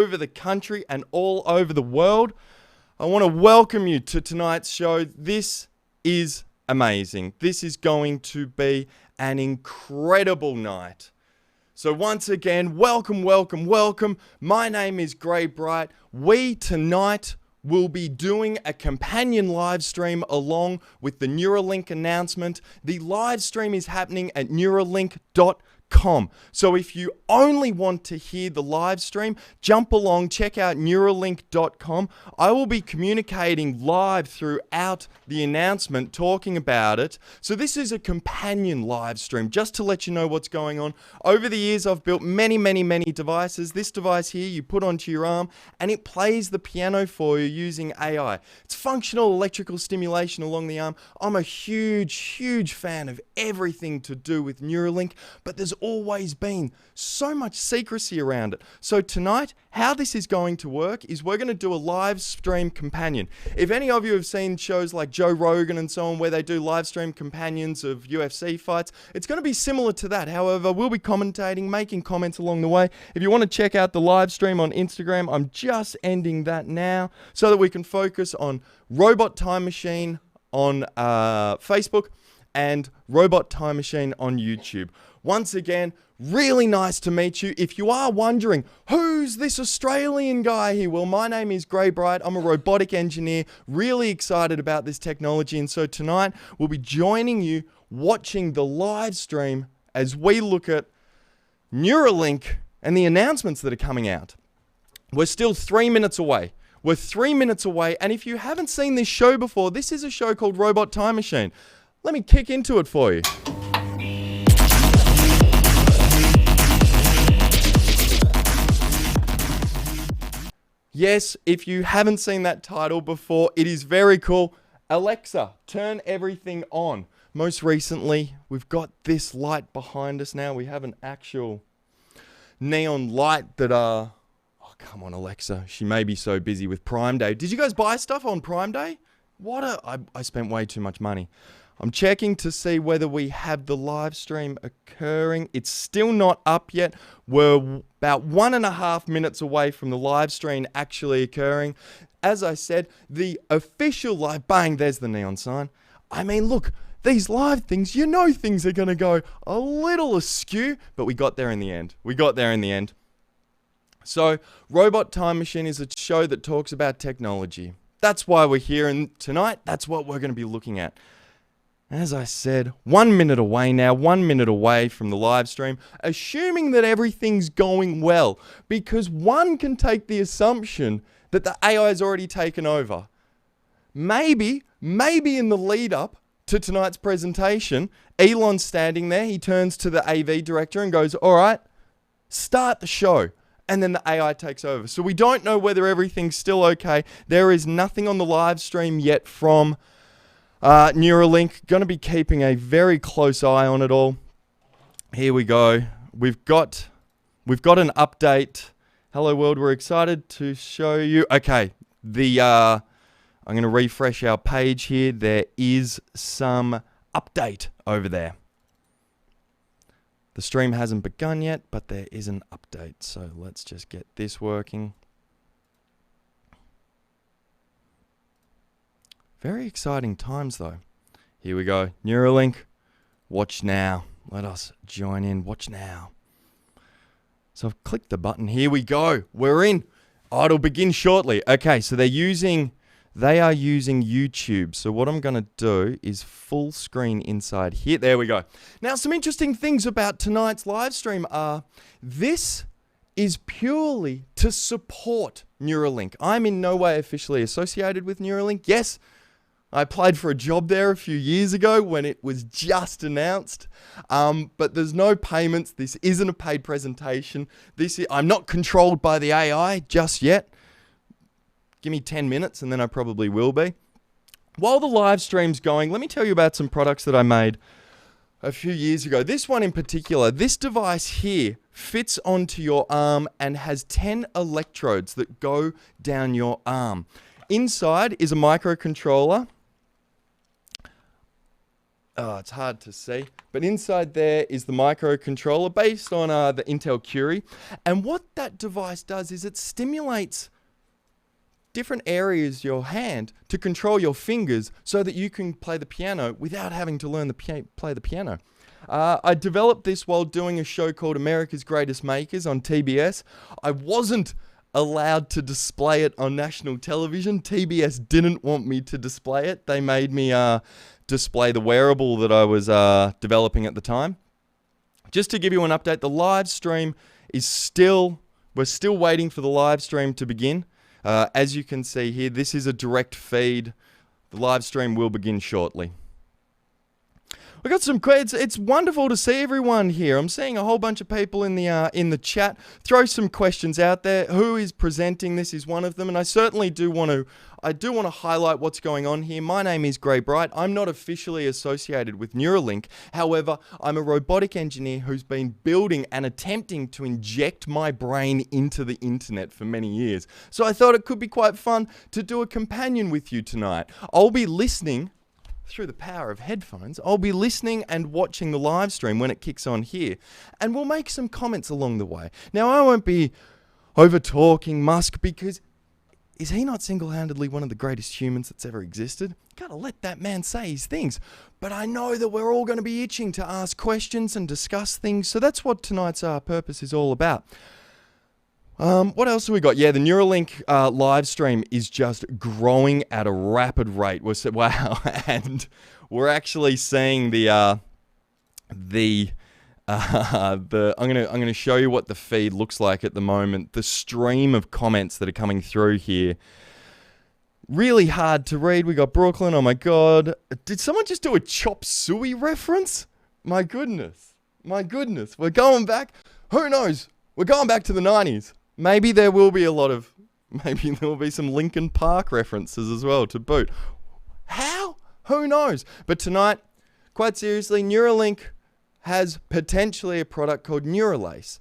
over the country and all over the world. I want to welcome you to tonight's show. This is amazing. This is going to be an incredible night. So once again, welcome, welcome, welcome. My name is Gray Bright. We tonight will be doing a companion live stream along with the Neuralink announcement. The live stream is happening at neuralink.com. So if you only want to hear the live stream, jump along, check out neuralink.com. I will be communicating live throughout the announcement, talking about it. So this is a companion live stream, just to let you know what's going on. Over the years, I've built many devices. This device here, you put onto your arm, and it plays the piano for you using AI. It's functional electrical stimulation along the arm. I'm a huge fan of everything to do with Neuralink, but there's always been so much secrecy around it. So tonight, how this is going to work is we're going to do a live stream companion. If any of you have seen shows like Joe Rogan and so on, where they do live stream companions of UFC fights, it's going to be similar to that. However, we'll be commentating, making comments along the way. If you want to check out the live stream on Instagram, I'm just ending that now so that we can focus on Robot Time Machine on Facebook and Robot Time Machine on YouTube. Once again, really nice to meet you. If you are wondering, who's this Australian guy here? Well, my name is Gray Bright. I'm a robotic engineer, really excited about this technology. And so tonight, we'll be joining you watching the live stream as we look at Neuralink and the announcements that are coming out. We're still 3 minutes away. We're 3 minutes away. And if you haven't seen this show before, this is a show called Robot Time Machine. Let me kick into it for you. Yes, if you haven't seen that title before, it is very cool. Alexa, turn everything on. Most recently, we've got this light behind us now. We have an actual neon light that oh, come on, Alexa. She may be so busy with Prime Day. Did you guys buy stuff on Prime Day? I spent way too much money. I'm checking to see whether we have the live stream occurring. It's still not up yet. We're about 1.5 minutes away from the live stream actually occurring. As I said, the official live, bang, there's the neon sign. I mean, look, these live things, you know things are going to go a little askew, but we got there in the end. So, Robot Time Machine is a show that talks about technology. That's why we're here, and tonight, that's what we're going to be looking at. As I said, 1 minute away now, 1 minute away from the live stream, assuming that everything's going well, because one can take the assumption that the AI has already taken over. Maybe in the lead up to tonight's presentation, Elon's standing there, he turns to the AV director and goes, all right, start the show. And then the AI takes over. So we don't know whether everything's still okay. There is nothing on the live stream yet from Neuralink. Going to be keeping a very close eye on it all. Here we go. We've got an update. Hello world, we're excited to show you. Okay, I'm going to refresh our page here. There is some update over there. The stream hasn't begun yet, but there is an update. So let's just get this working. Very exciting times though. Here we go. Neuralink, watch now. Let us join in. Watch now. So I've clicked the button. Here we go. We're in. Oh, it'll begin shortly. Okay, so they are using YouTube. So what I'm going to do is full screen inside here. There we go. Now, some interesting things about tonight's live stream are this is purely to support Neuralink. I'm in no way officially associated with Neuralink. Yes, I applied for a job there a few years ago when it was just announced, but there's no payments. This isn't a paid presentation. I'm not controlled by the AI just yet. Give me 10 minutes and then I probably will be. While the live stream's going, let me tell you about some products that I made a few years ago. This one in particular, this device here fits onto your arm and has 10 electrodes that go down your arm. Inside is a microcontroller. Oh, it's hard to see. But inside there is the microcontroller based on the Intel Curie. And what that device does is it stimulates different areas of your hand to control your fingers so that you can play the piano without having to learn to play the piano. I developed this while doing a show called America's Greatest Makers on TBS. I wasn't allowed to display it on national television. TBS didn't want me to display it. They made me display the wearable that I was developing at the time. Just to give you an update, the live stream is we're still waiting for the live stream to begin. As you can see here, this is a direct feed. The live stream will begin shortly. We got some questions. It's wonderful to see everyone here. I'm seeing a whole bunch of people in the chat. Throw some questions out there. Who is presenting? This is one of them, and I certainly do want to. I do want to highlight what's going on here. My name is Gray Bright. I'm not officially associated with Neuralink. However, I'm a robotic engineer who's been building and attempting to inject my brain into the internet for many years. So I thought it could be quite fun to do a companion with you tonight. I'll be listening through the power of headphones. I'll be listening and watching the live stream when it kicks on here, and we'll make some comments along the way. Now, I won't be over-talking Musk because is he not single-handedly one of the greatest humans that's ever existed? Gotta let that man say his things. But I know that we're all going to be itching to ask questions and discuss things, so that's what tonight's purpose is all about. What else have we got? Yeah, the Neuralink live stream is just growing at a rapid rate. Wow, and we're actually seeing I'm gonna show you what the feed looks like at the moment. The stream of comments that are coming through here. Really hard to read. We got Brooklyn. Oh my God, did someone just do a Chop Suey reference? My goodness. We're going back. Who knows? We're going back to the 90s. Maybe there will be some Linkin Park references as well to boot. How? Who knows? But tonight, quite seriously, Neuralink has potentially a product called Neuralace.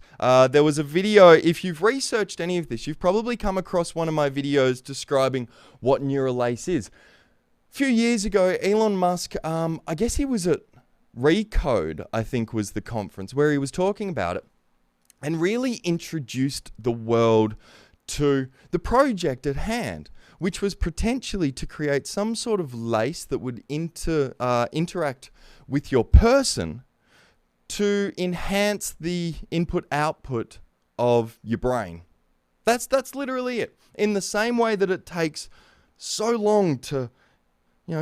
There was a video, if you've researched any of this, you've probably come across one of my videos describing what Neuralace is. A few years ago, Elon Musk, I guess he was at Recode, I think was the conference, where he was talking about it, and really introduced the world to the project at hand, which was potentially to create some sort of lace that would interact with your person to enhance the input-output of your brain. That's literally it. In the same way that it takes so long to,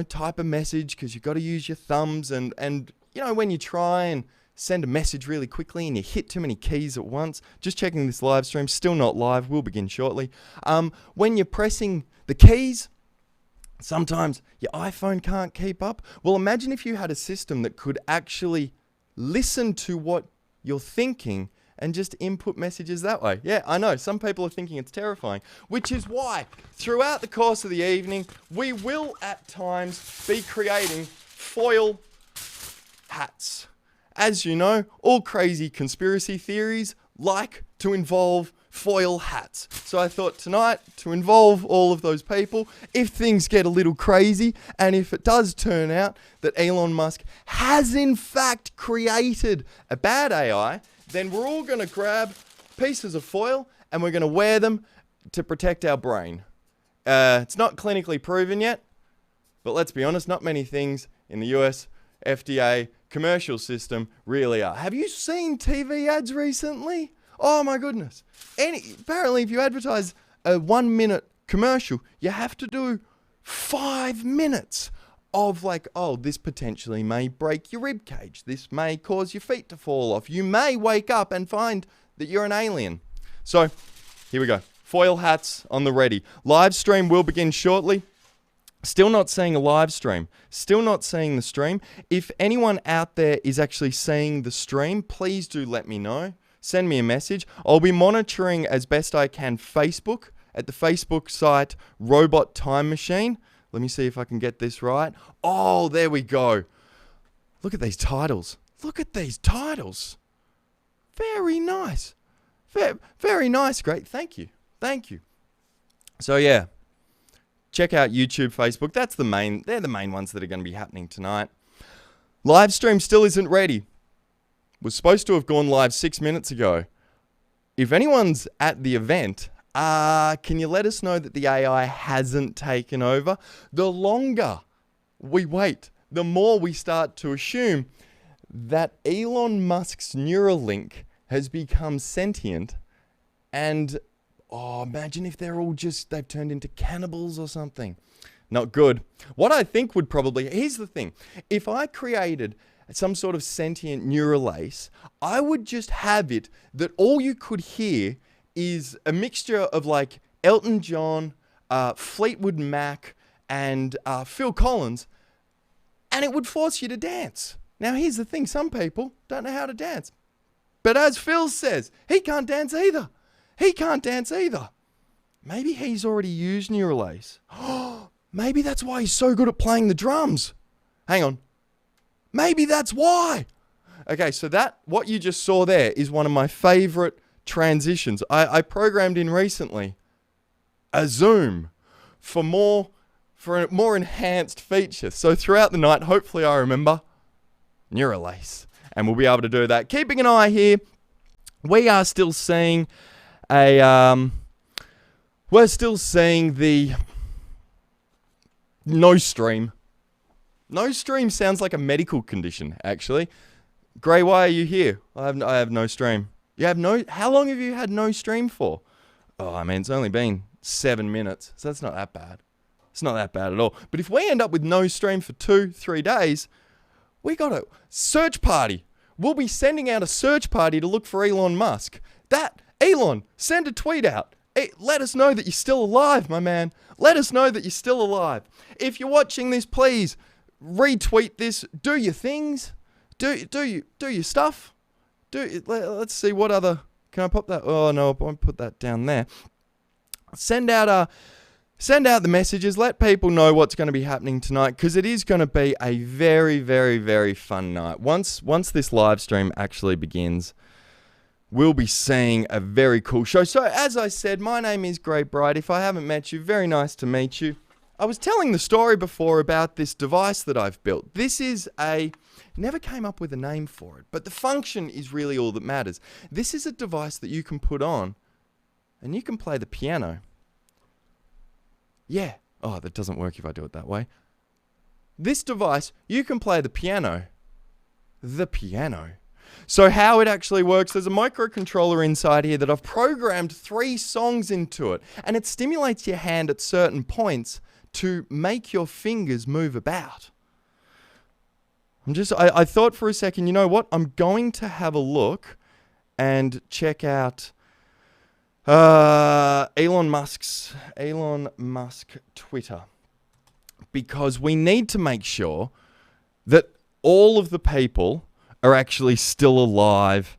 type a message because you've got to use your thumbs and when you try and send a message really quickly and you hit too many keys at once. Just checking this live stream, still not live, will begin shortly. When you're pressing the keys, sometimes your iPhone can't keep up. Well, imagine if you had a system that could actually listen to what you're thinking and just input messages that way. Yeah, I know, some people are thinking it's terrifying, which is why throughout the course of the evening, we will at times be creating foil hats. As you know, all crazy conspiracy theories like to involve foil hats. So I thought tonight, to involve all of those people, if things get a little crazy, and if it does turn out that Elon Musk has in fact created a bad AI, then we're all going to grab pieces of foil and we're going to wear them to protect our brain. It's not clinically proven yet, but let's be honest, not many things in the US FDA commercial system really are. Have you seen TV ads recently? Oh my goodness. Apparently if you advertise a 1 minute commercial, you have to do 5 minutes of this potentially may break your rib cage. This may cause your feet to fall off. You may wake up and find that you're an alien. So here we go. Foil hats on the ready. Live stream will begin shortly. Still not seeing a live stream. Still not seeing the stream. If anyone out there is actually seeing the stream, please do let me know. Send me a message. I'll be monitoring as best I can Facebook at the Facebook site Robot Time Machine. Let me see if I can get this right. Oh, there we go. Look at these titles. Look at these titles. Very nice. Very nice. Great. Thank you. So yeah. Check out YouTube, Facebook. They're the main ones that are going to be happening tonight. Livestream still isn't ready. Was supposed to have gone live 6 minutes ago. If anyone's at the event, can you let us know that the AI hasn't taken over? The longer we wait, the more we start to assume that Elon Musk's Neuralink has become sentient, and imagine if they've turned into cannibals or something. Not good. What I think would probably, here's the thing, if I created some sort of sentient neural lace, I would just have it that all you could hear is a mixture of like Elton John, Fleetwood Mac, and Phil Collins, and it would force you to dance. Now here's the thing, some people don't know how to dance. But as Phil says, he can't dance either. He can't dance either. Maybe he's already used neural lace. Maybe that's why he's so good at playing the drums. Hang on. Maybe that's why. Okay, so what you just saw there is one of my favorite transitions. I programmed in recently a zoom for a more enhanced feature. So throughout the night, hopefully I remember neural lace, and we'll be able to do that. Keeping an eye here, we are still seeing the no stream. No stream sounds like a medical condition, actually. Gray, why are you here? I have no stream. How long have you had no stream for? Oh, I mean, it's only been 7 minutes, so that's not that bad. It's not that bad at all. But if we end up with no stream for 2-3 days, we got a search party. We'll be sending out a search party to look for Elon Musk. Elon, send a tweet out. Hey, let us know that you're still alive, my man. Let us know that you're still alive. If you're watching this, please retweet this. Do your things. Do your stuff. Let's see what other. Can I pop that? Oh no, I won't put that down there. Send out the messages. Let people know what's going to be happening tonight, because it is going to be a very, very, very fun night. Once this live stream actually begins, we'll be seeing a very cool show. So as I said, my name is Great Bright. If I haven't met you, very nice to meet you. I was telling the story before about this device that I've built. This is never came up with a name for it, but the function is really all that matters. This is a device that you can put on and you can play the piano. Yeah. Oh, that doesn't work if I do it that way. This device, you can play the piano. The piano. So how it actually works, there's a microcontroller inside here that I've programmed 3 songs into it, and it stimulates your hand at certain points to make your fingers move about. I thought for a second, you know what? I'm going to have a look and check out Elon Musk Twitter, because we need to make sure that all of the people are actually still alive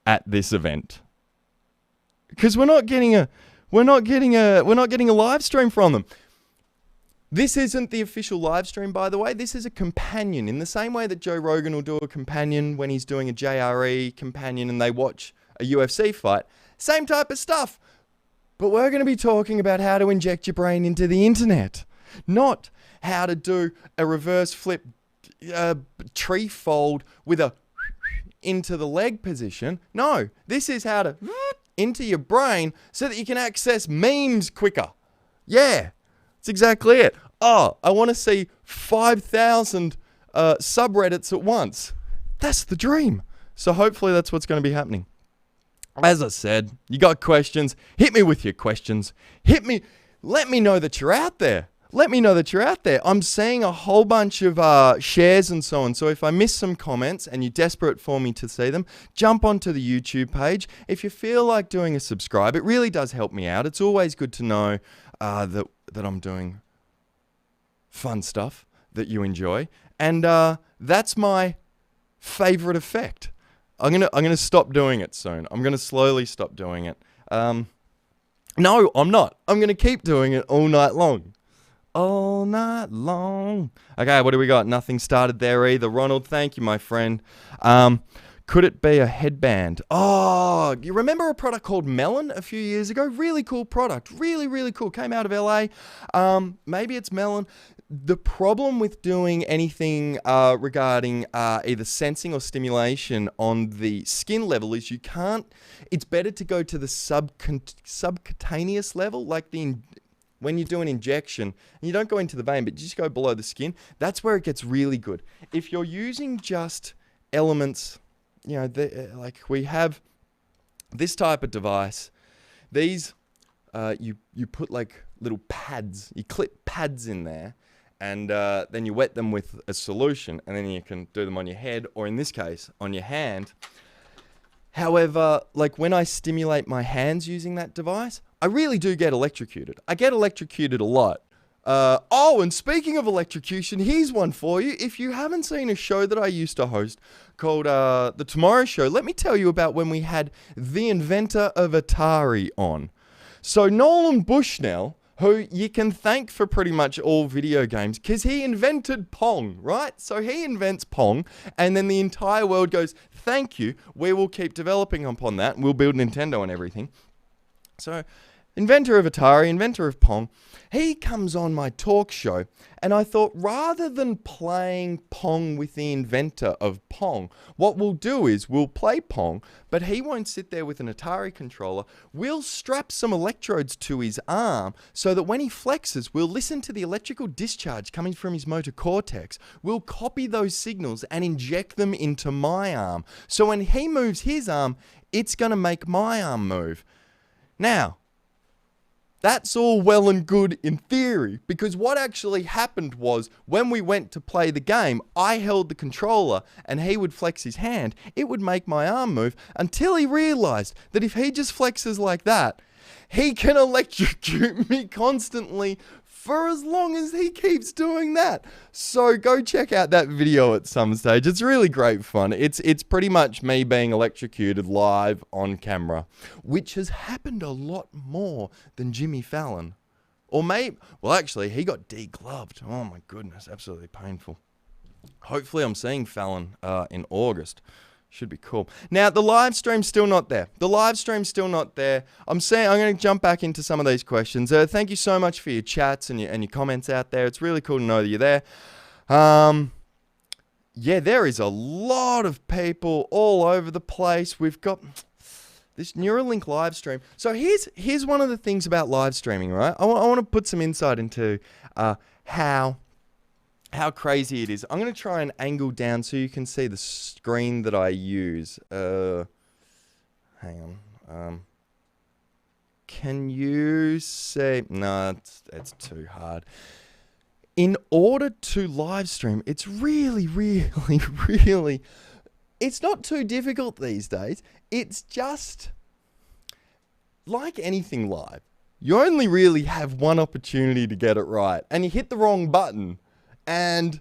at this event, because we're not getting a live stream from them. This isn't the official live stream, by the way. This is a companion, in the same way that Joe Rogan will do a companion when he's doing a JRE companion and they watch a UFC fight. Same type of stuff. But we're going to be talking about how to inject your brain into the internet, not how to do a reverse flip tree fold with a into the leg position. No, this is how to into your brain so that you can access memes quicker. Yeah, that's exactly it. Oh, I want to see 5,000 subreddits at once. That's the dream. So hopefully that's what's going to be happening. As I said, you got questions, hit me with your questions. Hit me. Let me know that you're out there. Let me know that you're out there. I'm seeing a whole bunch of shares and so on. So if I miss some comments and you're desperate for me to see them, jump onto the YouTube page. If you feel like doing a subscribe, it really does help me out. It's always good to know that I'm doing fun stuff that you enjoy. And that's my favorite effect. I'm gonna stop doing it soon. I'm gonna slowly stop doing it. No, I'm not. I'm gonna keep doing it all night long. All night long. Okay, what do we got? Nothing started there either. Ronald, thank you, my friend. Could it be a headband? Oh, you remember a product called Melon a few years ago? Really cool product. Really, really cool. Came out of LA. Maybe it's Melon. The problem with doing anything regarding either sensing or stimulation on the skin level is you can't. It's better to go to the subcutaneous level, like when you do an injection, you don't go into the vein, but you just go below the skin. That's where it gets really good. If you're using just elements, like we have this type of device, these you put like little pads, you clip pads in there, and then you wet them with a solution, and then you can do them on your head, or in this case, on your hand. However, like when I stimulate my hands using that device, I really do get electrocuted. I get electrocuted a lot. And speaking of electrocution, here's one for you. If you haven't seen a show that I used to host called The Tomorrow Show, let me tell you about when we had the inventor of Atari on. So Nolan Bushnell, who you can thank for pretty much all video games, because he invented Pong, right? So he invents Pong, and then the entire world goes, thank you, we will keep developing upon that, and we'll build Nintendo and everything. So, inventor of Atari, inventor of Pong, he comes on my talk show, and I thought, rather than playing Pong with the inventor of Pong, what we'll do is we'll play Pong, but he won't sit there with an Atari controller. We'll strap some electrodes to his arm so that when he flexes, we'll listen to the electrical discharge coming from his motor cortex. We'll copy those signals and inject them into my arm. So when he moves his arm, it's going to make my arm move. Now, that's all well and good in theory, because what actually happened was when we went to play the game, I held the controller and he would flex his hand. It would make my arm move until he realized that if he just flexes like that, he can electrocute me constantly for as long as he keeps doing that. So go check out that video at some stage. It's really great fun. It's pretty much me being electrocuted live on camera, which has happened a lot more than Jimmy Fallon. Or actually, he got degloved. Oh my goodness, absolutely painful. Hopefully I'm seeing Fallon in August. Should be cool. Now, the live stream's still not there. I'm going to jump back into some of these questions. Thank you so much for your chats and your comments out there. It's really cool to know that you're there. There is a lot of people all over the place. We've got this Neuralink live stream. So here's one of the things about live streaming, right? I want to put some insight into how crazy it is. I'm going to try and angle down so you can see the screen that I use. Hang on. Can you see? No, it's too hard. In order to live stream, it's really, it's not too difficult these days. It's just like anything live. You only really have one opportunity to get it right, and you hit the wrong button, and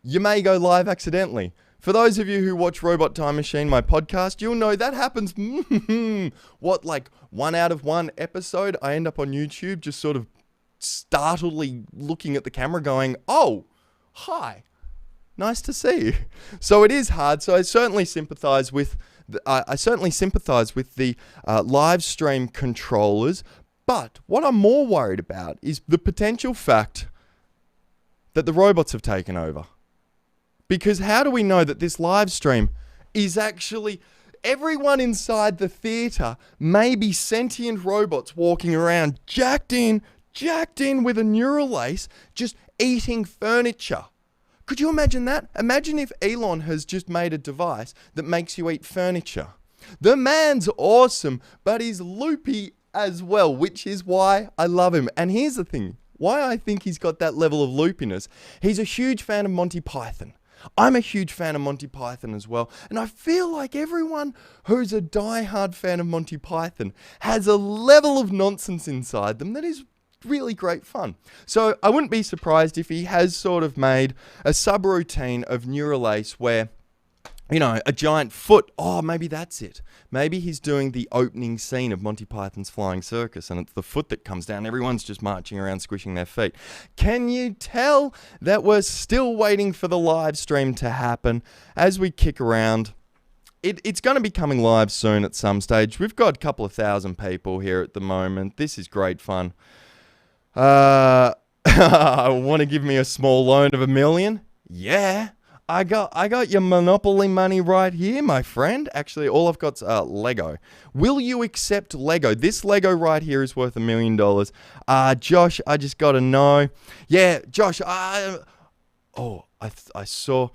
you may go live accidentally. For those of you who watch Robot Time Machine, my podcast, you'll know that happens. Like 1 out of 1 episode, I end up on YouTube just sort of startledly looking at the camera going, oh, hi, nice to see you. So it is hard. So I certainly sympathize with the live stream controllers. But what I'm more worried about is the potential fact that the robots have taken over. Because how do we know that this live stream is actually... Everyone inside the theatre may be sentient robots walking around jacked in with a neural lace, just eating furniture. Could you imagine that? Imagine if Elon has just made a device that makes you eat furniture. The man's awesome, but he's loopy as well, which is why I love him. And here's the thing. Why I think he's got that level of loopiness. He's a huge fan of Monty Python. I'm a huge fan of Monty Python as well. And I feel like everyone who's a die-hard fan of Monty Python has a level of nonsense inside them that is really great fun. So I wouldn't be surprised if he has sort of made a subroutine of Neuralace where, you know, a giant foot, oh, maybe that's it. Maybe he's doing the opening scene of Monty Python's Flying Circus and it's the foot that comes down. Everyone's just marching around squishing their feet. Can you tell that we're still waiting for the live stream to happen as we kick around? It's going to be coming live soon at some stage. We've got a couple of thousand people here at the moment. This is great fun. Want to give me a small loan of $1 million? Yeah. I got your Monopoly money right here, my friend. Actually, all I've got's Lego. Will you accept Lego? This Lego right here is worth $1 million. Josh, I just got to know. Yeah, Josh, I saw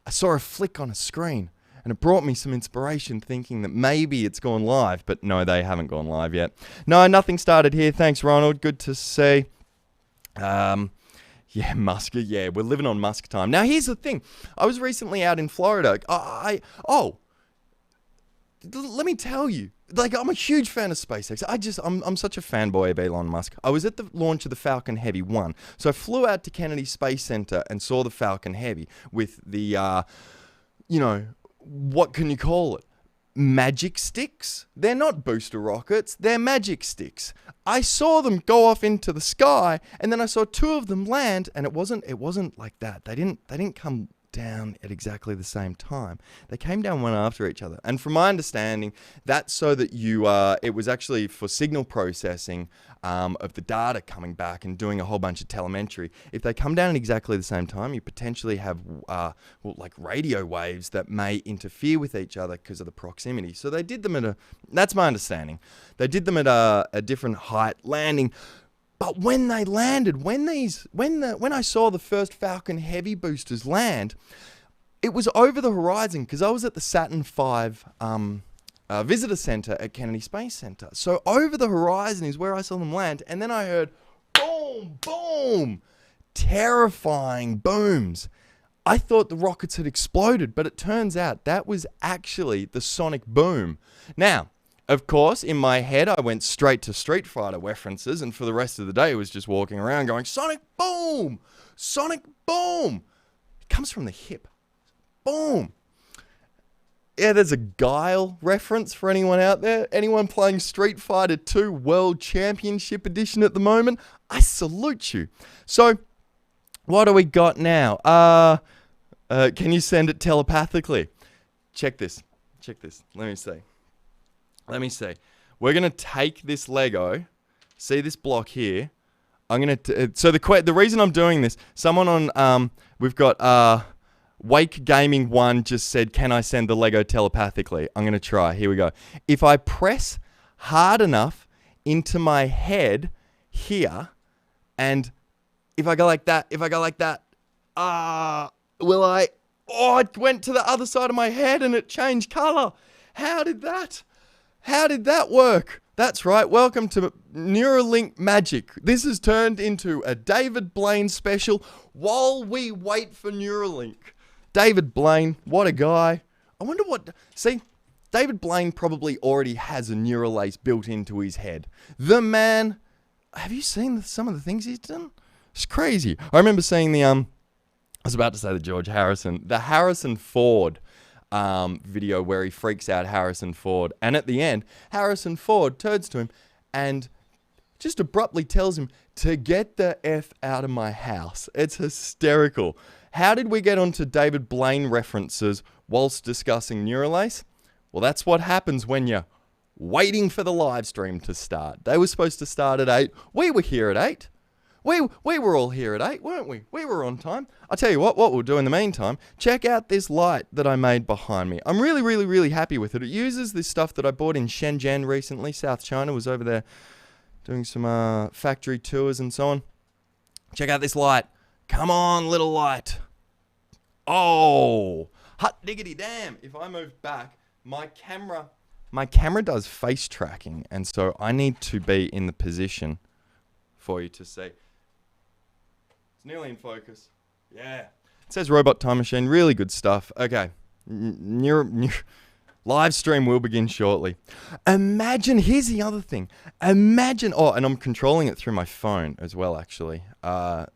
a flick on a screen, and it brought me some inspiration, thinking that maybe it's gone live. But no, they haven't gone live yet. No, nothing started here. Thanks, Ronald. Good to see. Yeah, Musk. Yeah, we're living on Musk time. Now, here's the thing. I was recently out in Florida. Let me tell you. Like, I'm a huge fan of SpaceX. I'm such a fanboy of Elon Musk. I was at the launch of the Falcon Heavy 1. So I flew out to Kennedy Space Center and saw the Falcon Heavy with the, what can you call it? Magic sticks. They're not booster rockets, they're magic sticks. I saw them go off into the sky, and then I saw two of them land, and it wasn't like that. They didn't come down at exactly the same time. They came down one after each other. And from my understanding, that's so that it was actually for signal processing of the data coming back and doing a whole bunch of telemetry. If they come down at exactly the same time, you potentially have like radio waves that may interfere with each other because of the proximity. So they did them that's my understanding. They did them at a different height landing. But when they landed, when I saw the first Falcon Heavy boosters land, it was over the horizon because I was at the Saturn V visitor center at Kennedy Space Center. So over the horizon is where I saw them land, and then I heard boom, boom, terrifying booms. I thought the rockets had exploded, but it turns out that was actually the sonic boom. Now, of course, in my head, I went straight to Street Fighter references, and for the rest of the day, I was just walking around going, Sonic boom! Sonic boom! It comes from the hip. Boom! Yeah, there's a Guile reference for anyone out there. Anyone playing Street Fighter 2 World Championship Edition at the moment? I salute you. So, what do we got now? Can you send it telepathically? Check this. Let me see. We're going to take this Lego. See this block here? I'm going to... So the reason I'm doing this, someone on... we've got... Wake Gaming 1 just said, can I send the Lego telepathically? I'm going to try. Here we go. If I press hard enough into my head here, and if I go like that, will I... Oh, it went to the other side of my head and it changed color. How did that work? That's right. Welcome to Neuralink Magic. This has turned into a David Blaine special while we wait for Neuralink. David Blaine, what a guy. I wonder what... See, David Blaine probably already has a neural lace built into his head. The man... Have you seen some of the things he's done? It's crazy. I remember seeing I was about to say the Harrison Ford video where he freaks out Harrison Ford. And at the end, Harrison Ford turns to him and just abruptly tells him to get the F out of my house. It's hysterical. How did we get onto David Blaine references whilst discussing Neuralace? Well, that's what happens when you're waiting for the live stream to start. They were supposed to start at 8. We were here at 8. We were all here at 8, weren't we? We were on time. I'll tell you what we'll do in the meantime. Check out this light that I made behind me. I'm really, really, really happy with it. It uses this stuff that I bought in Shenzhen recently. South China was over there doing some factory tours and so on. Check out this light. Come on, little light. Oh, hot diggity damn. If I move back, my camera does face tracking, and so I need to be in the position for you to see. It's nearly in focus. Yeah. It says Robot Time Machine. Really good stuff. Okay. Live stream will begin shortly. Imagine, here's the other thing. Imagine, and I'm controlling it through my phone as well, actually.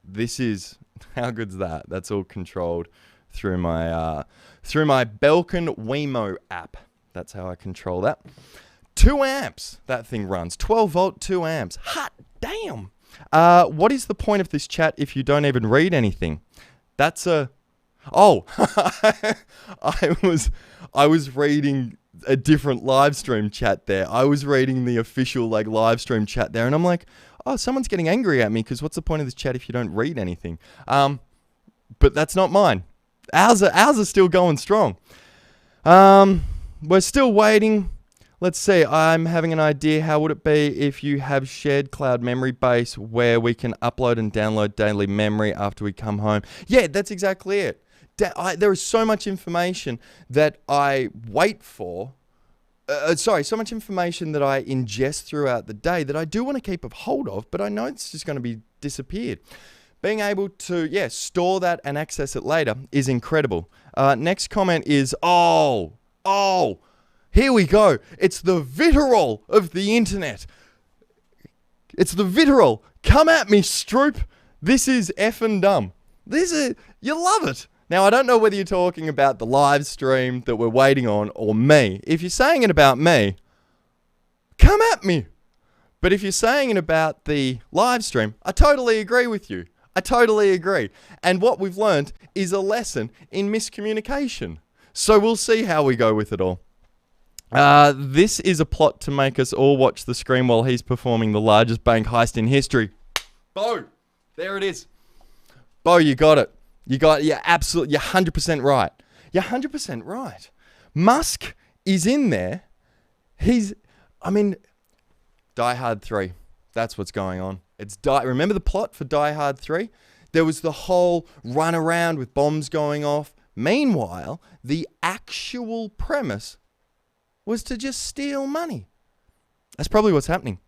This is, how good's that? That's all controlled through my Belkin Wemo app. That's how I control that. 2 amps, that thing runs. 12 volt, 2 amps. Hot damn. What is the point of this chat if you don't even read anything? That's I was reading a different live stream chat there. I was reading the official live stream chat there, and I'm like, oh, someone's getting angry at me because what's the point of this chat if you don't read anything? But that's not mine. Ours are still going strong. We're still waiting. Let's see. I'm having an idea. How would it be if you have shared cloud memory base where we can upload and download daily memory after we come home? Yeah, that's exactly it. There is so much information that I wait for. So much information that I ingest throughout the day that I do want to keep a hold of, but I know it's just going to be disappeared. Being able to, store that and access it later is incredible. Next comment is, here we go. It's the vitriol of the internet. It's the vitriol. Come at me, Stroop. This is effing dumb. You love it. Now, I don't know whether you're talking about the live stream that we're waiting on or me. If you're saying it about me, come at me. But if you're saying it about the live stream, I totally agree with you. I totally agree. And what we've learned is a lesson in miscommunication. So we'll see how we go with it all. This is a plot to make us all watch the screen while he's performing the largest bank heist in history. Bo, there it is. Bo, you got it. You're absolutely, you're 100% right. You're 100% right. Musk is in there. Die Hard 3. That's what's going on. Remember the plot for Die Hard 3? There was the whole run around with bombs going off. Meanwhile, the actual premise was to just steal money. That's probably what's happening.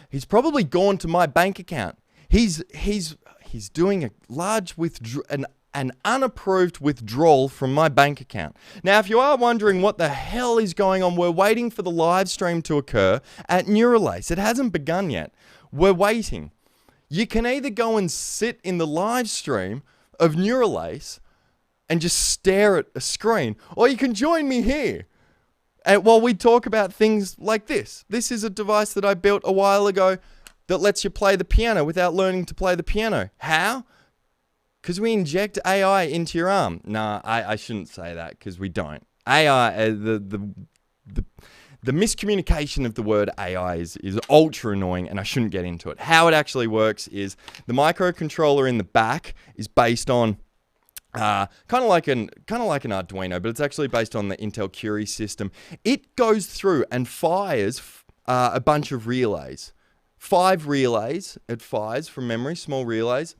He's probably gone to my bank account. He's doing a large an unapproved withdrawal from my bank account. Now, if you are wondering what the hell is going on, we're waiting for the live stream to occur at Neuralink. It hasn't begun yet. We're waiting. You can either go and sit in the live stream of Neuralink and just stare at a screen, or you can join me here. And while we talk about things like this. This is a device that I built a while ago that lets you play the piano without learning to play the piano. How? Because we inject AI into your arm. Nah, I shouldn't say that because we don't. AI, the miscommunication of the word AI is ultra annoying, and I shouldn't get into it. How it actually works is the microcontroller in the back is based on kind of like an Arduino, but it's actually based on the Intel Curie system. It goes through and fires a bunch of relays. 5 relays it fires from memory, small relays.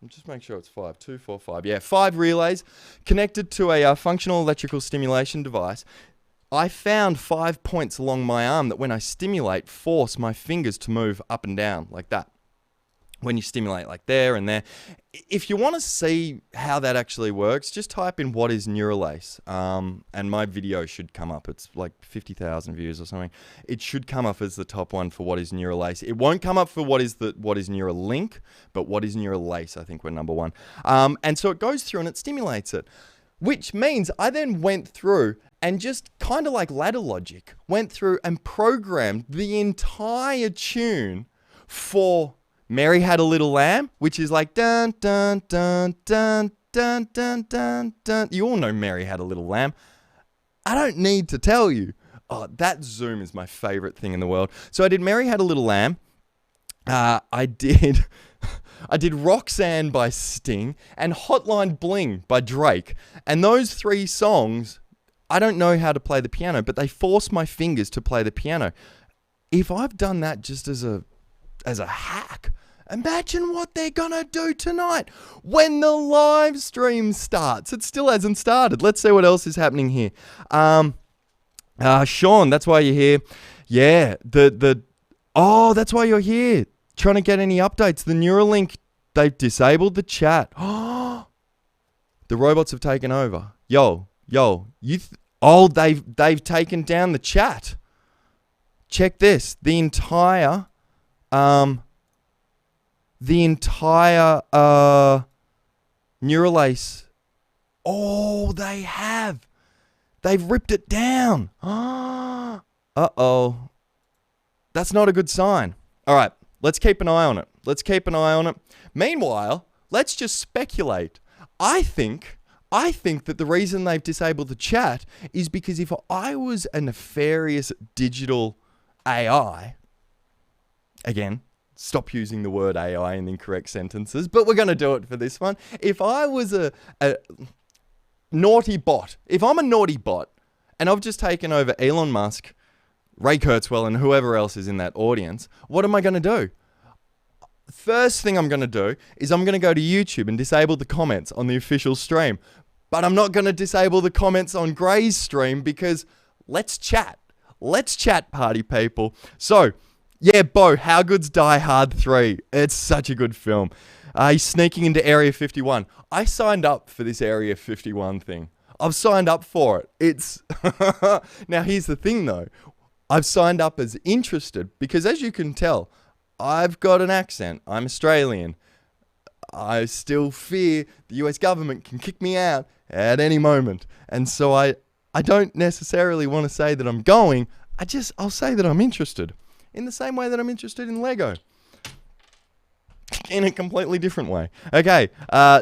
Just make sure it's 5. 2, 4, 5. Yeah, 5 relays connected to a functional electrical stimulation device. I found 5 points along my arm that when I stimulate, force my fingers to move up and down like that. When you stimulate like there and there. If you want to see how that actually works, just type in what is Neuralink, and my video should come up. It's like 50,000 views or something. It should come up as the top one for what is Neuralink. It won't come up for what is Neuralink, but what is Neuralink, I think we're number 1. And so it goes through and it stimulates it, which means I then went through and just kind of like ladder logic, went through and programmed the entire tune for Mary Had a Little Lamb, which is like dun dun dun dun dun dun dun dun. You all know Mary Had a Little Lamb. I don't need to tell you. Oh, that zoom is my favorite thing in the world. So I did Mary Had a Little Lamb. I did Roxanne by Sting and Hotline Bling by Drake. And those 3 songs, I don't know how to play the piano, but they force my fingers to play the piano. If I've done that just as a hack, imagine what they're gonna do tonight when the live stream starts. It still hasn't started. Let's see what else is happening here. Sean, that's why you're here. Yeah, that's why you're here. Trying to get any updates. The Neuralink, they've disabled the chat. The robots have taken over. They've taken down the chat. Check this. The entire Neuralink. Oh, they have. They've ripped it down. Uh-oh. That's not a good sign. All right, let's keep an eye on it. Meanwhile, let's just speculate. I think that the reason they've disabled the chat is because if I was a nefarious digital AI, again, stop using the word AI in incorrect sentences, but we're going to do it for this one. If I was a naughty bot, if I'm a naughty bot and I've just taken over Elon Musk, Ray Kurzweil, and whoever else is in that audience, what am I going to do? First thing I'm going to do is I'm going to go to YouTube and disable the comments on the official stream. But I'm not going to disable the comments on Gray's stream because let's chat. Let's chat, party people. So, yeah, Bo, how good's Die Hard 3? It's such a good film. He's sneaking into Area 51. I signed up for this Area 51 thing. I've signed up for it. It's now, here's the thing, though. I've signed up as interested because, as you can tell, I've got an accent. I'm Australian. I still fear the US government can kick me out at any moment. And so I don't necessarily want to say that I'm going. I'll say that I'm interested. In the same way that I'm interested in Lego. In a completely different way. Okay,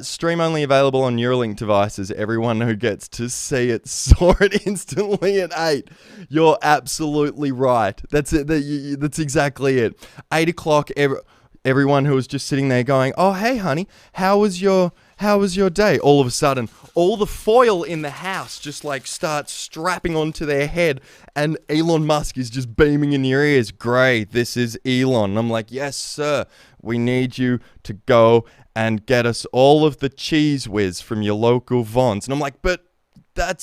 stream only available on Neuralink devices. Everyone who gets to see it saw it instantly at 8. You're absolutely right. That's it. That's exactly it. 8 o'clock, everyone who was just sitting there going, oh, hey, honey, how was your day? All of a sudden, all the foil in the house just like starts strapping onto their head, and Elon Musk is just beaming in your ears. Gray, this is Elon. And I'm like, yes, sir. We need you to go and get us all of the Cheese Whiz from your local Vons. And I'm like, but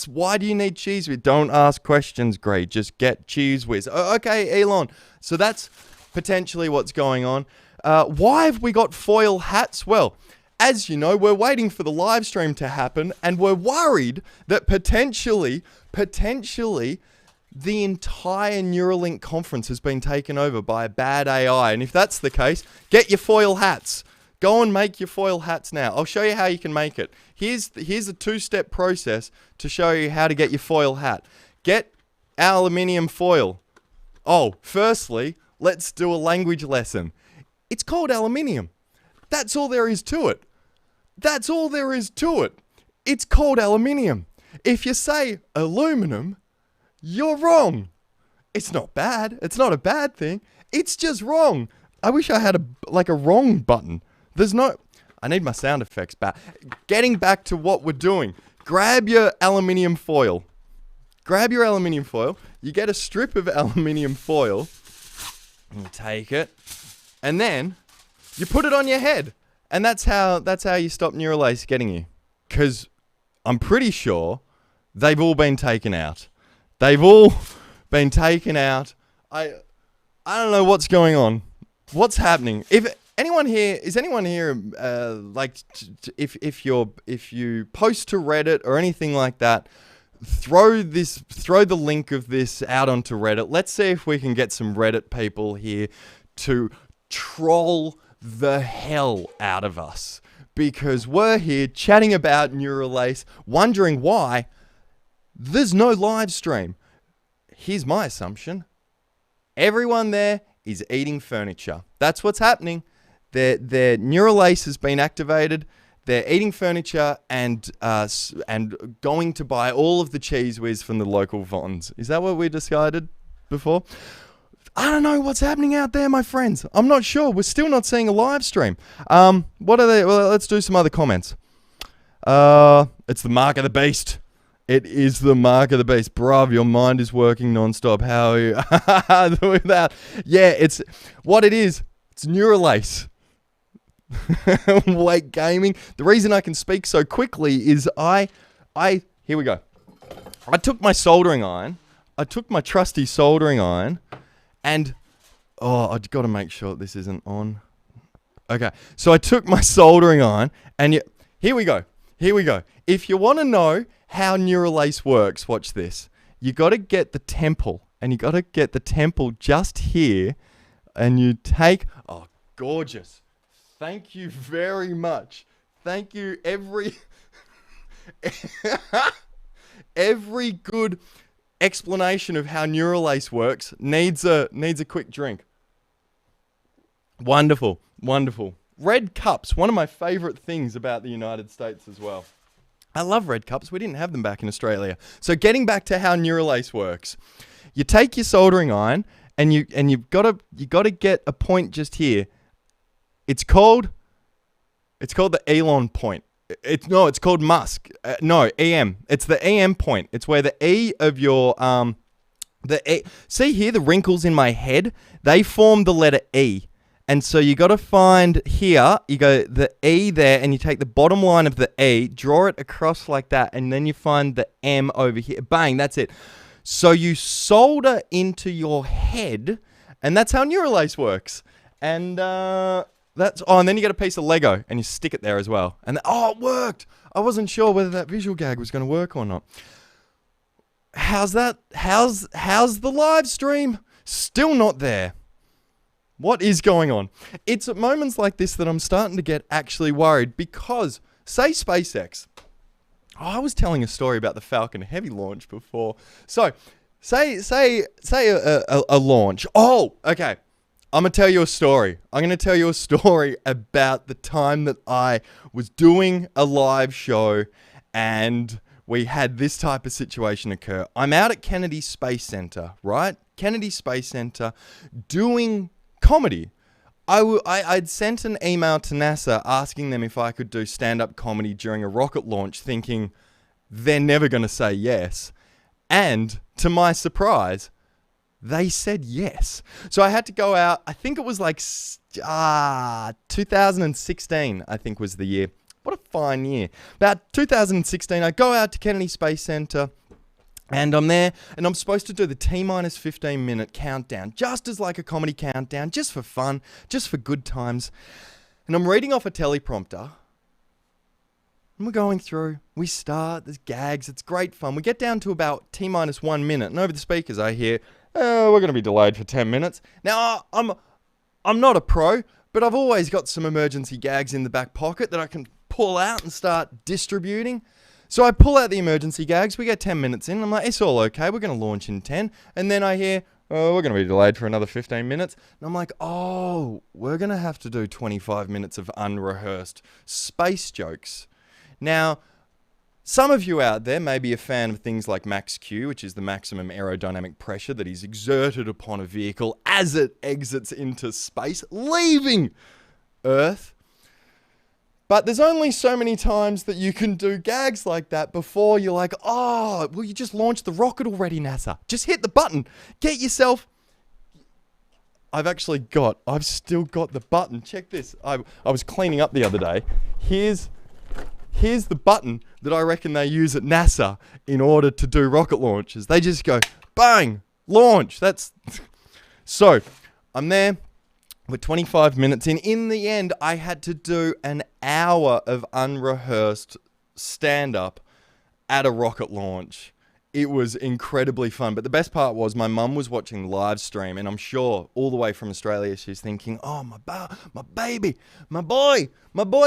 why do you need Cheese Whiz? Don't ask questions, Gray. Just get Cheese Whiz. Okay, Elon. So that's potentially what's going on. Why have we got foil hats? Well, as you know, we're waiting for the live stream to happen, and we're worried that potentially the entire Neuralink conference has been taken over by a bad AI. And if that's the case, get your foil hats. Go and make your foil hats now. I'll show you how you can make it. Here's a 2-step process to show you how to get your foil hat. Get aluminium foil. Oh, firstly, let's do a language lesson. It's called aluminium. That's all there is to it. That's all there is to it. It's called aluminium. If you say aluminum, you're wrong. It's not bad. It's not a bad thing. It's just wrong. I wish I had a wrong button. I need my sound effects back. Getting back to what we're doing. Grab your aluminium foil. You get a strip of aluminium foil. You take it. And then you put it on your head. And that's how you stop Neuralace getting you. Because I'm pretty sure they've all been taken out. They've all been taken out. I don't know what's going on. What's happening? If anyone here if you post to Reddit or anything like that, throw the link of this out onto Reddit. Let's see if we can get some Reddit people here to troll the hell out of us, because we're here chatting about Neuralace, wondering why there's no live stream. Here's my assumption. Everyone there is eating furniture. That's what's happening. Their Neuralace has been activated. They're eating furniture and going to buy all of the Cheese Whiz from the local Vons. Is that what we decided before? I don't know what's happening out there, my friends. I'm not sure. We're still not seeing a live stream. What are they? Well, let's do some other comments. It's the mark of the beast. It is the mark of the beast. Bruv, your mind is working nonstop. How are you? Without, yeah, it's what it is. It's Neuralace. Wait, gaming. The reason I can speak so quickly is here we go. I took my soldering iron. I took my trusty soldering iron, and I've got to make sure this isn't on. Okay, so I took my soldering iron, and here we go. If you want to know how Neuralace works, watch this. You got to get the temple, and you got to get the temple just here, and you take. Oh, gorgeous! Thank you very much. Thank you. Every good explanation of how Neuralace works needs a quick drink. Wonderful. Red cups, one of my favorite things about the United States as well. I love red cups. We didn't have them back in Australia. So getting back to how Neuralace works, you take your soldering iron and you've got to get a point just here. It's called the Elon point. It's called Musk. No, EM. It's the EM point. It's where the E of your see here, the wrinkles in my head, they form the letter E. And so you got to find here, you go the E there, and you take the bottom line of the E, draw it across like that, and then you find the M over here. Bang, that's it. So you solder into your head, and that's how Neuralink works. And and then you get a piece of Lego, and you stick it there as well. And it worked. I wasn't sure whether that visual gag was going to work or not. How's that? How's the live stream? Still not there. What is going on? It's at moments like this that I'm starting to get actually worried because, say SpaceX. I was telling a story about the Falcon Heavy launch before. So, say a launch. Oh, okay. I'm going to tell you a story. I'm going to tell you a story about the time that I was doing a live show and we had this type of situation occur. I'm out at Kennedy Space Center, right? Kennedy Space Center doing comedy. I'd sent an email to NASA asking them if I could do stand-up comedy during a rocket launch, thinking they're never going to say yes. And to my surprise, they said yes. So I had to go out. I think it was like 2016, I think was the year. What a fine year. About 2016, I go out to Kennedy Space Center. And I'm there, and I'm supposed to do the T-minus 15-minute countdown, just as like a comedy countdown, just for fun, just for good times. And I'm reading off a teleprompter, and we're going through. We start, there's gags, it's great fun. We get down to about T-minus 1 minute, and over the speakers I hear, we're going to be delayed for 10 minutes. Now, I'm not a pro, but I've always got some emergency gags in the back pocket that I can pull out and start distributing. So I pull out the emergency gags, we get 10 minutes in, I'm like, it's all okay, we're going to launch in 10. And then I hear, we're going to be delayed for another 15 minutes. And I'm like, we're going to have to do 25 minutes of unrehearsed space jokes. Now, some of you out there may be a fan of things like Max Q, which is the maximum aerodynamic pressure that is exerted upon a vehicle as it exits into space, leaving Earth. But there's only so many times that you can do gags like that before you're like, you just launched the rocket already, NASA. Just hit the button. Get yourself... I've still got the button. Check this. I was cleaning up the other day. Here's the button that I reckon they use at NASA in order to do rocket launches. They just go, bang, launch. So, I'm there. We're 25 minutes in. In the end, I had to do an hour of unrehearsed stand-up at a rocket launch. It was incredibly fun. But the best part was my mum was watching the live stream, and I'm sure all the way from Australia, she's thinking, my baby, my boy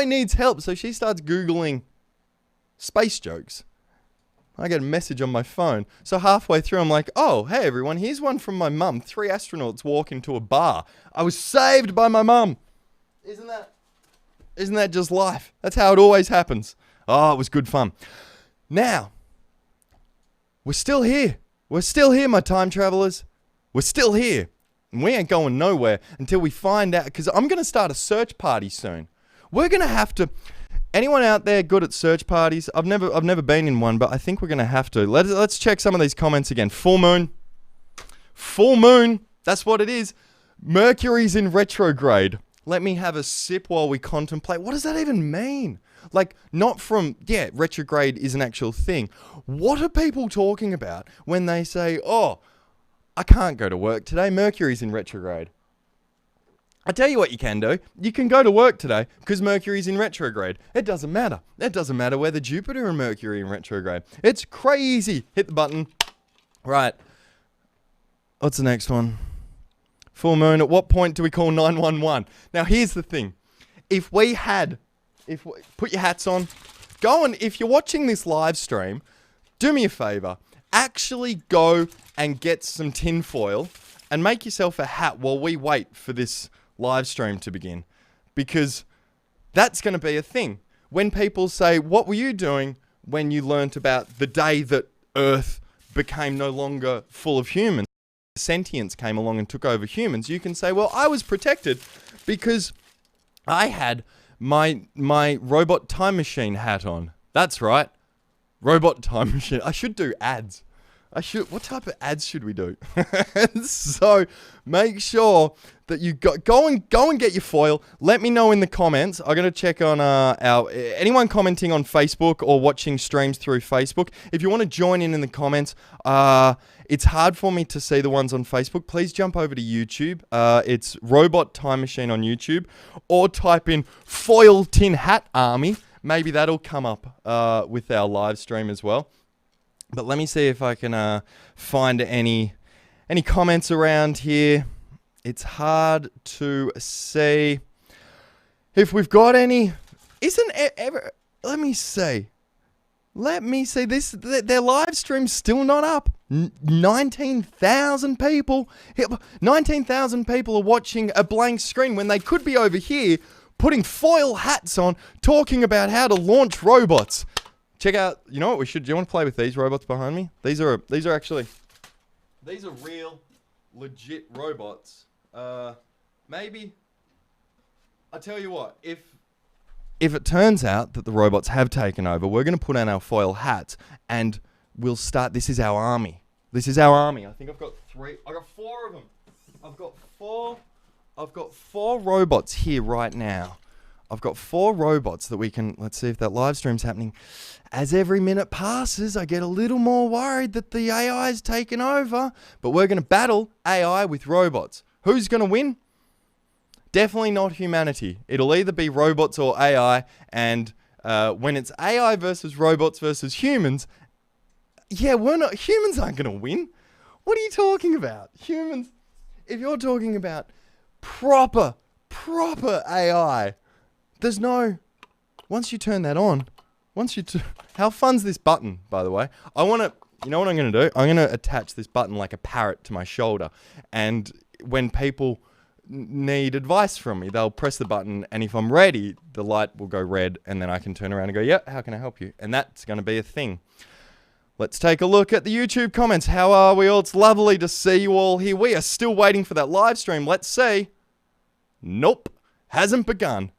needs help. So she starts Googling space jokes. I get a message on my phone. So halfway through, I'm like, hey everyone, here's one from my mum. 3 astronauts walk into a bar. I was saved by my mum. Isn't that just life? That's how it always happens. It was good fun. Now, we're still here. We're still here, my time travelers. We're still here. And we ain't going nowhere until we find out, because I'm going to start a search party soon. We're going to have to... Anyone out there good at search parties? I've never been in one, but I think we're going to have to. Let's check some of these comments again. Full moon. That's what it is. Mercury's in retrograde. Let me have a sip while we contemplate. What does that even mean? Like, not from, retrograde is an actual thing. What are people talking about when they say, I can't go to work today, Mercury's in retrograde? I tell you what you can do. You can go to work today because Mercury's in retrograde. It doesn't matter. It doesn't matter whether Jupiter and Mercury are in retrograde. It's crazy. Hit the button. Right. What's the next one? Full moon. At what point do we call 911? Now, here's the thing. Put your hats on. If you're watching this live stream, do me a favor. Actually go and get some tinfoil and make yourself a hat while we wait for this live stream to begin, because that's going to be a thing. When people say, what were you doing when you learnt about the day that Earth became no longer full of humans, sentience came along and took over humans, you can say, well, I was protected because I had my robot time machine hat on. That's right. Robot time machine. I should do ads. What type of ads should we do? So make sure that you go and get your foil. Let me know in the comments. I'm gonna check on anyone commenting on Facebook or watching streams through Facebook. If you want to join in the comments, it's hard for me to see the ones on Facebook. Please jump over to YouTube. It's Robot Time Machine on YouTube, or type in Foil Tin Hat Army. Maybe that'll come up with our live stream as well. But let me see if I can find any comments around here. It's hard to see if we've got any. Isn't ever? Let me see. This their live stream's still not up. 19,000 people. 19,000 people are watching a blank screen when they could be over here putting foil hats on, talking about how to launch robots. Check out, you know what we should, do you want to play with these robots behind me? These are real, legit robots. Maybe, I tell you what, if it turns out that the robots have taken over, we're going to put on our foil hats and we'll start, this is our army. I think I've got 4 of them. I've got four robots here right now. I've got 4 robots that we can, let's see if that live stream's happening. As every minute passes, I get a little more worried that the AI is taking over, but we're going to battle AI with robots. Who's going to win? Definitely not humanity. It'll either be robots or AI, and when it's AI versus robots versus humans, humans aren't going to win. What are you talking about? Humans, if you're talking about proper AI, there's no, once you turn that on, how fun's this button, by the way? You know what I'm going to do? I'm going to attach this button like a parrot to my shoulder. And when people need advice from me, they'll press the button. And if I'm ready, the light will go red. And then I can turn around and go, yeah, how can I help you? And that's going to be a thing. Let's take a look at the YouTube comments. How are we all? It's lovely to see you all here. We are still waiting for that live stream. Let's see. Nope. Hasn't begun.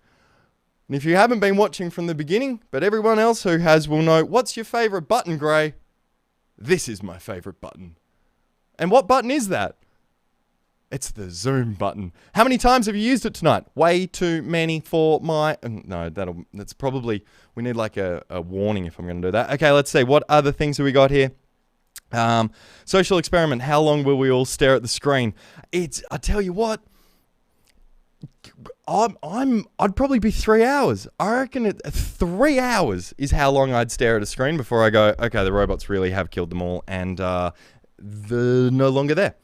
And if you haven't been watching from the beginning, but everyone else who has will know, what's your favorite button, Gray? This is my favorite button. And what button is that? It's the zoom button. How many times have you used it tonight? Way too many for my... No, that's probably... We need like a warning if I'm going to do that. Okay, let's see. What other things have we got here? Social experiment. How long will we all stare at the screen? I tell you what... I'd probably be 3 hours. I reckon 3 hours is how long I'd stare at a screen before I go, okay, the robots really have killed them all, and they're no longer there.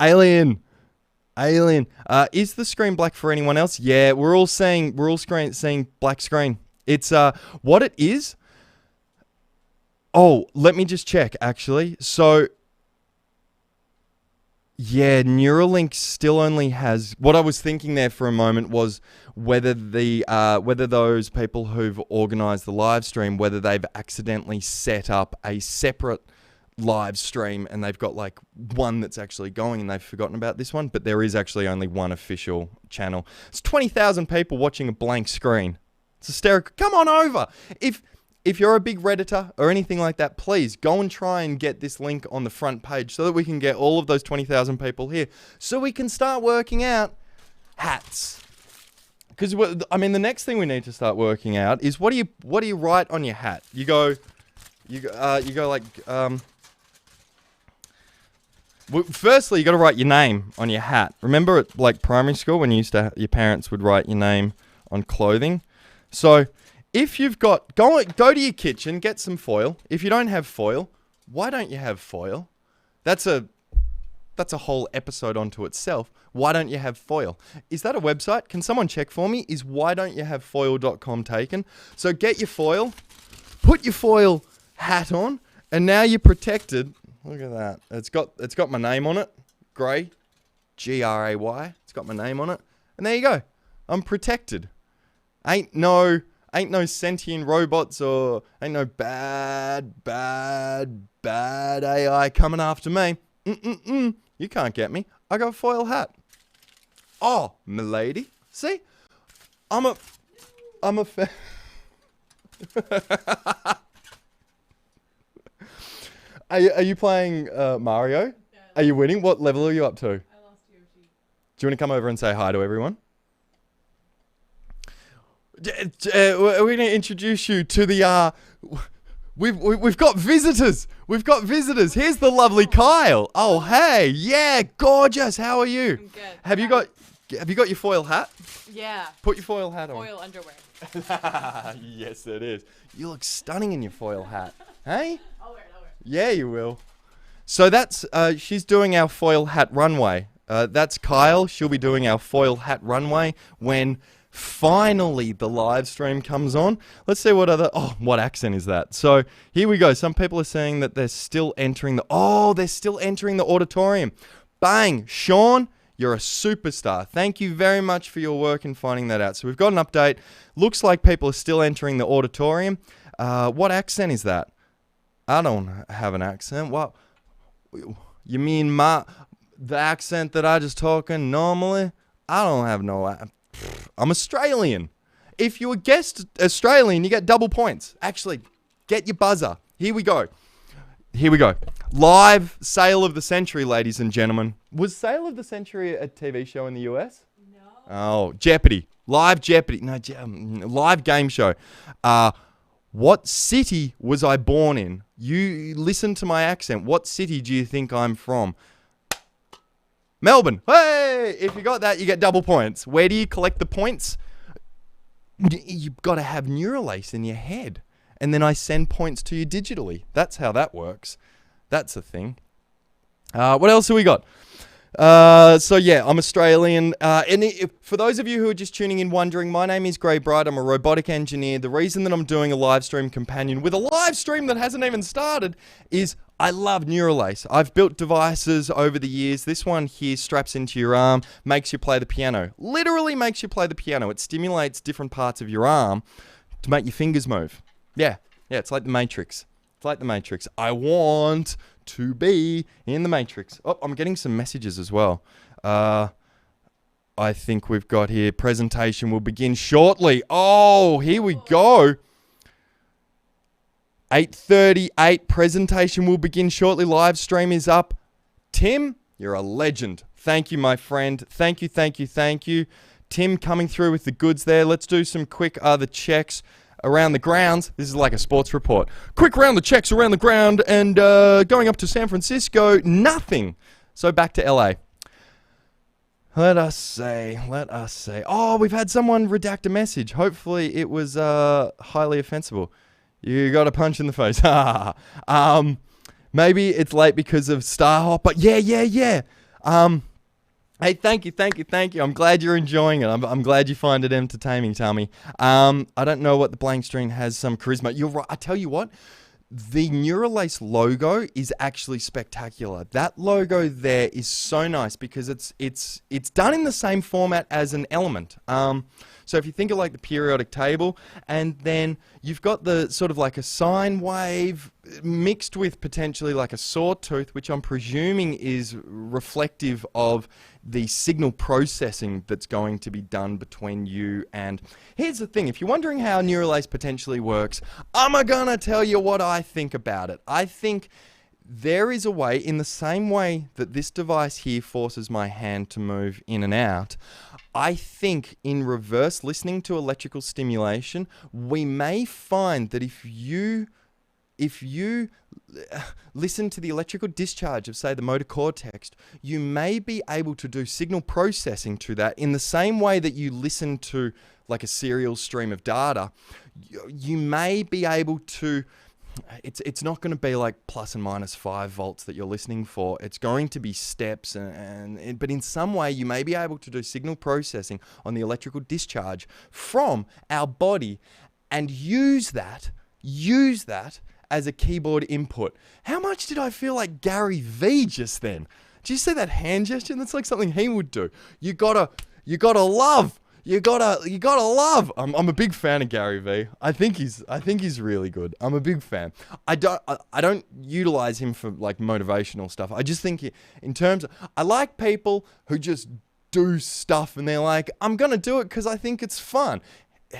Alien. Is the screen black for anyone else? Yeah, we're all seeing black screen. It's what it is. Oh, let me just check actually. So yeah, Neuralink still only has... What I was thinking there for a moment was whether those people who've organised the live stream, whether they've accidentally set up a separate live stream and they've got like one that's actually going and they've forgotten about this one. But there is actually only one official channel. It's 20,000 people watching a blank screen. It's hysterical. Come on over. If you're a big Redditor or anything like that, please go and try and get this link on the front page so that we can get all of those 20,000 people here. So we can start working out hats. Because, I mean, the next thing we need to start working out is what do you write on your hat? You go like... Well, firstly, you got to write your name on your hat. Remember at like primary school when your parents would write your name on clothing? So... If you've got, go to your kitchen, get some foil. If you don't have foil, why don't you have foil? That's a whole episode onto itself. Why don't you have foil? Is that a website? Can someone check for me? Is whydon'tyouhavefoil.com taken? So get your foil, put your foil hat on, and now you're protected. Look at that. It's got my name on it. Gray. Gray. It's got my name on it. And there you go. I'm protected. Ain't no sentient robots or ain't no bad AI coming after me. You can't get me. I got a foil hat. Oh, milady. See? I'm a fan. Are you playing Mario? Yeah, are you winning? What level are you up to? I lost Yoshi. Do you want to come over and say hi to everyone? We're going to introduce you to the... We've got visitors. We've got visitors. Here's the lovely Kyle. Oh, hey. Yeah, gorgeous. How are you? I'm good. Have you got your foil hat? Yeah. Put your foil hat on. Foil underwear. Yes, it is. You look stunning in your foil hat. Hey? I'll wear it. Yeah, you will. So that's, she's doing our foil hat runway. That's Kyle. She'll be doing our foil hat runway when finally the live stream comes on. Let's see what what accent is that? So here we go. Some people are saying that they're still entering the auditorium. Bang. Sean, you're a superstar. Thank you very much for your work in finding that out. So we've got an update. Looks like people are still entering the auditorium. What accent is that? I don't have an accent. What? You mean the accent that I just talking normally? I don't have no... I'm Australian. If you were guessed Australian, you get double points. Actually, get your buzzer. Here we go. Live Sale of the Century, ladies and gentlemen. Was Sale of the Century a TV show in the US? No. Oh, Jeopardy. Live Jeopardy. No, live game show. What city was I born in? You listen to my accent. What city do you think I'm from? Melbourne. Hey! If you got that, you get double points. Where do you collect the points? You've got to have Neuralink in your head. And then I send points to you digitally. That's how that works. That's a thing. What else have we got? So yeah, I'm Australian. For those of you who are just tuning in wondering, my name is Gray Bright. I'm a robotic engineer. The reason that I'm doing a live stream companion with a live stream that hasn't even started is I love Neuralink. I've built devices over the years. This one here straps into your arm, makes you play the piano. Literally makes you play the piano. It stimulates different parts of your arm to make your fingers move. Yeah, it's like the Matrix. It's like the Matrix. I want to be in the Matrix. Oh, I'm getting some messages as well. I think we've got here, presentation will begin shortly. Oh, here we go. 8:38, presentation will begin shortly. Live stream is up. Tim, you're a legend. Thank you, my friend. Thank you. Tim coming through with the goods there. Let's do some quick other checks around the grounds. This is like a sports report. Quick round the checks around the ground and going up to San Francisco, nothing. So back to LA. Let us say. Oh, we've had someone redact a message. Hopefully it was highly offensive. You got a punch in the face. Maybe it's late because of Starhop, but yeah. Hey, thank you. I'm glad you're enjoying it. I'm glad you find it entertaining, Tommy. I don't know what the blank screen has some charisma. You're right. I tell you what, the Neuralink logo is actually spectacular. That logo there is so nice because it's done in the same format as an element. So if you think of like the periodic table, and then you've got the sort of like a sine wave mixed with potentially like a sawtooth, which I'm presuming is reflective of the signal processing that's going to be done between you and... Here's the thing, if you're wondering how Neuralink potentially works, I'm gonna tell you what I think about it. I think there is a way, in the same way that this device here forces my hand to move in and out, I think in reverse, listening to electrical stimulation, we may find that if you listen to the electrical discharge of, say, the motor cortex, you may be able to do signal processing to that in the same way that you listen to like a serial stream of data. You may be able to... It's not going to be like plus and minus 5 volts that you're listening for. It's going to be steps, but in some way you may be able to do signal processing on the electrical discharge from our body and use that as a keyboard input. How much did I feel like Gary V just then? Did you see that hand gesture? That's like something he would do. You gotta love. You gotta love. I'm a big fan of Gary V. I think he's really good. I'm a big fan. I don't utilize him for like motivational stuff. I just think in terms of, I like people who just do stuff and they're like, I'm going to do it because I think it's fun.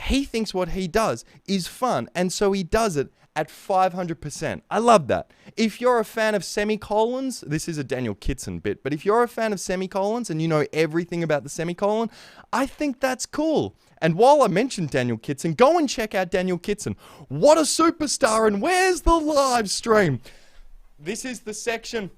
He thinks what he does is fun, and so he does it at 500%. I love that. If you're a fan of semicolons, this is a Daniel Kitson bit, but if you're a fan of semicolons and you know everything about the semicolon, I think that's cool. And while I mentioned Daniel Kitson, go and check out Daniel Kitson. What a superstar, and where's the live stream? This is the section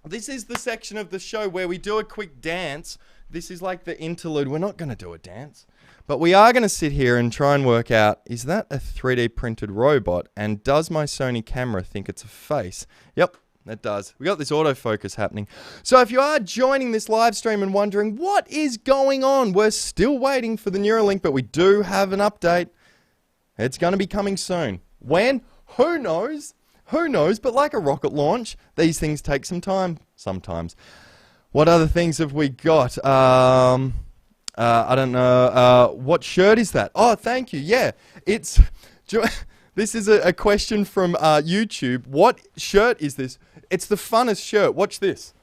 of the show where we do a quick dance. This is like the interlude. We're not going to do a dance, but we are going to sit here and try and work out, is that a 3D printed robot? And does my Sony camera think it's a face? Yep, it does. We got this autofocus happening. So if you are joining this live stream and wondering what is going on, we're still waiting for the Neuralink, but we do have an update. It's going to be coming soon. When? Who knows? Who knows? But like a rocket launch, these things take some time sometimes. What other things have we got? I don't know. What shirt is that? Oh, thank you. Yeah, it's... This is a question from YouTube. What shirt is this? It's the funnest shirt. Watch this.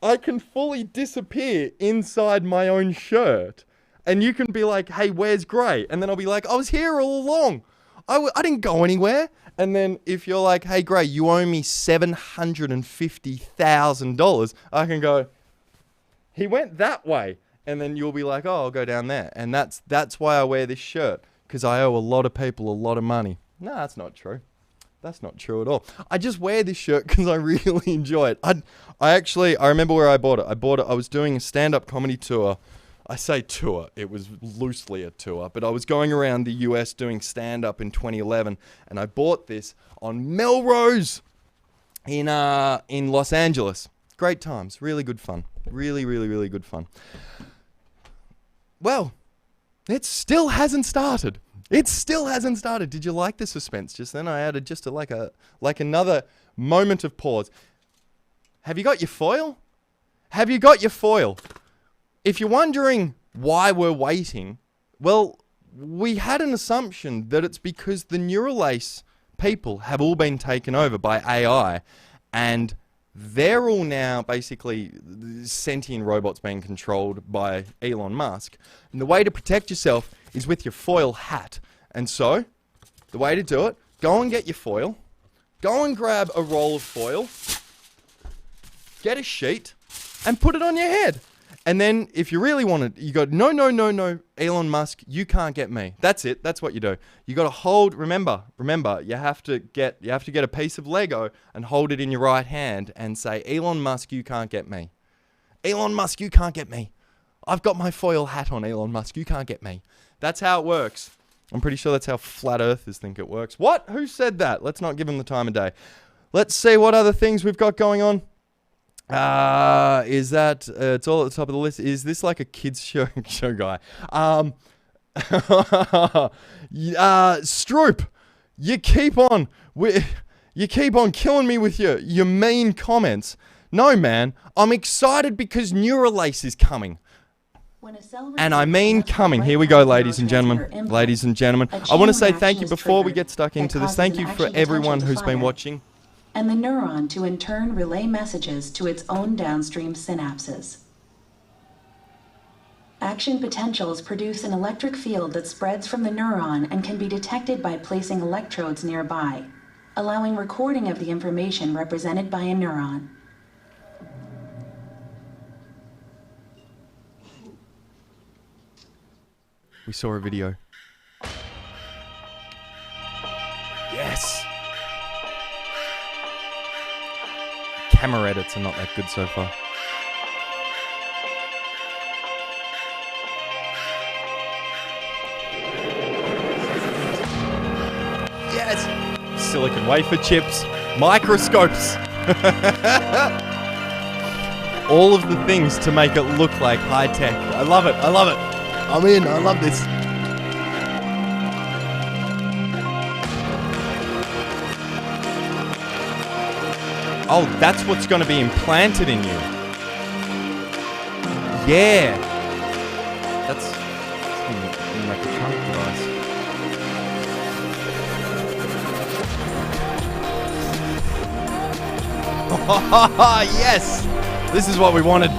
I can fully disappear inside my own shirt. And you can be like, hey, where's Gray? And then I'll be like, I was here all along. I didn't go anywhere. And then if you're like, hey, Gray, you owe me $750,000, I can go, he went that way. And then you'll be like, oh, I'll go down there. And that's why I wear this shirt, because I owe a lot of people a lot of money. No, that's not true. That's not true at all. I just wear this shirt because I really enjoy it. I remember where I bought it. I was doing a stand-up comedy tour. I say tour, it was loosely a tour, but I was going around the US doing stand-up in 2011, and I bought this on Melrose in Los Angeles. Great times, really good fun. Really, really, really good fun. Well, it still hasn't started. It still hasn't started. Did you like the suspense just then? I added just like another moment of pause. Have you got your foil? Have you got your foil? If you're wondering why we're waiting, well, we had an assumption that it's because the Neuralink people have all been taken over by AI, and they're all now basically sentient robots being controlled by Elon Musk. And the way to protect yourself is with your foil hat. And so, the way to do it, go and get your foil, go and grab a roll of foil, get a sheet, and put it on your head. And then, if you really want it, you go, no, Elon Musk, you can't get me. That's it. That's what you do. You got to hold. Remember, you have to get a piece of Lego and hold it in your right hand and say, Elon Musk, you can't get me. Elon Musk, you can't get me. I've got my foil hat on, Elon Musk, you can't get me. That's how it works. I'm pretty sure that's how flat earthers think it works. What? Who said that? Let's not give them the time of day. Let's see what other things we've got going on. Is that, it's all at the top of the list. Is this like a kids show guy? Stroop, you keep on killing me with your mean comments. No, man, I'm excited because Neuralink is coming. And I mean coming. Here we go, ladies and gentlemen. Ladies and gentlemen, I want to say thank you before we get stuck into this. Thank you for everyone who's been watching. And the neuron to in turn relay messages to its own downstream synapses. Action potentials produce an electric field that spreads from the neuron and can be detected by placing electrodes nearby, allowing recording of the information represented by a neuron. We saw a video. Yes! Camera edits are not that good so far. Yes! Silicon wafer chips, microscopes. All of the things to make it look like high tech. I love it. I love it. I'm in. I love this. Oh, that's what's going to be implanted in you. Yeah. That's like a trunk device. Yes! This is what we wanted.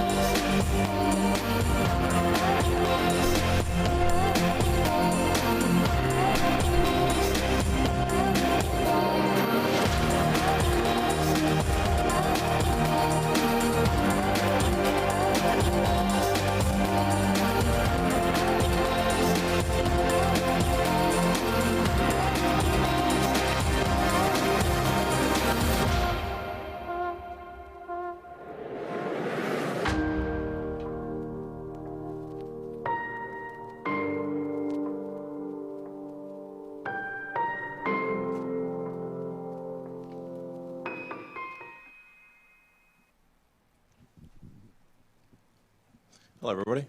Hello, everybody.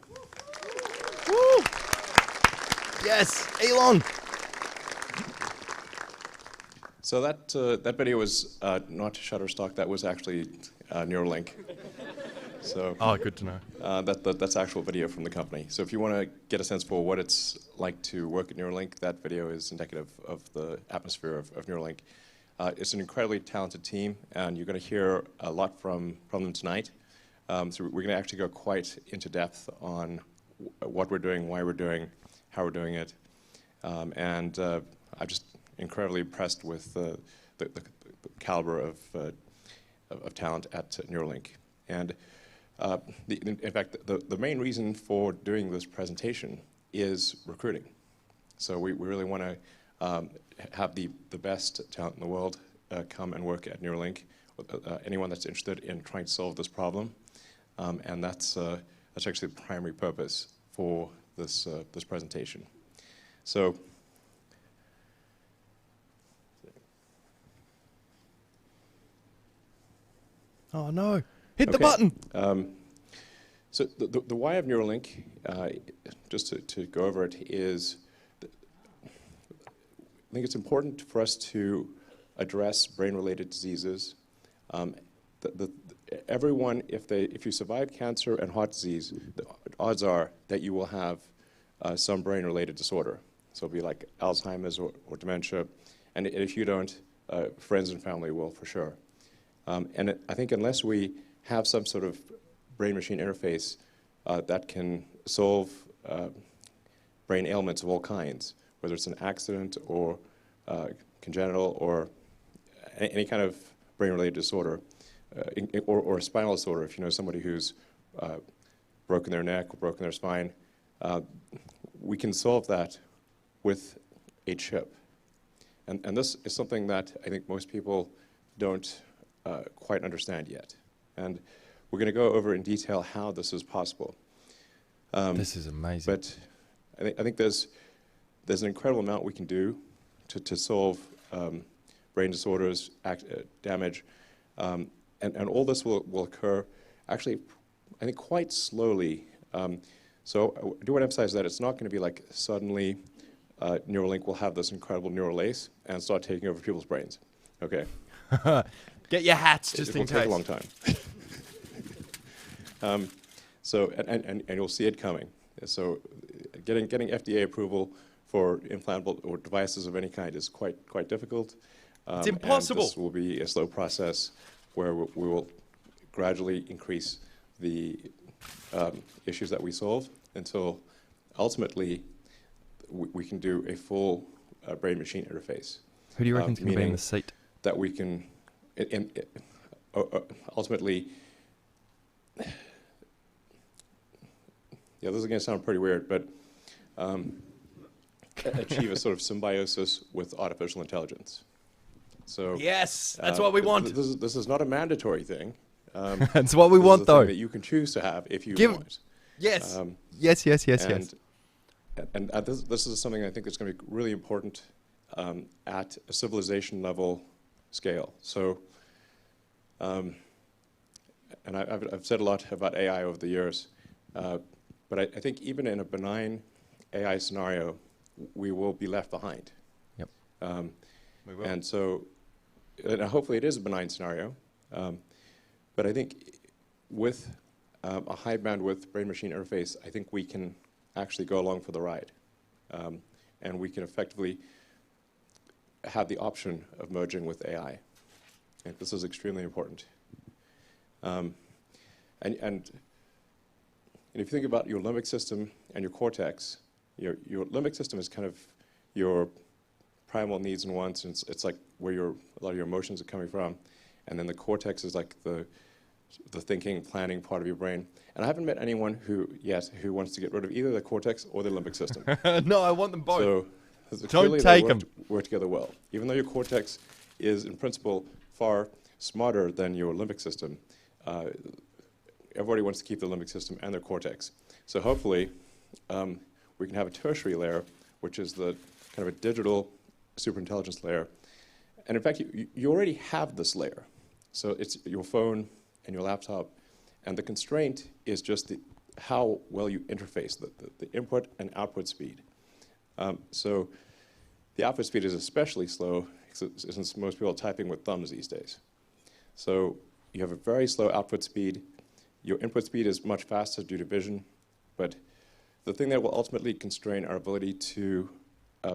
Woo! Yes, Elon. So that video was not Shutterstock. That was actually Neuralink. So Oh, good to know. that's actual video from the company. So if you want to get a sense for what it's like to work at Neuralink, that video is indicative of the atmosphere of Neuralink. It's an incredibly talented team, and you're going to hear a lot from them tonight. So we're going to actually go quite into depth on what we're doing, why we're doing, how we're doing it, and I'm just incredibly impressed with the caliber of talent at Neuralink. And in fact, the main reason for doing this presentation is recruiting. So we really want to have the best talent in the world come and work at Neuralink. Anyone that's interested in trying to solve this problem, and that's actually the primary purpose for this presentation. So. Oh no! Hit the button. So the why of Neuralink, just to go over it, is I think it's important for us to address brain-related diseases. Everyone, if you survive cancer and heart disease, the odds are that you will have some brain-related disorder. So it'll be like Alzheimer's or dementia, and if you don't, friends and family will for sure. And I think unless we have some sort of brain-machine interface that can solve brain ailments of all kinds, whether it's an accident or congenital or any kind of brain-related disorder, or a spinal disorder, if you know somebody who's broken their neck or broken their spine, we can solve that with a chip. And this is something that I think most people don't quite understand yet. And we're going to go over in detail how this is possible. This is amazing. But I think there's an incredible amount we can do to solve brain disorders, damage, and all this will occur actually, I think, quite slowly. So I do want to emphasize that it's not going to be like suddenly Neuralink will have this incredible neural lace and start taking over people's brains. Okay. Get your hats just in case. It will take a long time. So and you'll see it coming. So getting FDA approval for implantable or devices of any kind is quite difficult. It's impossible. And this will be a slow process where we will gradually increase the issues that we solve until ultimately we can do a full brain-machine interface. Who do you reckon's going to be in the seat? That we can ultimately, yeah, this is going to sound pretty weird, but achieve a sort of symbiosis with artificial intelligence. So yes, that's what we want. This is not a mandatory thing. That's what we want, though. That you can choose to have if you want. Yes. Yes. And this is something I think that's going to be really important at a civilization level scale. So, and I've said a lot about AI over the years, but I think even in a benign AI scenario, we will be left behind. Yep. We will. And so, and hopefully it is a benign scenario, but I think with a high bandwidth brain-machine interface, I think we can actually go along for the ride, and we can effectively have the option of merging with AI. And this is extremely important. And if you think about your limbic system and your cortex, your limbic system is kind of your primal needs and wants, and it's like where a lot of your emotions are coming from. And then the cortex is like the thinking, planning part of your brain. And I haven't met anyone who wants to get rid of either the cortex or the limbic system. No, I want them both. So don't take them. Work together well. Even though your cortex is, in principle, far smarter than your limbic system, everybody wants to keep the limbic system and their cortex. So hopefully, we can have a tertiary layer, which is the kind of a digital superintelligence layer. And in fact, you already have this layer. So it's your phone and your laptop, and the constraint is just how well you interface, the input and output speed. So the output speed is especially slow since most people are typing with thumbs these days. So you have a very slow output speed. Your input speed is much faster due to vision, but the thing that will ultimately constrain our ability to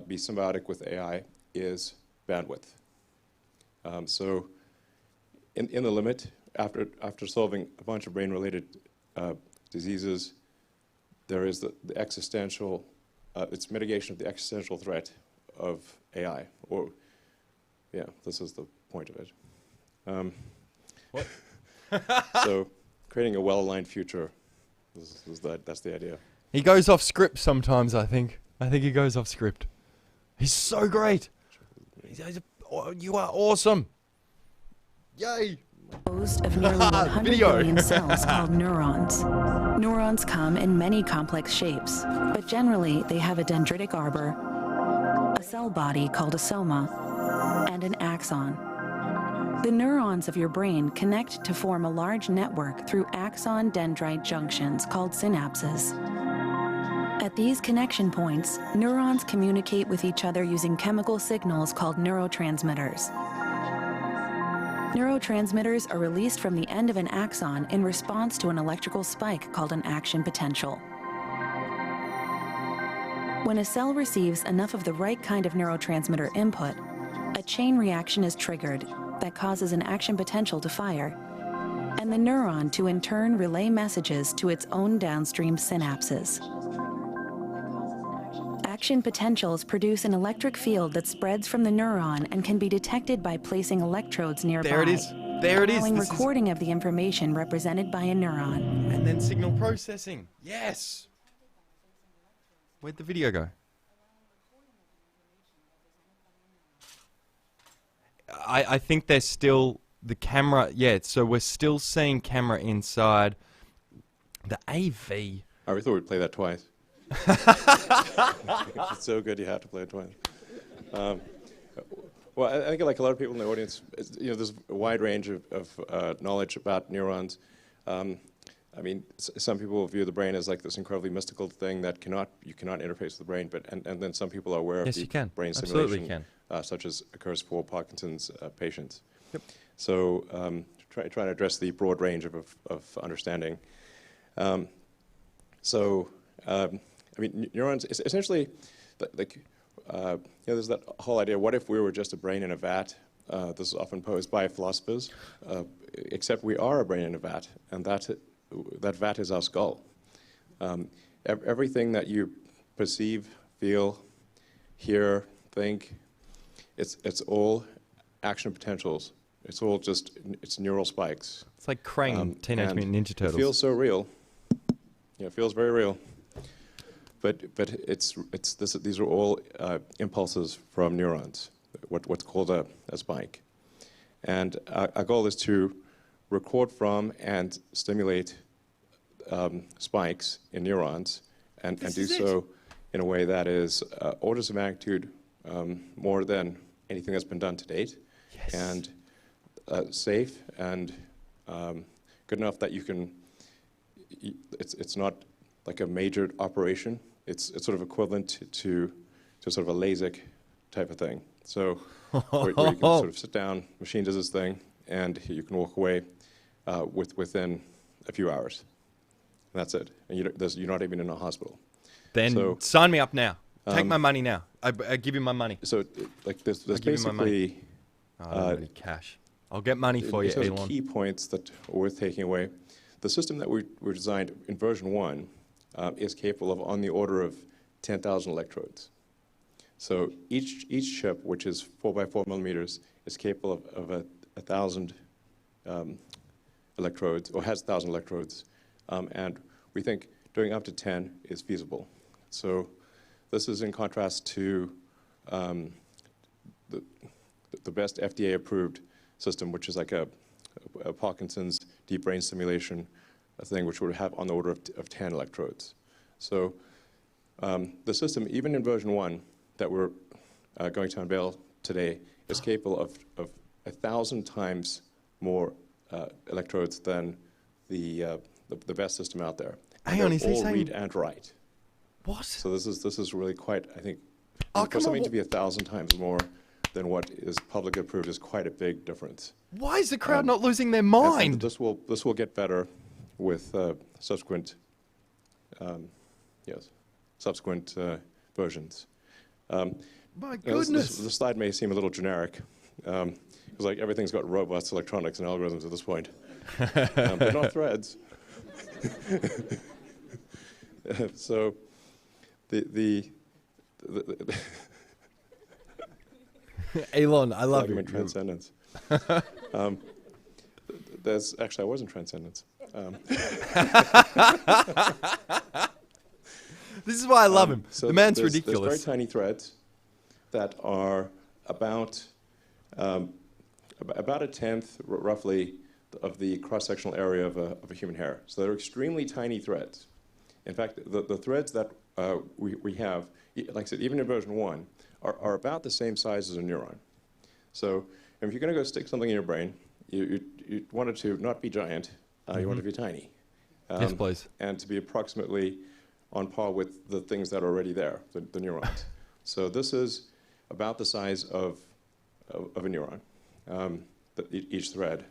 be symbiotic with AI is bandwidth. So in the limit, after solving a bunch of brain-related diseases, there is the existential, it's mitigation of the existential threat of AI, or, yeah, this is the point of it. What? So creating a well-aligned future, that's the idea. He goes off script sometimes, I think. I think he goes off script. He's so great. You are awesome. Yay. Composed of nearly 100 Video. billion cells called neurons. Neurons come in many complex shapes, but generally they have a dendritic arbor, a cell body called a soma, and an axon. The neurons of your brain connect to form a large network through axon-dendrite junctions called synapses. At these connection points, neurons communicate with each other using chemical signals called neurotransmitters. Neurotransmitters are released from the end of an axon in response to an electrical spike called an action potential. When a cell receives enough of the right kind of neurotransmitter input, a chain reaction is triggered that causes an action potential to fire, and the neuron to in turn relay messages to its own downstream synapses. Action potentials produce an electric field that spreads from the neuron and can be detected by placing electrodes nearby. There it is. There it is. Allowing This is- recording of the information represented by a neuron. And then signal processing. Yes. Where'd the video go? I think there's still the camera. Yeah, so we're still seeing camera inside the AV. Oh, we thought we'd play that twice. It's so good you have to play it twice. Well, I think like a lot of people in the audience, there's a wide range of knowledge about neurons. I mean, some people view the brain as like this incredibly mystical thing that you cannot interface with the brain, but and then some people are aware Yes, of you the can. brain Absolutely simulation, can. Such as occurs for Parkinson's patients. Yep. So trying to address the broad range of understanding. I mean, neurons, essentially, there's that whole idea, what if we were just a brain in a vat? This is often posed by philosophers, except we are a brain in a vat, and that vat is our skull. Everything that you perceive, feel, hear, think, it's all action potentials. It's all it's neural spikes. It's like Krang, Teenage Mutant Ninja Turtles. It feels so real. Yeah, it feels very real. But these are all impulses from neurons, what's called a spike. And our goal is to record from and stimulate spikes in neurons and do so in a way that is orders of magnitude more than anything that's been done to date. Yes. And safe and good enough that you can, it's not like a major operation. It's sort of equivalent to sort of a LASIK type of thing. So where you can sort of sit down, machine does this thing, and you can walk away within a few hours. And that's it. And you're not even in a hospital. Then sign me up now. Take my money now. I give you my money. So like there's I'll give you my money. basically I don't have any cash. I'll get money for you, there's Elon. key points that are worth taking away. The system that we designed in version 1 is capable of on the order of 10,000 electrodes. So each chip, which is 4 by 4 millimeters, is capable of 1,000 electrodes, or has 1,000 electrodes. And we think doing up to 10 is feasible. So this is in contrast to the best FDA-approved system, which is like a Parkinson's deep brain stimulation thing, which would have on the order of 10 electrodes. So the system, even in version 1 that we're going to unveil today, is capable of 1,000 times more electrodes than the best system out there. Hang on, is he all saying... read and write. What? So this is really quite, I think, Oh, for come on, something to be 1,000 times more than what is publicly approved is quite a big difference. Why is the crowd not losing their And mind? this will get better with subsequent subsequent versions. My You know, goodness. this slide may seem a little generic, because like everything's got robots, electronics, and algorithms at this point, but not threads. So the Elon, I love I'm you. in transcendence. There's actually I was in transcendence. This is why I love him. So The man's there's ridiculous. very tiny threads that are about a tenth, roughly, of the cross-sectional area of a human hair. So they're extremely tiny threads. In fact, the threads that we have, like I said, even in version 1, are about the same size as a neuron. So if you're going to go stick something in your brain, you want it to not be giant, you want it to be tiny. Yes, please. And to be approximately on par with the things that are already there, the neurons. So this is about the size of a neuron, each thread.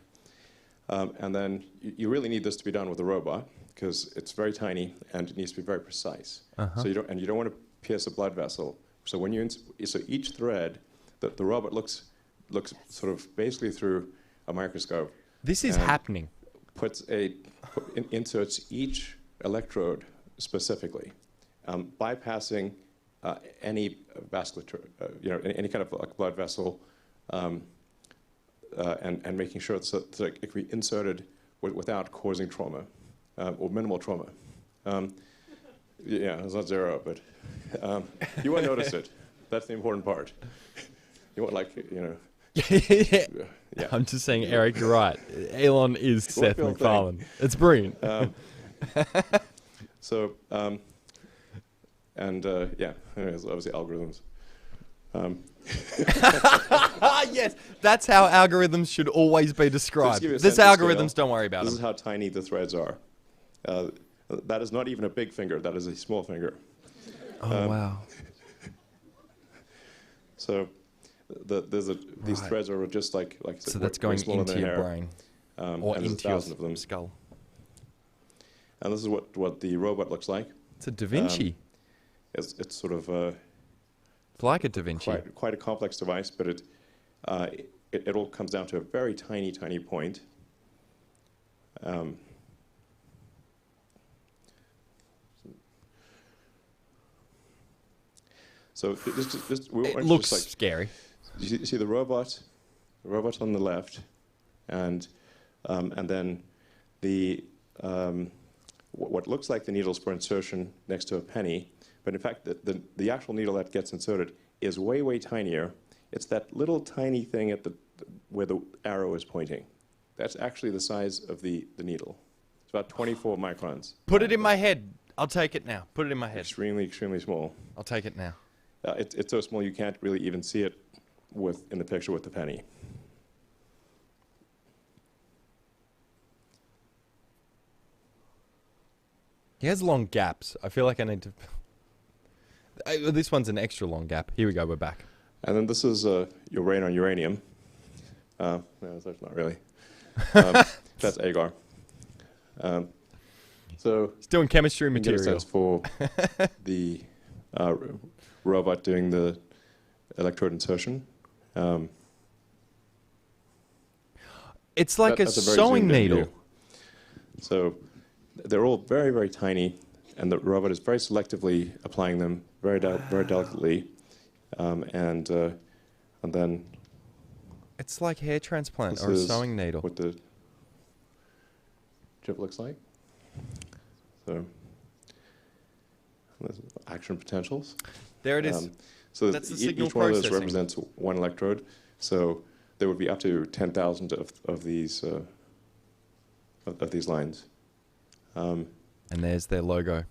And then you really need this to be done with a robot, because it's very tiny and it needs to be very precise. So you don't want to pierce a blood vessel. So when so each thread, the robot looks sort of basically through a microscope. This is and happening. Inserts each electrode specifically, bypassing any vasculature, any kind of like blood vessel, and making sure that it can be inserted without causing trauma or minimal trauma. Yeah, it's not zero, but you won't notice it. That's the important part. You won't yeah. I'm just saying, Eric, you're right. Elon is Seth feel a MacFarlane. It's brilliant. So, anyways, obviously algorithms. Yes, that's how algorithms should always be described. give you a This sense of algorithms, scale, don't worry about This is them. how tiny the threads are. That is not even a big finger. That is a small finger. Oh, wow. So these threads are just like I said, So that's way going smaller into than your hair. brain. And there's into your 1,000 of them. skull. And this is what the robot looks like. It's a Da Vinci. It's sort of It's like a Da Vinci. quite a complex device, but it all comes down to a very tiny point. So It looks scary. You see the robot on the left, and then the what looks like the needles for insertion next to a penny, but in fact the actual needle that gets inserted is way tinier. It's that little tiny thing at where the arrow is pointing. That's actually the size of the needle. It's about 24 microns. Put it in my head. I'll take it now. Put it in my head. Extremely small. I'll take it now. It's so small you can't really even see it in the picture with the penny. He has long gaps. I feel like I need to... This one's an extra long gap. Here we go. We're back. And then this is your rain on uranium. No, that's not really. That's agar. So It's doing chemistry you can get a material. sense for the robot doing the electrode insertion. It's like a That's very sewing zoomed in needle. view. So they're all very tiny, and the robot is very selectively applying them very delicately, and then It's like hair transplant this or a is sewing needle. what the chip looks like. So there's action potentials. There it is. So That's the each signal one of those processing. represents one electrode. So there would be up to 10,000 of these lines. And there's their logo.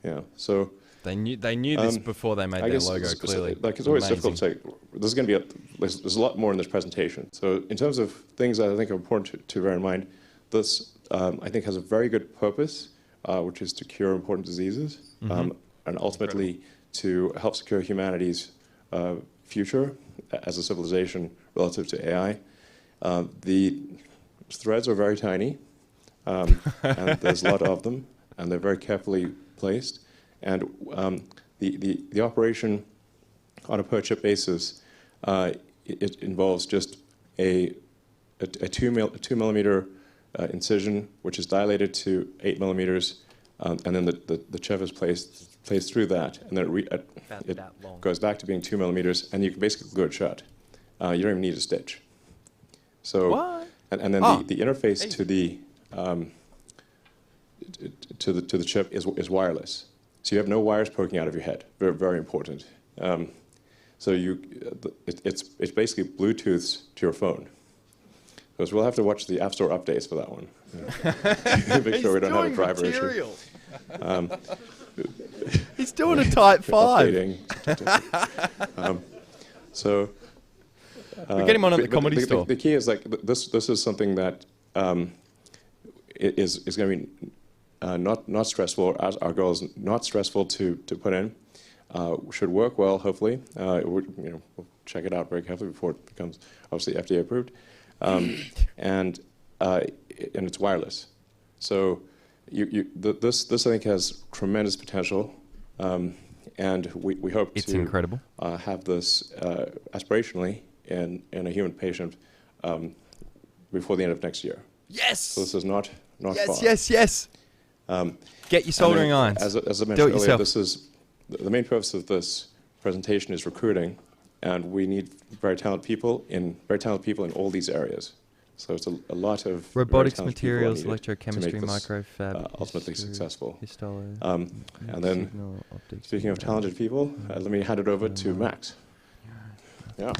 Yeah. So They knew this before they made I their guess logo, clearly. it's always Amazing. difficult to say. There's going to be there's a lot more in this presentation. So in terms of things that I think are important to bear in mind, this I think has a very good purpose, which is to cure important diseases, and ultimately to help secure humanity's future as a civilization relative to AI. The threads are very tiny, and there's a lot of them, and they're very carefully placed. And the operation on a per-chip basis, it involves just a 2 millimeter incision, which is dilated to 8 millimeters, and then the chip is placed through that, and then it goes back to being 2 millimeters, and you can basically glue it shut. You don't even need a stitch. So, What? and then the interface to the chip is wireless. So you have no wires poking out of your head. Very, very important. So it's basically Bluetooth to your phone. So we'll have to watch the App Store updates for that one. Make sure we don't have a driver issue. He's doing a Type 5. We get him on at the Comedy Store. The key is like this is something that is going to be not stressful. Our goal is not stressful to put in. Should work well, hopefully. We'll check it out very carefully before it becomes obviously FDA approved. And it's wireless. So this I think has tremendous potential, and we hope it's to incredible. Have this aspirationally in a human patient before the end of next year. Yes. So this is not far. Yes. Get your soldering irons. As I mentioned Do it earlier, yourself. this is the main purpose of this presentation is recruiting, and we need very talented people in all these areas. So it's a lot of Robotics, very talented people are materials, needed to electrochemistry, make this, microfab, ultimately successful. histolo, And then, signal, optics, speaking of talented people, let me hand it over to Max. Yeah.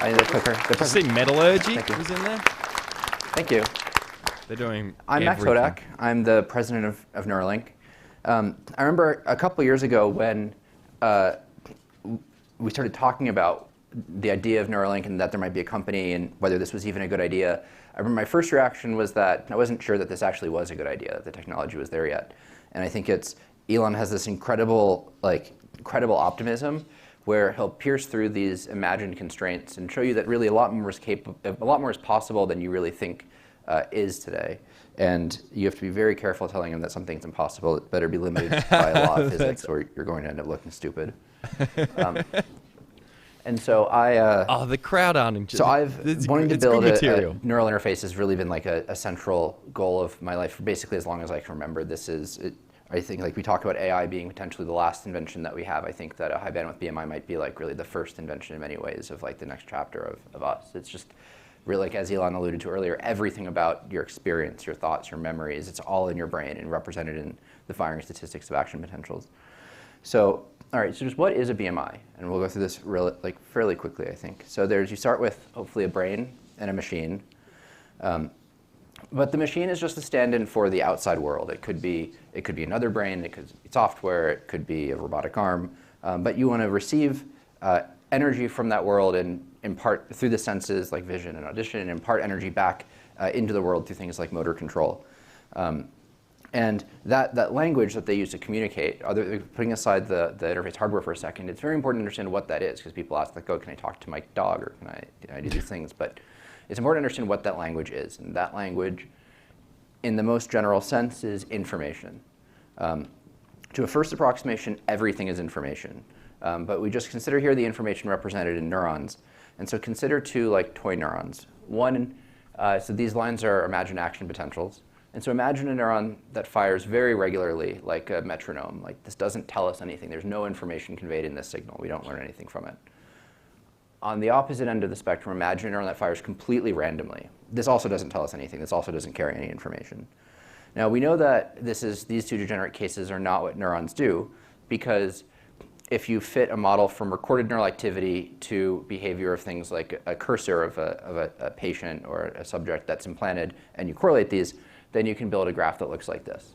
I need a clicker. Did you see metallurgy Thank you. was in there? Thank you. They're doing I'm Max everything. Hodak. I'm the president of Neuralink. I remember a couple years ago when we started talking about the idea of Neuralink and that there might be a company and whether this was even a good idea. I remember my first reaction was that I wasn't sure that this actually was a good idea, that the technology was there yet. And I think Elon has this incredible optimism where he'll pierce through these imagined constraints and show you that really a lot more is possible than you really think is today. And you have to be very careful telling him that something's impossible. It better be limited by a law of physics or you're going to end up looking stupid. And so the crowd aren't. So I've wanted to build a neural interface has really been like a central goal of my life for basically as long as I can remember. I think like we talk about AI being potentially the last invention that we have. I think that a high bandwidth BMI might be like really the first invention in many ways of like the next chapter of us. It's just really like as Elon alluded to earlier, everything about your experience, your thoughts, your memories, it's all in your brain and represented in the firing statistics of action potentials. So, all right, so just what is a BMI? And we'll go through this fairly quickly, I think. So you start with hopefully a brain and a machine. But the machine is just a stand-in for the outside world. It could be another brain, it could be software, it could be a robotic arm. But you want to receive energy from that world and impart through the senses like vision and audition and impart energy back into the world through things like motor control. And that language that they use to communicate, putting aside the interface hardware for a second, it's very important to understand what that is because people ask like, oh, can I talk to my dog or can I do these things? But it's important to understand what that language is. And that language, in the most general sense, is information. To a first approximation, everything is information. But we just consider here the information represented in neurons. And so consider two like toy neurons. One, so these lines are imagined action potentials. And so imagine a neuron that fires very regularly like a metronome. Like this doesn't tell us anything. There's no information conveyed in this signal. We don't learn anything from it. On the opposite end of the spectrum, imagine a neuron that fires completely randomly. This also doesn't tell us anything. This also doesn't carry any information. Now we know that these two degenerate cases are not what neurons do because if you fit a model from recorded neural activity to behavior of things like a cursor of a patient or a subject that's implanted and you correlate these, then you can build a graph that looks like this.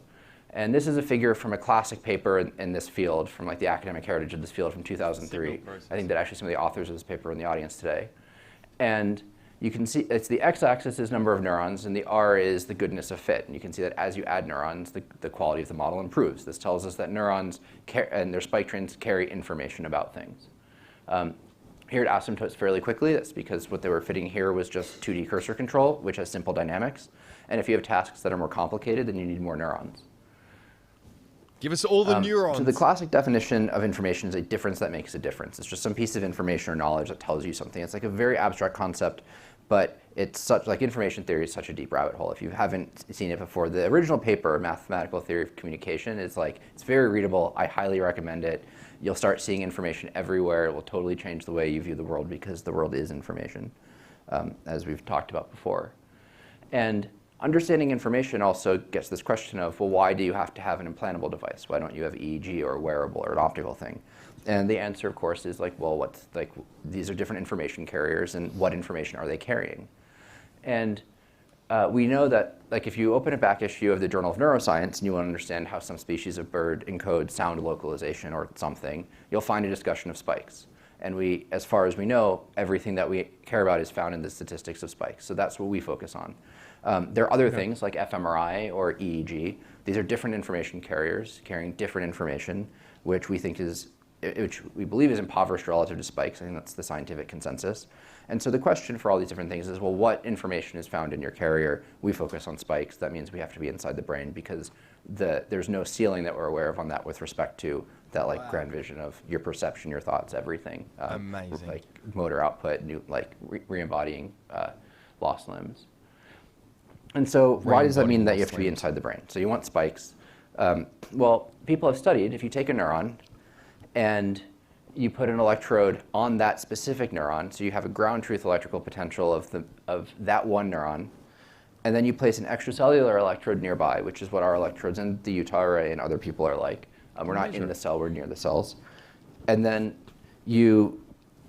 And this is a figure from a classic paper in this field, from like the academic heritage of this field from 2003. I think that actually some of the authors of this paper are in the audience today. And you can see it's the x-axis is number of neurons, and the r is the goodness of fit. And you can see that as you add neurons, the quality of the model improves. This tells us that neurons and their spike trains carry information about things. Here it asymptotes fairly quickly. That's because what they were fitting here was just 2D cursor control, which has simple dynamics. And if you have tasks that are more complicated, then you need more neurons. Give us all the neurons. So the classic definition of information is a difference that makes a difference. It's just some piece of information or knowledge that tells you something. It's like a very abstract concept, but it's such, like information theory is such a deep rabbit hole. If you haven't seen it before, the original paper, Mathematical Theory of Communication, is like, it's very readable. I highly recommend it. You'll start seeing information everywhere. It will totally change the way you view the world because the world is information, as we've talked about before. And understanding information also gets this question of, well, why do you have to have an implantable device? Why don't you have EEG or a wearable or an optical thing? And the answer, of course, is like, well, these are different information carriers, and what information are they carrying? And we know that, like, if you open a back issue of the Journal of Neuroscience and you want to understand how some species of bird encodes sound localization or something, you'll find a discussion of spikes. And we, as far as we know, everything that we care about is found in the statistics of spikes. So that's what we focus on. There are other things like fMRI or EEG. These are different information carriers carrying different information, which we believe is impoverished relative to spikes. I think that's the scientific consensus. And so the question for all these different things is, well, what information is found in your carrier? We focus on spikes. That means we have to be inside the brain because there's no ceiling that we're aware of on that with respect to that grand vision of your perception, your thoughts, everything. Amazing. Like motor output, re-embodying lost limbs. And so why does that mean that you have to be inside the brain? So you want spikes. Well, people have studied, if you take a neuron and you put an electrode on that specific neuron, so you have a ground truth electrical potential of that one neuron, and then you place an extracellular electrode nearby, which is what our electrodes in the Utah array and other people are like. We're not in the cell, we're near the cells. And then you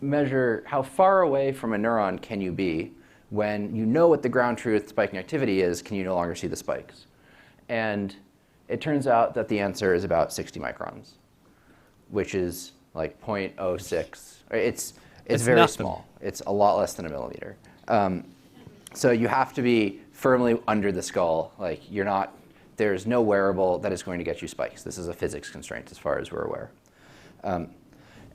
measure how far away from a neuron can you be when you know what the ground truth spiking activity is, can you no longer see the spikes? And it turns out that the answer is about 60 microns, which is like 0.06. It's very nothing. small. It's a lot less than a millimeter. So you have to be firmly under the skull. Like there's no wearable that is going to get you spikes. This is a physics constraint as far as we're aware.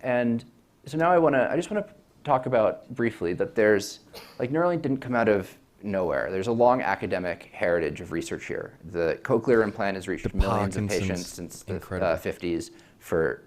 And so now I just want to talk about briefly that Neuralink didn't come out of nowhere. There's a long academic heritage of research here. The cochlear implant has reached millions of patients since the 50s for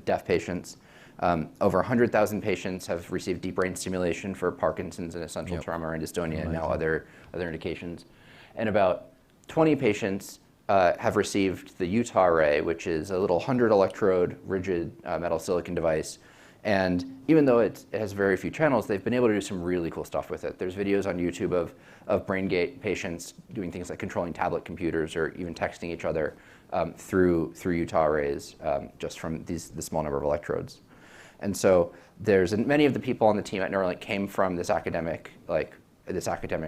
deaf patients. Over 100,000 patients have received deep brain stimulation for Parkinson's and essential tremor and dystonia, and now other indications. And about 20 patients have received the Utah array, which is a little 100 electrode rigid metal silicon device. And even though it has very few channels, they've been able to do some really cool stuff with it. There's videos on YouTube of brain gate patients doing things like controlling tablet computers or even texting each other through Utah arrays just from the small number of electrodes. And so many of the people on the team at Neuralink came from this academic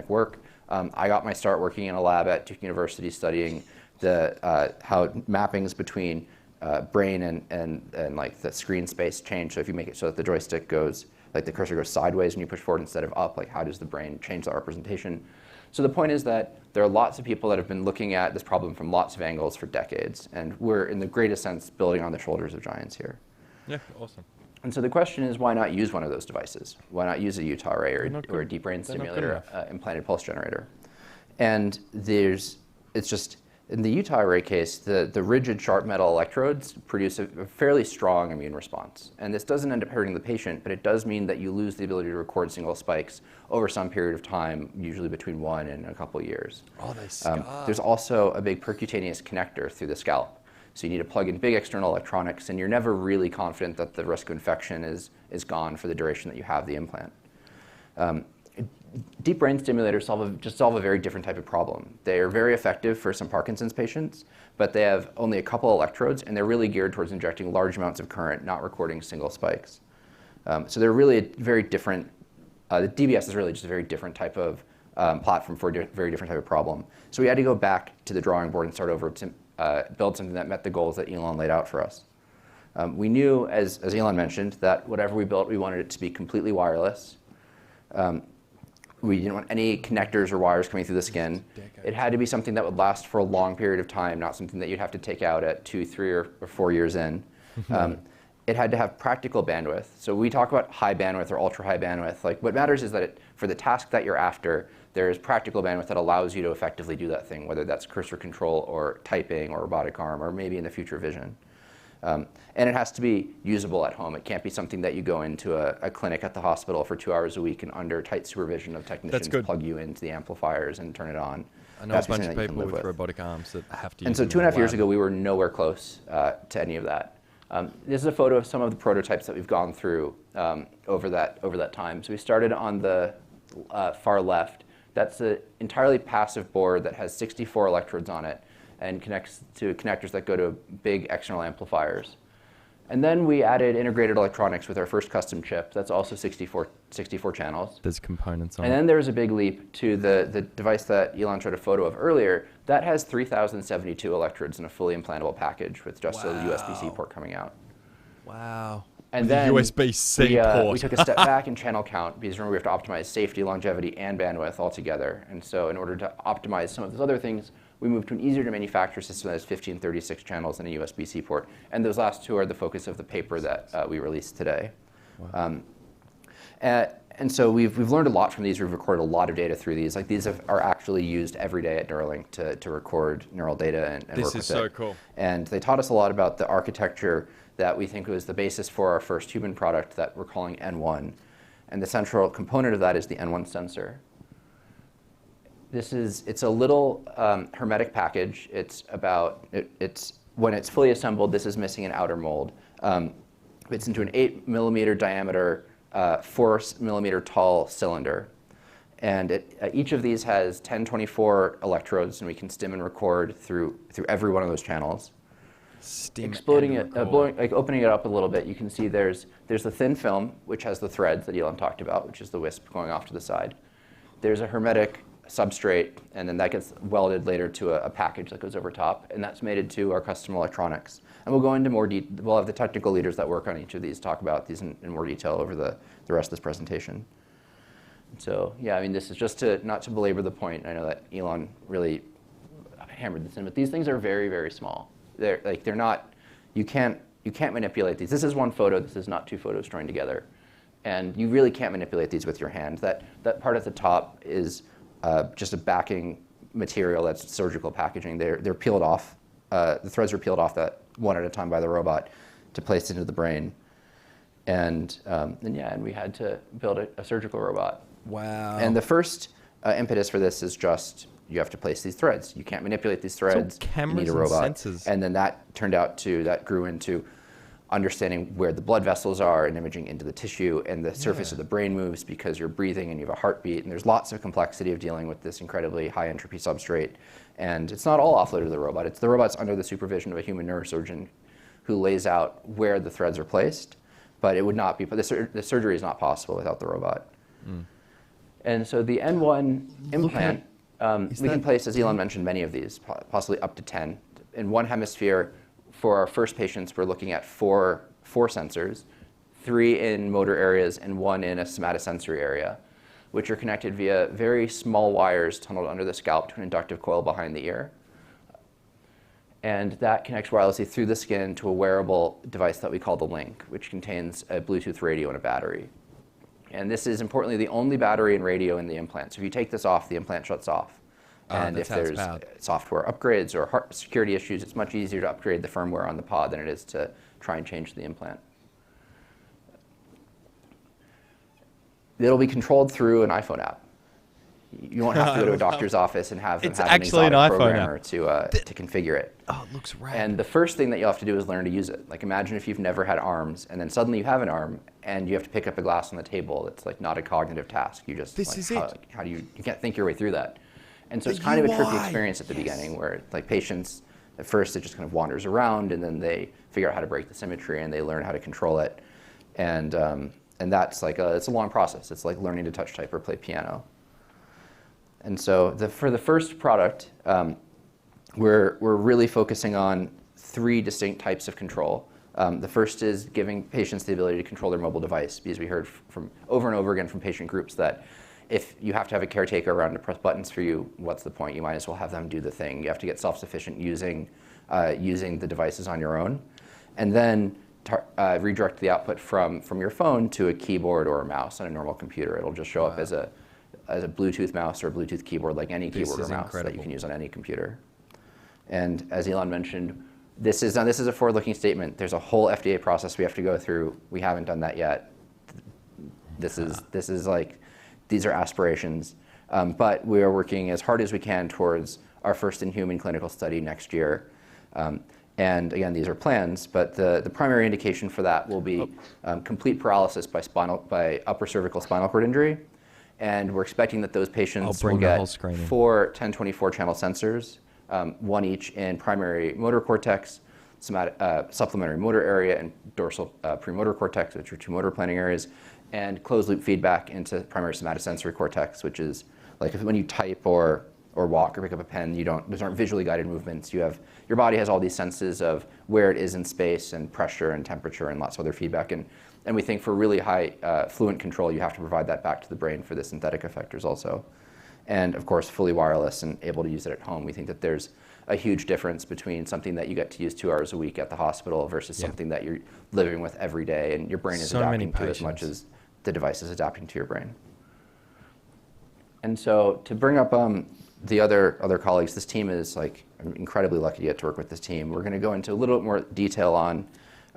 work. I got my start working in a lab at Duke University studying how mappings between brain and like the screen space change. So if you make it so that the joystick goes, like the cursor goes sideways when you push forward instead of up, like how does the brain change that representation? So the point is that there are lots of people that have been looking at this problem from lots of angles for decades, and we're in the greatest sense building on the shoulders of giants here. Yeah, awesome. And so the question is, why not use one of those devices? Why not use a Utah array or a deep brain stimulator, implanted pulse generator? And in the Utah array case, the rigid sharp metal electrodes produce a fairly strong immune response. And this doesn't end up hurting the patient, but it does mean that you lose the ability to record single spikes over some period of time, usually between 1 and a couple years. Oh, they scar. There's also a big percutaneous connector through the scalp. So you need to plug in big external electronics, and you're never really confident that the risk of infection is gone for the duration that you have the implant. Deep brain stimulators solve a very different type of problem. They are very effective for some Parkinson's patients, but they have only a couple electrodes, and they're really geared towards injecting large amounts of current, not recording single spikes. So they're really a very different, the DBS is really just a very different type of platform for a very different type of problem. So we had to go back to the drawing board and start over to build something that met the goals that Elon laid out for us. We knew, as Elon mentioned, that whatever we built, we wanted it to be completely wireless. We didn't want any connectors or wires coming through the skin. It had to be something that would last for a long period of time, not something that you'd have to take out at 2, 3, or 4 years in. It had to have practical bandwidth. So we talk about high bandwidth or ultra high bandwidth. Like, what matters is that for the task that you're after, there is practical bandwidth that allows you to effectively do that thing, whether that's cursor control or typing or robotic arm or maybe in the future vision. And it has to be usable at home. It can't be something that you go into a clinic at the hospital for 2 hours a week and under tight supervision of technicians plug you into the amplifiers and turn it on. I know a bunch of people with robotic arms that have to use And so them 2.5 years ago, we were nowhere close to any of that. This is a photo of some of the prototypes that we've gone through over that time. So we started on the far left. That's an entirely passive board that has 64 electrodes on it and connects to connectors that go to big external amplifiers. And then we added integrated electronics with our first custom chip. That's also 64 channels. There's components on it. And then there's a big leap to the device that Elon showed a photo of earlier. That has 3,072 electrodes in a fully implantable package with just a USB-C port coming out. Wow. And With then a USB-C port. we took a step back in channel count because remember we have to optimize safety, longevity, and bandwidth all together. And so in order to optimize some of those other things, we moved to an easier to manufacture system that has 1536 channels and a USB-C port. And those last two are the focus of the paper that we released today. Wow. And so we've learned a lot from these. We've recorded a lot of data through these. Like these are actually used every day at Neuralink to record neural data and work with it. This is so cool. And they taught us a lot about the architecture that we think was the basis for our first human product that we're calling N1. And the central component of that is the N1 sensor. It's a little hermetic package. When it's fully assembled, this is missing an outer mold. It's into an 8 millimeter diameter, 4 millimeter tall cylinder. And each of these has 1024 electrodes, and we can stim and record through every one of those channels. Opening it up a little bit, you can see there's the thin film, which has the threads that Elon talked about, which is the wisp going off to the side. There's a hermetic substrate, and then that gets welded later to a package that goes over top, and that's mated to our custom electronics. And we'll go into more detail. We'll have the technical leaders that work on each of these talk about these in more detail over the rest of this presentation. So yeah, I mean, this is just not to belabor the point. I know that Elon really hammered this in, but these things are very, very small. They're not. You can't manipulate these. This is one photo. This is not two photos joined together, and you really can't manipulate these with your hand. That part at the top is just a backing material that's surgical packaging. They're peeled off. The threads are peeled off that one at a time by the robot to place into the brain, and we had to build a surgical robot. Wow. And the first impetus for this is just you have to place these threads. You can't manipulate these threads. So cameras you need a robot. and sensors. And then that grew into understanding where the blood vessels are and imaging into the tissue, and the surface of the brain moves because you're breathing and you have a heartbeat, and there's lots of complexity of dealing with this incredibly high entropy substrate. And it's not all offloaded to the robot. The robot's under the supervision of a human neurosurgeon who lays out where the threads are placed, but it would not be, the surgery is not possible without the robot. Mm. And so the N1 implant, we can place, as Elon mentioned, many of these, possibly up to 10. In one hemisphere, for our first patients, we're looking at four sensors, 3 in motor areas and 1 in a somatosensory area, which are connected via very small wires tunneled under the scalp to an inductive coil behind the ear. And that connects wirelessly through the skin to a wearable device that we call the Link, which contains a Bluetooth radio and a battery. And this is, importantly, the only battery and radio in the implant. So if you take this off, the implant shuts off. And if there's software upgrades or security issues, it's much easier to upgrade the firmware on the pod than it is to try and change the implant. It'll be controlled through an iPhone app. You won't have to go to a doctor's office and have them have an exotic programmer to configure it. Oh, it looks rad. And the first thing that you'll have to do is learn to use it. Like, imagine if you've never had arms, and then suddenly you have an arm, and you have to pick up a glass on the table. It's like not a cognitive task. You just how do you can't think your way through that. And so it's kind of a tricky experience at the beginning, where like patients, at first it just kind of wanders around, and then they figure out how to break the symmetry, and they learn how to control it. And that's like it's a long process. It's like learning to touch, type, or play piano. And so for the first product, we're really focusing on 3 distinct types of control. The first is giving patients the ability to control their mobile device, because we heard from over and over again from patient groups that if you have to have a caretaker around to press buttons for you, what's the point? You might as well have them do the thing. You have to get self-sufficient using the devices on your own, and then redirect the output from your phone to a keyboard or a mouse on a normal computer. It'll just show up as a Bluetooth mouse or a Bluetooth keyboard, like any keyboard or mouse that you can use on any computer. And as Elon mentioned, this is a forward-looking statement. There's a whole FDA process we have to go through. We haven't done that yet. This is like, these are aspirations, but we are working as hard as we can towards our first in-human clinical study next year. And again, these are plans, but the primary indication for that will be complete paralysis by upper cervical spinal cord injury. And we're expecting that those patients will get 4 1024 channel sensors, one each in primary motor cortex, supplementary motor area, and dorsal premotor cortex, which are 2 motor planning areas, and closed loop feedback into primary somatosensory cortex, which is like when you type or walk or pick up a pen, those aren't visually guided movements. Your body has all these senses of where it is in space and pressure and temperature and lots of other feedback. And we think for really high fluent control, you have to provide that back to the brain for the synthetic effectors also. And of course, fully wireless and able to use it at home. We think that there's a huge difference between something that you get to use 2 hours a week at the hospital versus something that you're living with every day and your brain is adapting to as much as the device is adapting to your brain. And so to bring up the other colleagues, this team is like, I'm incredibly lucky to get to work with this team. We're going to go into a little bit more detail on,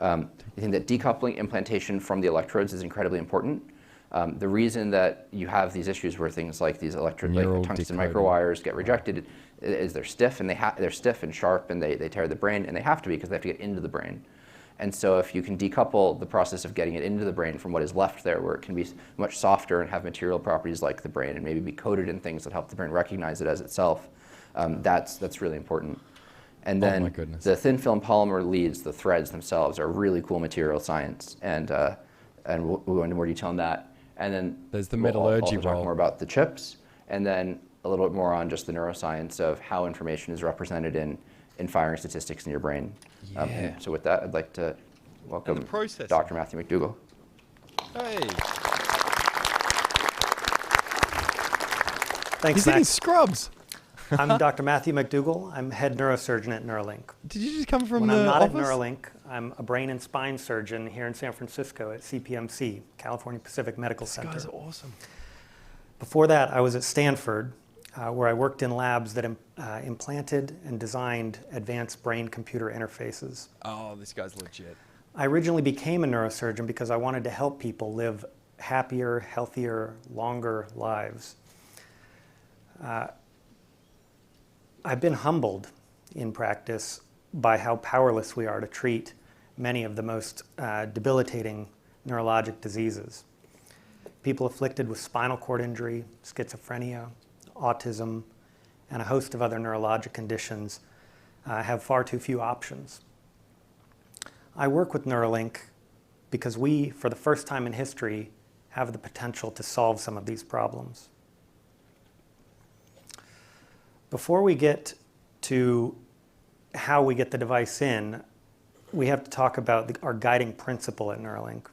I think that decoupling implantation from the electrodes is incredibly important. The reason that you have these issues where things like these electrodes, like the tungsten microwires, get rejected is they're stiff and they're stiff and sharp and they tear the brain, and they have to be because they have to get into the brain. And so if you can decouple the process of getting it into the brain from what is left there, where it can be much softer and have material properties like the brain and maybe be coated in things that help the brain recognize it as itself, that's really important. And then the thin film polymer leads, the threads themselves, are really cool material science, and we'll go into more detail on that. And then there's the metallurgy we'll talk more about the chips, and then a little bit more on just the neuroscience of how information is represented in firing statistics in your brain. And so with that, I'd like to welcome Dr. Matthew McDougall. Hey. Thanks, He's eating scrubs. I'm Dr. Matthew McDougall. I'm head neurosurgeon at Neuralink. Did you just come from when the I'm not office? at Neuralink, I'm a brain and spine surgeon here in San Francisco at CPMC, California Pacific Medical Center. This guy's awesome. Before that, I was at Stanford, where I worked in labs that implanted and designed advanced brain-computer interfaces. Oh, this guy's legit. I originally became a neurosurgeon because I wanted to help people live happier, healthier, longer lives. I've been humbled in practice by how powerless we are to treat many of the most debilitating neurologic diseases. People afflicted with spinal cord injury, schizophrenia, autism, and a host of other neurologic conditions have far too few options. I work with Neuralink because we, for the first time in history, have the potential to solve some of these problems. Before we get to how we get the device in, we have to talk about our guiding principle at Neuralink,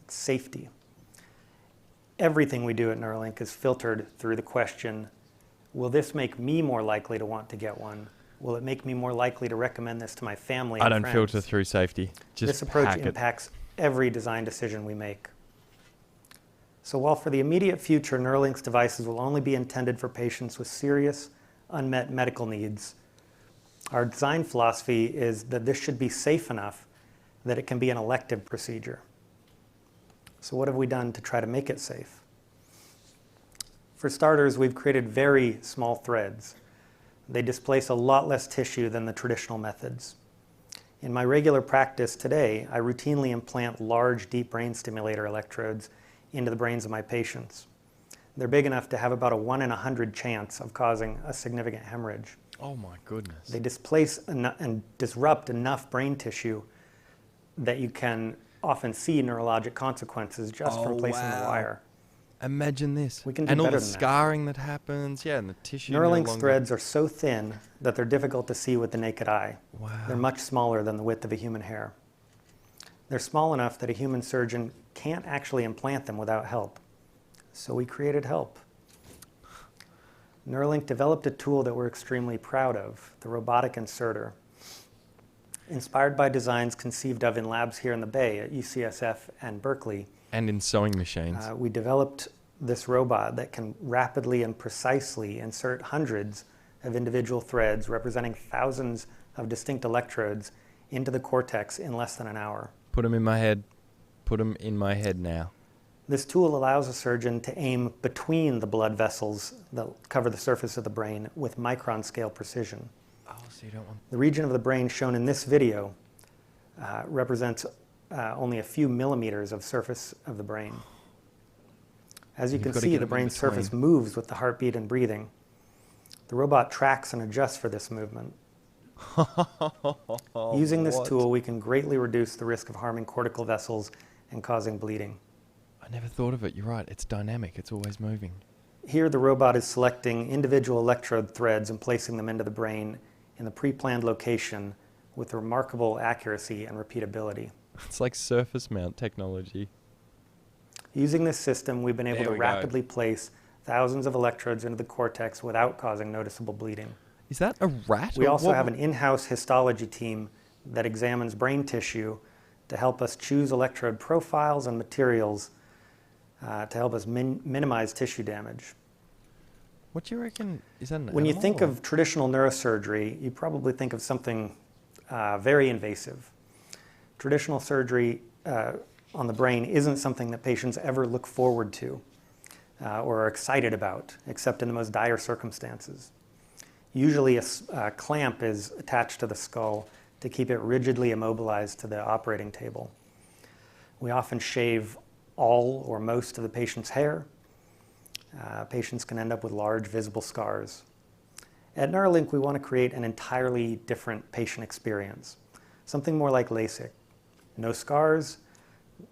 safety. Everything we do at Neuralink is filtered through the question, will this make me more likely to want to get one? Will it make me more likely to recommend this to my family and friends? I don't filter through safety. Just this approach impacts every design decision we make. So while for the immediate future, Neuralink's devices will only be intended for patients with serious unmet medical needs, our design philosophy is that this should be safe enough that it can be an elective procedure. So what have we done to try to make it safe? For starters, we've created very small threads. They displace a lot less tissue than the traditional methods. In my regular practice today, I routinely implant large, deep brain stimulator electrodes into the brains of my patients. They're big enough to have about a 1 in 100 chance of causing a significant hemorrhage. Oh my goodness. They displace and disrupt enough brain tissue that you can often see neurologic consequences just from placing the wire. Imagine this. We can do and all better the than that. scarring that happens, and the tissue. Neuralink's threads are so thin that they're difficult to see with the naked eye. Wow. They're much smaller than the width of a human hair. They're small enough that a human surgeon can't actually implant them without help. So we created help. Neuralink developed a tool that we're extremely proud of, the robotic inserter. Inspired by designs conceived of in labs here in the Bay at UCSF and Berkeley. And in sewing machines. We developed this robot that can rapidly and precisely insert hundreds of individual threads representing thousands of distinct electrodes into the cortex in less than an hour. Put them in my head. Put them in my head now. This tool allows a surgeon to aim between the blood vessels that cover the surface of the brain with micron scale precision. Oh, so you don't want... The region of the brain shown in this video represents only a few millimeters of surface of the brain. As you can see, the brain's surface moves with the heartbeat and breathing. The robot tracks and adjusts for this movement. Using this tool, we can greatly reduce the risk of harming cortical vessels and causing bleeding. I never thought of it. You're right. It's dynamic. It's always moving. Here, the robot is selecting individual electrode threads and placing them into the brain in the pre-planned location with remarkable accuracy and repeatability. It's like surface mount technology. Using this system, we've been able to rapidly place thousands of electrodes into the cortex without causing noticeable bleeding. Is that a rat? We also have an in-house histology team that examines brain tissue to help us choose electrode profiles and materials to help us minimize tissue damage. What do you reckon? Is that an When you animal think or- of traditional neurosurgery, you probably think of something very invasive. Traditional surgery on the brain isn't something that patients ever look forward to or are excited about, except in the most dire circumstances. Usually a clamp is attached to the skull to keep it rigidly immobilized to the operating table. We often shave all or most of the patient's hair. Patients can end up with large visible scars. At Neuralink, we want to create an entirely different patient experience, something more like LASIK. No scars,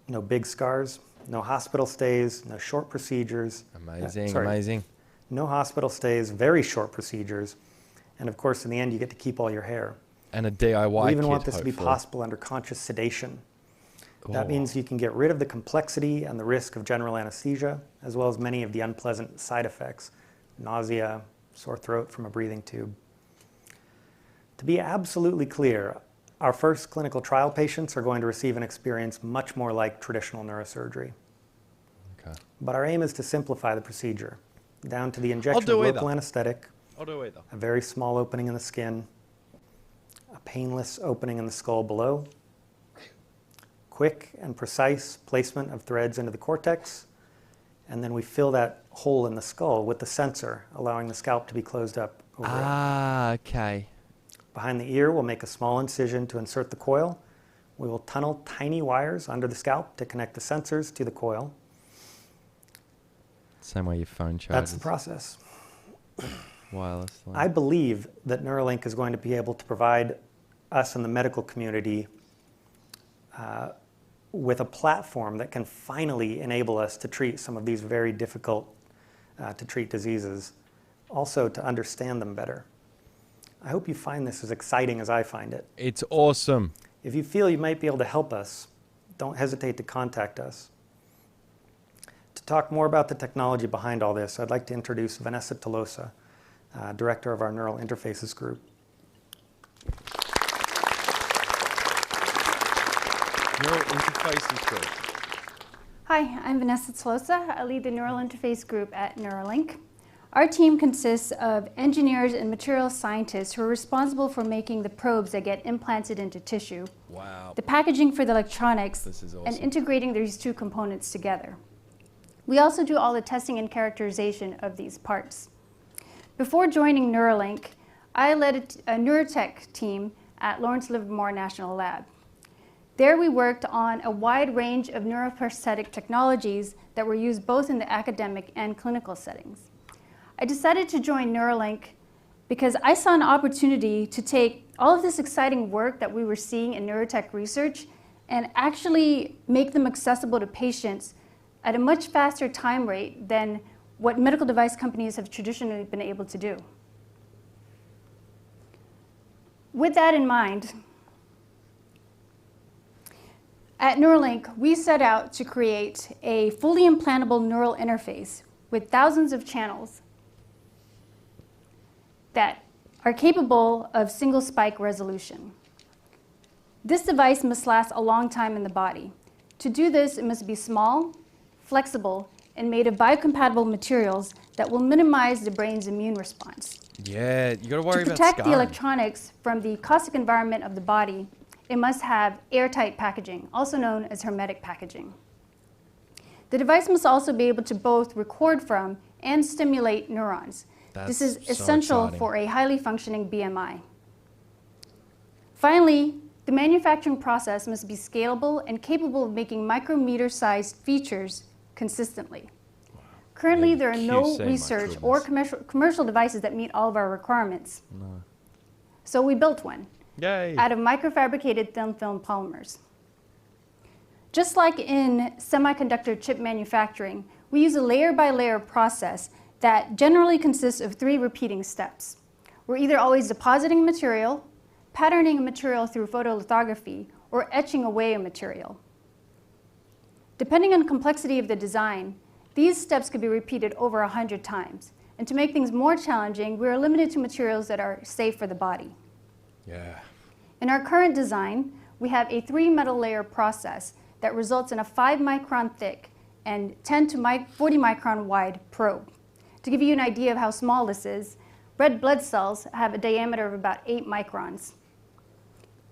no big scars, no hospital stays, no short procedures. Amazing, amazing. No hospital stays, very short procedures, and of course, in the end, you get to keep all your hair. And a DIY We even kit, want this to be hopefully. possible under conscious sedation. That Oh. means you can get rid of the complexity and the risk of general anesthesia, as well as many of the unpleasant side effects, nausea, sore throat from a breathing tube. To be absolutely clear, our first clinical trial patients are going to receive an experience much more like traditional neurosurgery. Okay. But our aim is to simplify the procedure, down to the I'll injection do of either. local anesthetic, I'll do either. a very small opening in the skin, a painless opening in the skull below, quick and precise placement of threads into the cortex, and then we fill that hole in the skull with the sensor, allowing the scalp to be closed up over it. Ah, okay. Behind the ear, we'll make a small incision to insert the coil. We will tunnel tiny wires under the scalp to connect the sensors to the coil. Same way your phone charges. That's the process. Wirelessly. I believe that Neuralink is going to be able to provide us in the medical community with a platform that can finally enable us to treat some of these very difficult to treat diseases, also to understand them better. I hope you find this as exciting as I find it. It's awesome. If you feel you might be able to help us, don't hesitate to contact us. To talk more about the technology behind all this, I'd like to introduce Vanessa Tolosa, director of our Neural Interfaces group. Neural Interfaces group. Hi, I'm Vanessa Tolosa. I lead the Neural Interface group at Neuralink. Our team consists of engineers and material scientists who are responsible for making the probes that get implanted into tissue, Wow. the packaging for the electronics, This is and awesome. integrating these two components together. We also do all the testing and characterization of these parts. Before joining Neuralink, I led a neurotech team at Lawrence Livermore National Lab. There we worked on a wide range of neuroprosthetic technologies that were used both in the academic and clinical settings. I decided to join Neuralink because I saw an opportunity to take all of this exciting work that we were seeing in neurotech research and actually make them accessible to patients at a much faster time rate than what medical device companies have traditionally been able to do. With that in mind, at Neuralink, we set out to create a fully implantable neural interface with thousands of channels that are capable of single spike resolution. This device must last a long time in the body. To do this, it must be small, flexible, and made of biocompatible materials that will minimize the brain's immune response. Yeah, you got to worry To about protect the scarring. electronics from the caustic environment of the body, it must have airtight packaging, also known as hermetic packaging. The device must also be able to both record from and stimulate neurons. This is That's so essential exciting. for a highly functioning BMI. Finally, the manufacturing process must be scalable and capable of making micrometer-sized features consistently. Currently, Yeah, there are no QC, my research or commercial devices that meet all of our requirements. No. So we built one Yay. out of microfabricated thin film polymers. Just like in semiconductor chip manufacturing, we use a layer-by-layer process that generally consists of 3 repeating steps. We're either always depositing material, patterning a material through photolithography, or etching away a material. Depending on the complexity of the design, these steps could be repeated over 100 times. And to make things more challenging, we are limited to materials that are safe for the body. Yeah. In our current design, we have a 3-metal layer process that results in a 5-micron thick and 10 to 40 micron wide probe. To give you an idea of how small this is, red blood cells have a diameter of about 8 microns.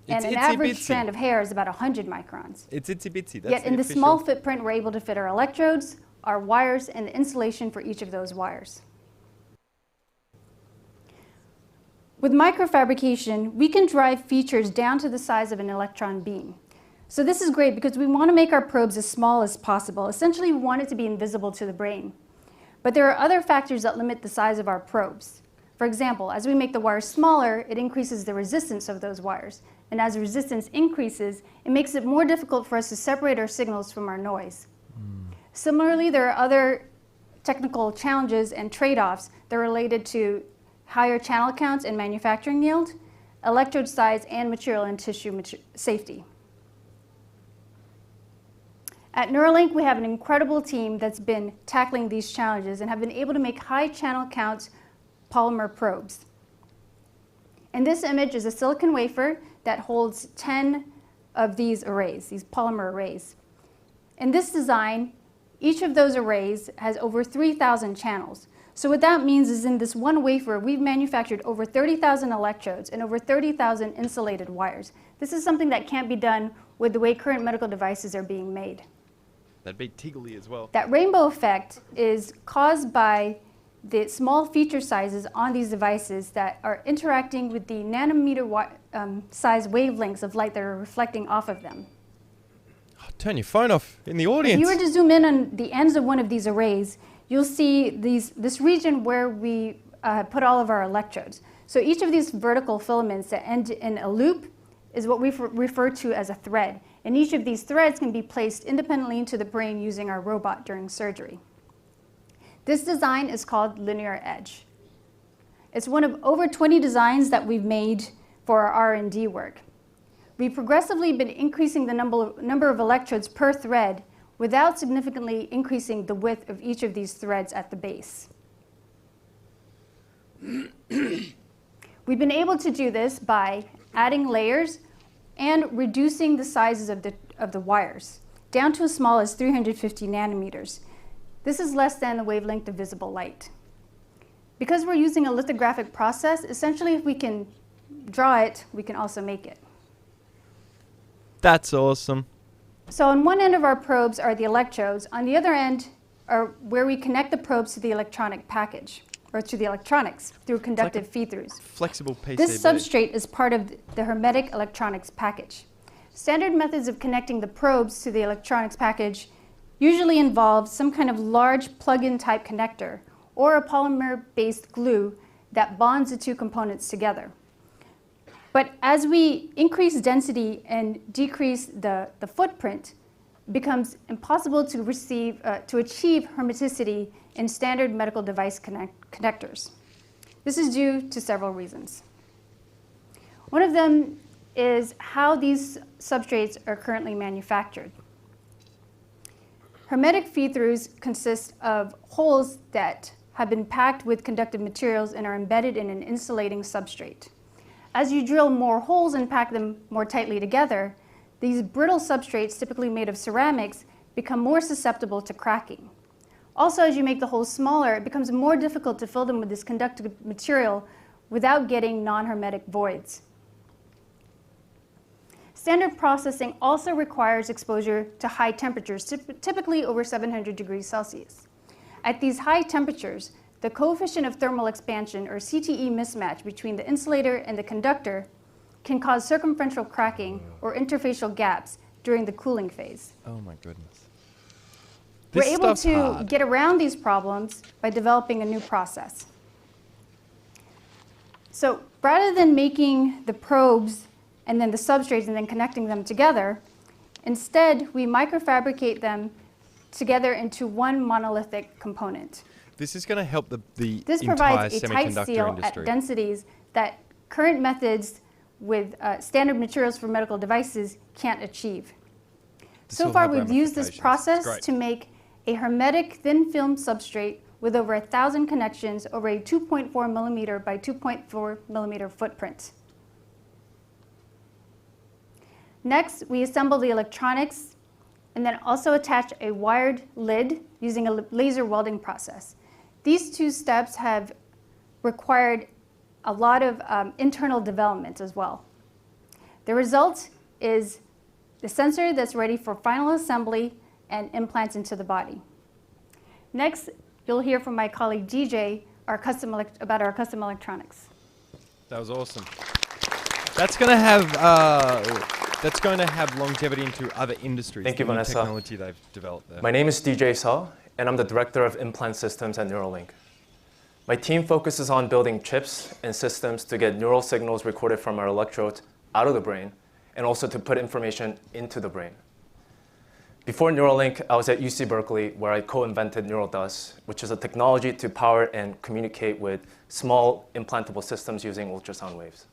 And an It's average itsy-bitsy. strand of hair is about 100 microns. It's itsy bitsy. That's Yet in the this official. small footprint, we're able to fit our electrodes, our wires, and the insulation for each of those wires. With microfabrication, we can drive features down to the size of an electron beam. So this is great because we want to make our probes as small as possible. Essentially, we want it to be invisible to the brain. But there are other factors that limit the size of our probes. For example, as we make the wires smaller, it increases the resistance of those wires. And as the resistance increases, it makes it more difficult for us to separate our signals from our noise. Similarly, there are other technical challenges and trade-offs that are related to higher channel counts and manufacturing yield, electrode size, and material and tissue safety. At Neuralink, we have an incredible team that's been tackling these challenges and have been able to make high channel count polymer probes. And this image is a silicon wafer that holds 10 of these arrays, these polymer arrays. In this design, each of those arrays has over 3,000 channels. So what that means is in this one wafer, we've manufactured over 30,000 electrodes and over 30,000 insulated wires. This is something that can't be done with the way current medical devices are being made. That'd be tiggly as well. That rainbow effect is caused by the small feature sizes on these devices that are interacting with the nanometer size wavelengths of light that are reflecting off of them. Oh, turn your phone off in the If audience. you were to zoom in on the ends of one of these arrays, you'll see this region where we put all of our electrodes. So each of these vertical filaments that end in a loop is what we refer to as a thread. And each of these threads can be placed independently into the brain using our robot during surgery. This design is called Linear Edge. It's one of over 20 designs that we've made for our R&D work. We've progressively been increasing the number of electrodes per thread without significantly increasing the width of each of these threads at the base. We've been able to do this by adding layers and reducing the sizes of the wires down to as small as 350 nanometers. This is less than the wavelength of visible light. Because we're using a lithographic process, essentially if we can draw it, we can also make it. That's awesome. So on one end of our probes are the electrodes. On the other end are where we connect the probes to the electronic package, or to the electronics through conductive feed-throughs. Flexible PCB. This substrate is part of the hermetic electronics package. Standard methods of connecting the probes to the electronics package usually involve some kind of large plug-in type connector or a polymer-based glue that bonds the two components together. But as we increase density and decrease the footprint, it becomes impossible to achieve hermeticity in standard medical device connectors. This is due to several reasons. One of them is how these substrates are currently manufactured. Hermetic feed-throughs consist of holes that have been packed with conductive materials and are embedded in an insulating substrate. As you drill more holes and pack them more tightly together, these brittle substrates, typically made of ceramics, become more susceptible to cracking. Also, as you make the holes smaller, it becomes more difficult to fill them with this conductive material without getting non-hermetic voids. Standard processing also requires exposure to high temperatures, typically over 700 degrees Celsius. At these high temperatures, the coefficient of thermal expansion, or CTE mismatch, between the insulator and the conductor can cause circumferential cracking or interfacial gaps during the cooling phase. Oh my goodness. We're This able stuff's to hard. get around these problems by developing a new process. So rather than making the probes and then the substrates and then connecting them together, instead we microfabricate them together into one monolithic component. This is going to help the This entire provides a tight semiconductor seal industry. at densities that current methods with standard materials for medical devices can't achieve. This So will far, have we've used this ramifications. process Great. to make a hermetic thin film substrate with over 1,000 connections over a 2.4 millimeter by 2.4 millimeter footprint. Next, we assemble the electronics and then also attach a wired lid using a laser welding process. These two steps have required a lot of internal development as well. The result is the sensor that's ready for final assembly and implants into the body. Next, you'll hear from my colleague DJ about our custom electronics. That was awesome. That's going to have longevity into other industries. Thank you, the new Vanessa. Technology they've developed there. My name is DJ Saw, and I'm the Director of Implant Systems at Neuralink. My team focuses on building chips and systems to get neural signals recorded from our electrodes out of the brain, and also to put information into the brain. Before Neuralink, I was at UC Berkeley, where I co-invented NeuralDust, which is a technology to power and communicate with small implantable systems using ultrasound waves.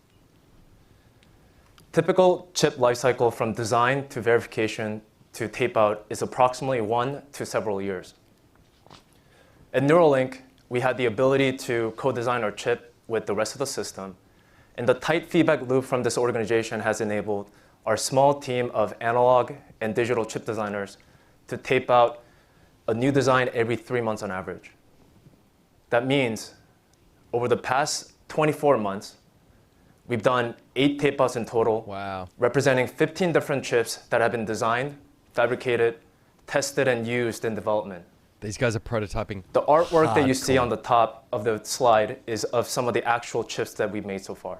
Typical chip lifecycle from design to verification to tape out is approximately 1 to several years. At Neuralink, we had the ability to co-design our chip with the rest of the system, and the tight feedback loop from this organization has enabled our small team of analog and digital chip designers to tape out a new design every 3 months on average. That means over the past 24 months, we've done 8 tape outs in total, Wow. representing 15 different chips that have been designed, fabricated, tested, and used in development. These guys are prototyping. The artwork that you see Hardcore. on the top of the slide is of some of the actual chips that we've made so far.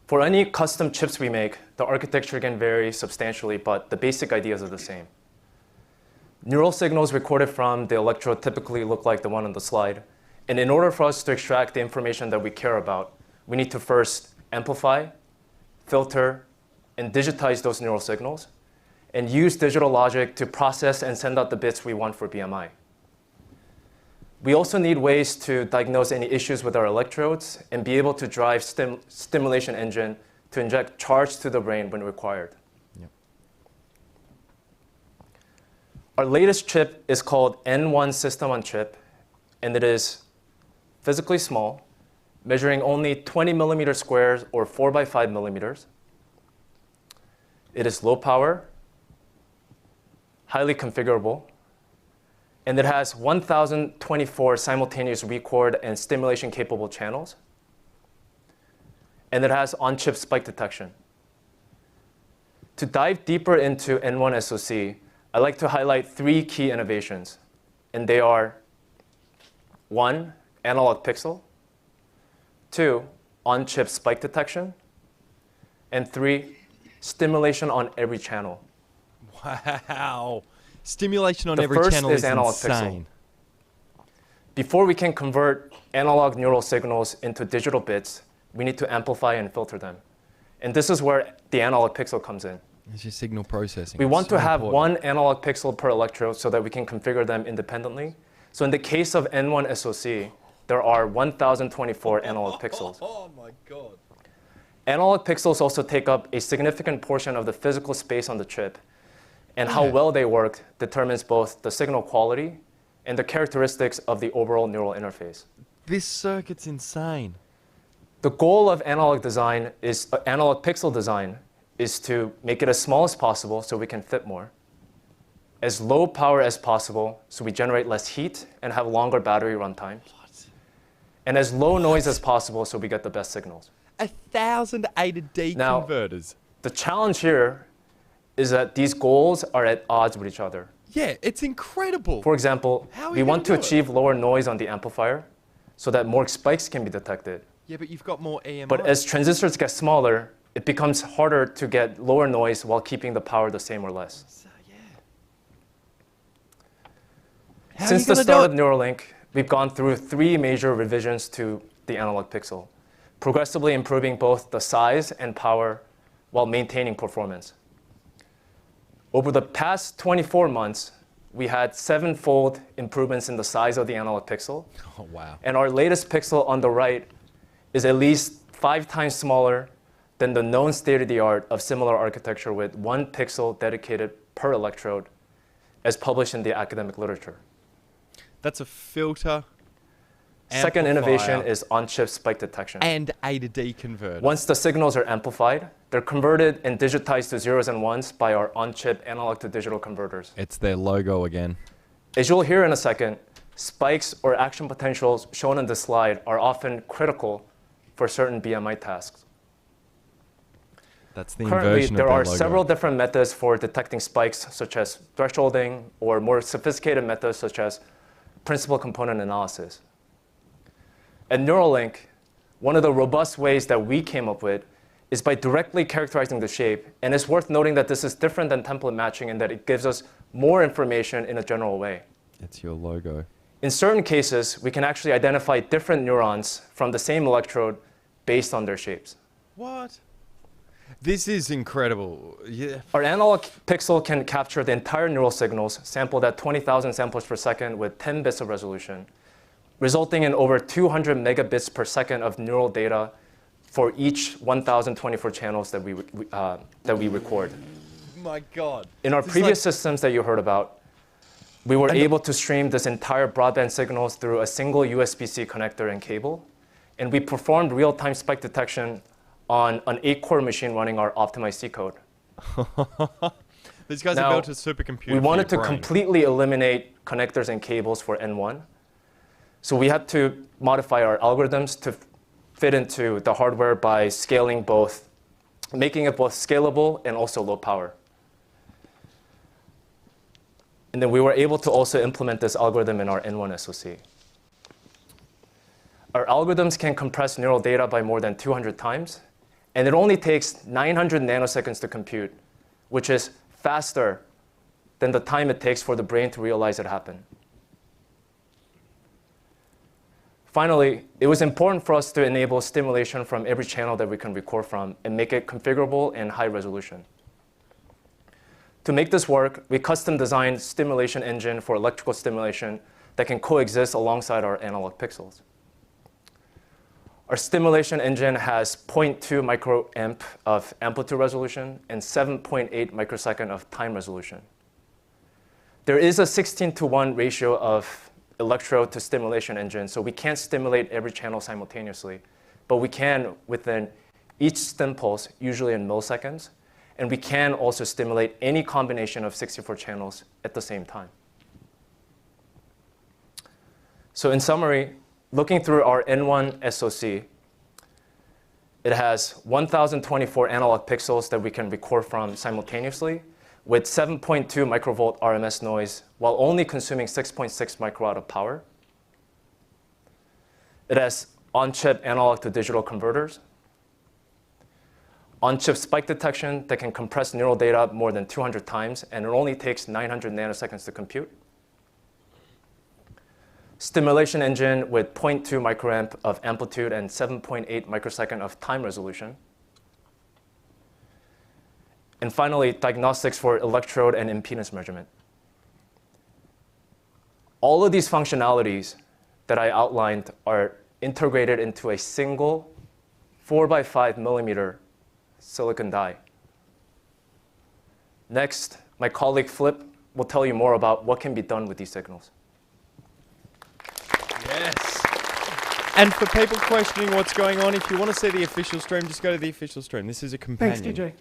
For any custom chips we make, the architecture can vary substantially, but the basic ideas are the same. Neural signals recorded from the electrode typically look like the one on the slide. And in order for us to extract the information that we care about, we need to first amplify, filter, and digitize those neural signals, and use digital logic to process and send out the bits we want for BMI. We also need ways to diagnose any issues with our electrodes and be able to drive stimulation engine to inject charge to the brain when required. Yep. Our latest chip is called N1 System on Chip, and it is physically small, measuring only 20 millimeter squares or 4 by 5 millimeters. It is low power, highly configurable, and it has 1,024 simultaneous record and stimulation capable channels. And it has on-chip spike detection. To dive deeper into N1 SoC, I'd like to highlight 3 key innovations, and they are 1, analog pixel, 2, on-chip spike detection, and 3, stimulation on every channel. Wow. Stimulation on The every first channel is is analog insane. Before we can convert analog neural signals into digital bits, we need to amplify and filter them. And this is where the analog pixel comes in. It's just signal processing. We It's want so to have important. 1 analog pixel per electrode so that we can configure them independently. So in the case of N1 SoC, there are 1,024 analog pixels. Oh my God. Analog pixels also take up a significant portion of the physical space on the chip, and how Yeah. well they work determines both the signal quality and the characteristics of the overall neural interface. This circuit's insane. The goal of analog design is analog pixel design is to make it as small as possible so we can fit more, as low power as possible so we generate less heat and have longer battery runtime, and as low noise as possible so we get the best signals. 1,000 A to D Now, converters. The challenge here is that these goals are at odds with each other. Yeah, it's incredible. For example, How are we you want to gonna do it? achieve lower noise on the amplifier so that more spikes can be detected. Yeah, but you've got more EMI. But as transistors get smaller, it becomes harder to get lower noise while keeping the power the same or less. So, yeah. How are Since you the gonna start of do it? Neuralink, we've gone through 3 major revisions to the analog pixel, progressively improving both the size and power while maintaining performance. Over the past 24 months, we had 7-fold improvements in the size of the analog pixel. Oh, wow. And our latest pixel on the right is at least 5 times smaller than the known state-of-the-art of similar architecture with 1 pixel dedicated per electrode, as published in the academic literature. That's a filter. Second innovation amplifier, is on-chip spike detection. and A to D converter. Once the signals are amplified, they're converted and digitized to zeros and ones by our on-chip analog to digital converters. It's their logo again. As you'll hear in a second, spikes or action potentials shown on this slide are often critical for certain BMI tasks. That's the Currently, inversion there of their are logo. several different methods for detecting spikes, such as thresholding, or more sophisticated methods such as principal component analysis. At Neuralink, one of the robust ways that we came up with is by directly characterizing the shape. And it's worth noting that this is different than template matching in that it gives us more information in a general way. It's your logo. In certain cases, we can actually identify different neurons from the same electrode based on their shapes. What? This is incredible. Yeah. Our analog pixel can capture the entire neural signals sampled at 20,000 samples per second with 10 bits of resolution, resulting in over 200 megabits per second of neural data for each 1,024 channels that we record. My God. In our This is previous like- systems that you heard about, we were able to stream this entire broadband signals through a single USB-C connector and cable, and we performed real-time spike detection on an 8-core machine running our optimized C code. These guys Now, have built a supercomputer. We for wanted to your brain. completely eliminate connectors and cables for N1. So we had to modify our algorithms to fit into the hardware by scaling both, making it both scalable and also low power. And then we were able to also implement this algorithm in our N1 SoC. Our algorithms can compress neural data by more than 200 times, and it only takes 900 nanoseconds to compute, which is faster than the time it takes for the brain to realize it happened. Finally, it was important for us to enable stimulation from every channel that we can record from and make it configurable and high resolution. To make this work, we custom designed stimulation engine for electrical stimulation that can coexist alongside our analog pixels. Our stimulation engine has 0.2 microamp of amplitude resolution and 7.8 microsecond of time resolution. There is a 16:1 ratio of electrode to stimulation engine, so we can't stimulate every channel simultaneously, but we can within each stim pulse, usually in milliseconds, and we can also stimulate any combination of 64 channels at the same time. So in summary, looking through our N1 SoC, it has 1,024 analog pixels that we can record from simultaneously with 7.2 microvolt RMS noise while only consuming 6.6 microwatt of power. It has on-chip analog to digital converters, on-chip spike detection that can compress neural data more than 200 times, and it only takes 900 nanoseconds to compute. Stimulation engine with 0.2 microamp of amplitude and 7.8 microsecond of time resolution. And finally, diagnostics for electrode and impedance measurement. All of these functionalities that I outlined are integrated into a single 4x5 millimeter silicon die. Next, my colleague Flip will tell you more about what can be done with these signals. And for people questioning what's going on, if you want to see the official stream, just go to the official stream. This is a companion. Thanks, DJ.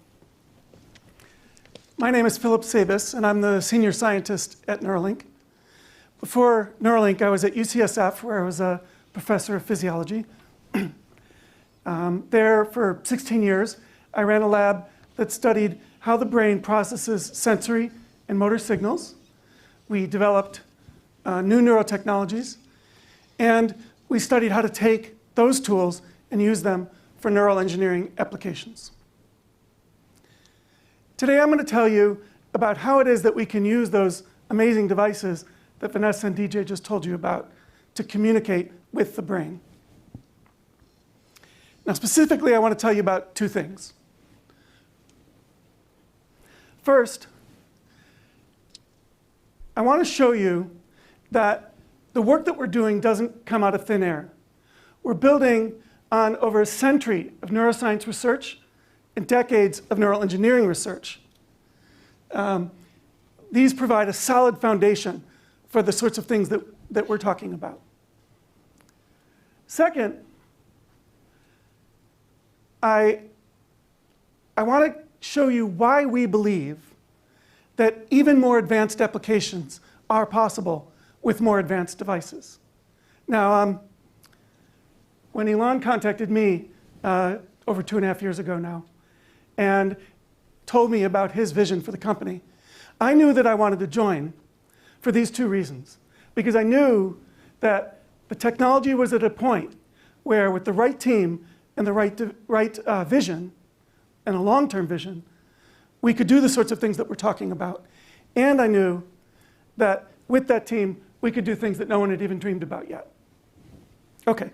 My name is Philip Sabis, and I'm the senior scientist at Neuralink. Before Neuralink, I was at UCSF, where I was a professor of physiology. There, for 16 years, I ran a lab that studied how the brain processes sensory and motor signals. We developed new neurotechnologies, and we studied how to take those tools and use them for neural engineering applications. Today I'm going to tell you about how it is that we can use those amazing devices that Vanessa and DJ just told you about to communicate with the brain. Now specifically, I want to tell you about two things. First, I want to show you that the work that we're doing doesn't come out of thin air. We're building on over a century of neuroscience research and decades of neural engineering research. These provide a solid foundation for the sorts of things that we're talking about. Second, I want to show you why we believe that even more advanced applications are possible with more advanced devices. Now, when Elon contacted me over 2.5 years ago now and told me about his vision for the company, I knew that I wanted to join for these two reasons. Because I knew that the technology was at a point where with the right team and the right vision and a long-term vision, we could do the sorts of things that we're talking about. And I knew that with that team, we could do things that no one had even dreamed about yet. Okay.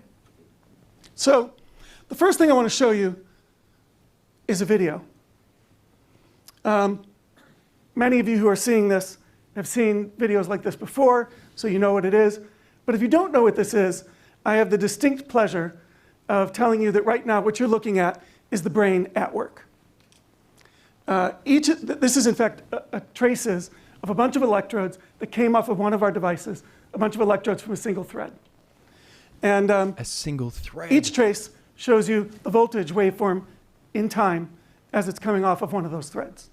So the first thing I want to show you is a video. Many of you who are seeing this have seen videos like this before, so you know what it is. But if you don't know what this is, I have the distinct pleasure of telling you that right now what you're looking at is the brain at work. This is in fact traces of a bunch of electrodes that came off of one of our devices, a bunch of electrodes from a single thread. And a single thread. Each trace shows you the voltage waveform in time as it's coming off of one of those threads.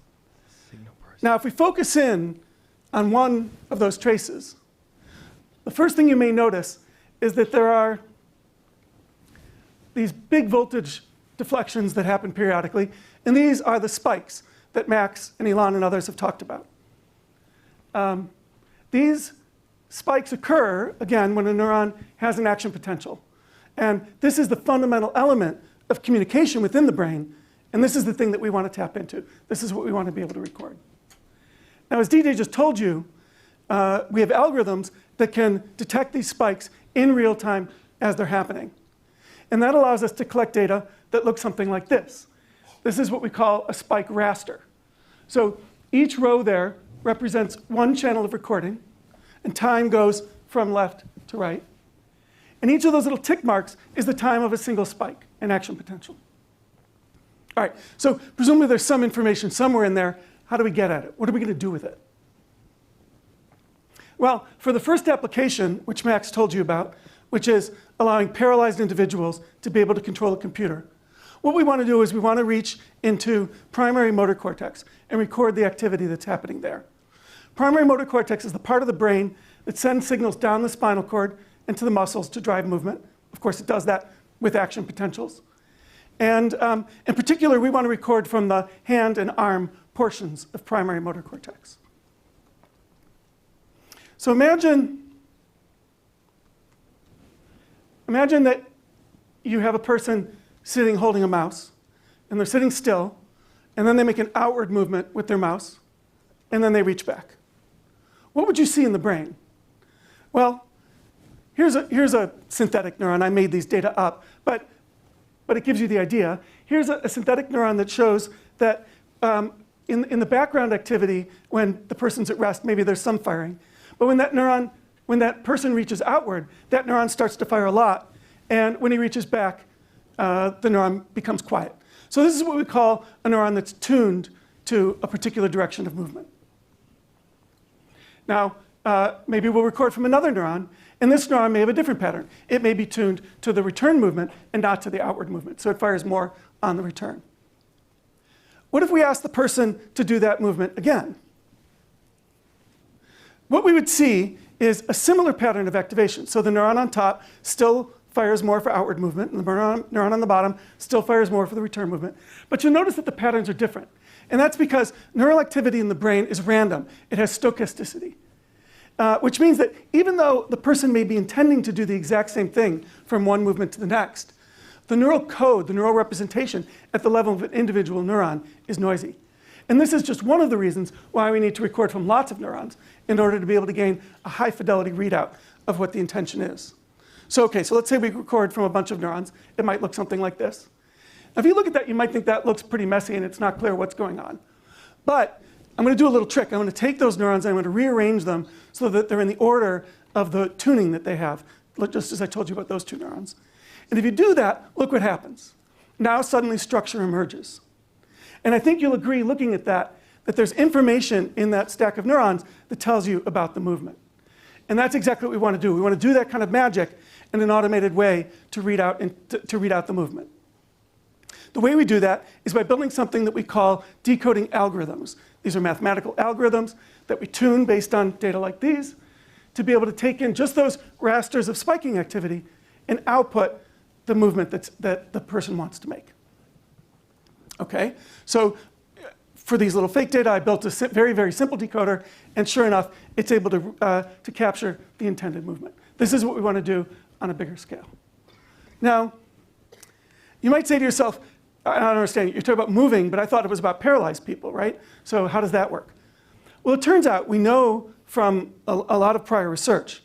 Now, if we focus in on one of those traces, the first thing you may notice is that there are these big voltage deflections that happen periodically, and these are the spikes that Max and Elon and others have talked about. These spikes occur, again, when a neuron has an action potential. And this is the fundamental element of communication within the brain, and this is the thing that we want to tap into. This is what we want to be able to record. Now, as DJ just told you, we have algorithms that can detect these spikes in real time as they're happening. And that allows us to collect data that looks something like this. This is what we call a spike raster. So each row there represents one channel of recording, and time goes from left to right. And each of those little tick marks is the time of a single spike in action potential. All right, so presumably there's some information somewhere in there. How do we get at it? What are we going to do with it? Well, for the first application, which Max told you about, which is allowing paralyzed individuals to be able to control a computer, what we want to do is we want to reach into primary motor cortex and record the activity that's happening there. Primary motor cortex is the part of the brain that sends signals down the spinal cord and to the muscles to drive movement. Of course, it does that with action potentials. And in particular, we want to record from the hand and arm portions of primary motor cortex. So imagine that you have a person sitting holding a mouse, and they're sitting still, and then they make an outward movement with their mouse, and then they reach back. What would you see in the brain? Well, here's a synthetic neuron. I made these data up, but it gives you the idea. Here's a synthetic neuron that shows that in the background activity, when the person's at rest, maybe there's some firing. But when that person reaches outward, that neuron starts to fire a lot. And when he reaches back, the neuron becomes quiet. So this is what we call a neuron that's tuned to a particular direction of movement. Now, maybe we'll record from another neuron, and this neuron may have a different pattern. It may be tuned to the return movement and not to the outward movement, so it fires more on the return. What if we ask the person to do that movement again? What we would see is a similar pattern of activation. So the neuron on top still fires more for outward movement, and the neuron on the bottom still fires more for the return movement. But you'll notice that the patterns are different. And that's because neural activity in the brain is random. It has stochasticity. Which means that even though the person may be intending to do the exact same thing from one movement to the next, the neural code, the neural representation at the level of an individual neuron is noisy. And this is just one of the reasons why we need to record from lots of neurons in order to be able to gain a high fidelity readout of what the intention is. So let's say we record from a bunch of neurons. It might look something like this. Now, if you look at that, you might think that looks pretty messy and it's not clear what's going on. But I'm going to do a little trick. I'm going to take those neurons and I'm going to rearrange them so that they're in the order of the tuning that they have, just as I told you about those two neurons. And if you do that, look what happens. Now suddenly structure emerges. And I think you'll agree, looking at that there's information in that stack of neurons that tells you about the movement. And that's exactly what we want to do. We want to do that kind of magic in an automated way to read out the movement. The way we do that is by building something that we call decoding algorithms. These are mathematical algorithms that we tune based on data like these to be able to take in just those rasters of spiking activity and output the movement that the person wants to make. Okay, so for these little fake data, I built a very, very simple decoder, and sure enough, it's able to capture the intended movement. This is what we want to do on a bigger scale. Now, you might say to yourself, I don't understand, you're talking about moving, but I thought it was about paralyzed people, right? So how does that work? Well, it turns out we know from a lot of prior research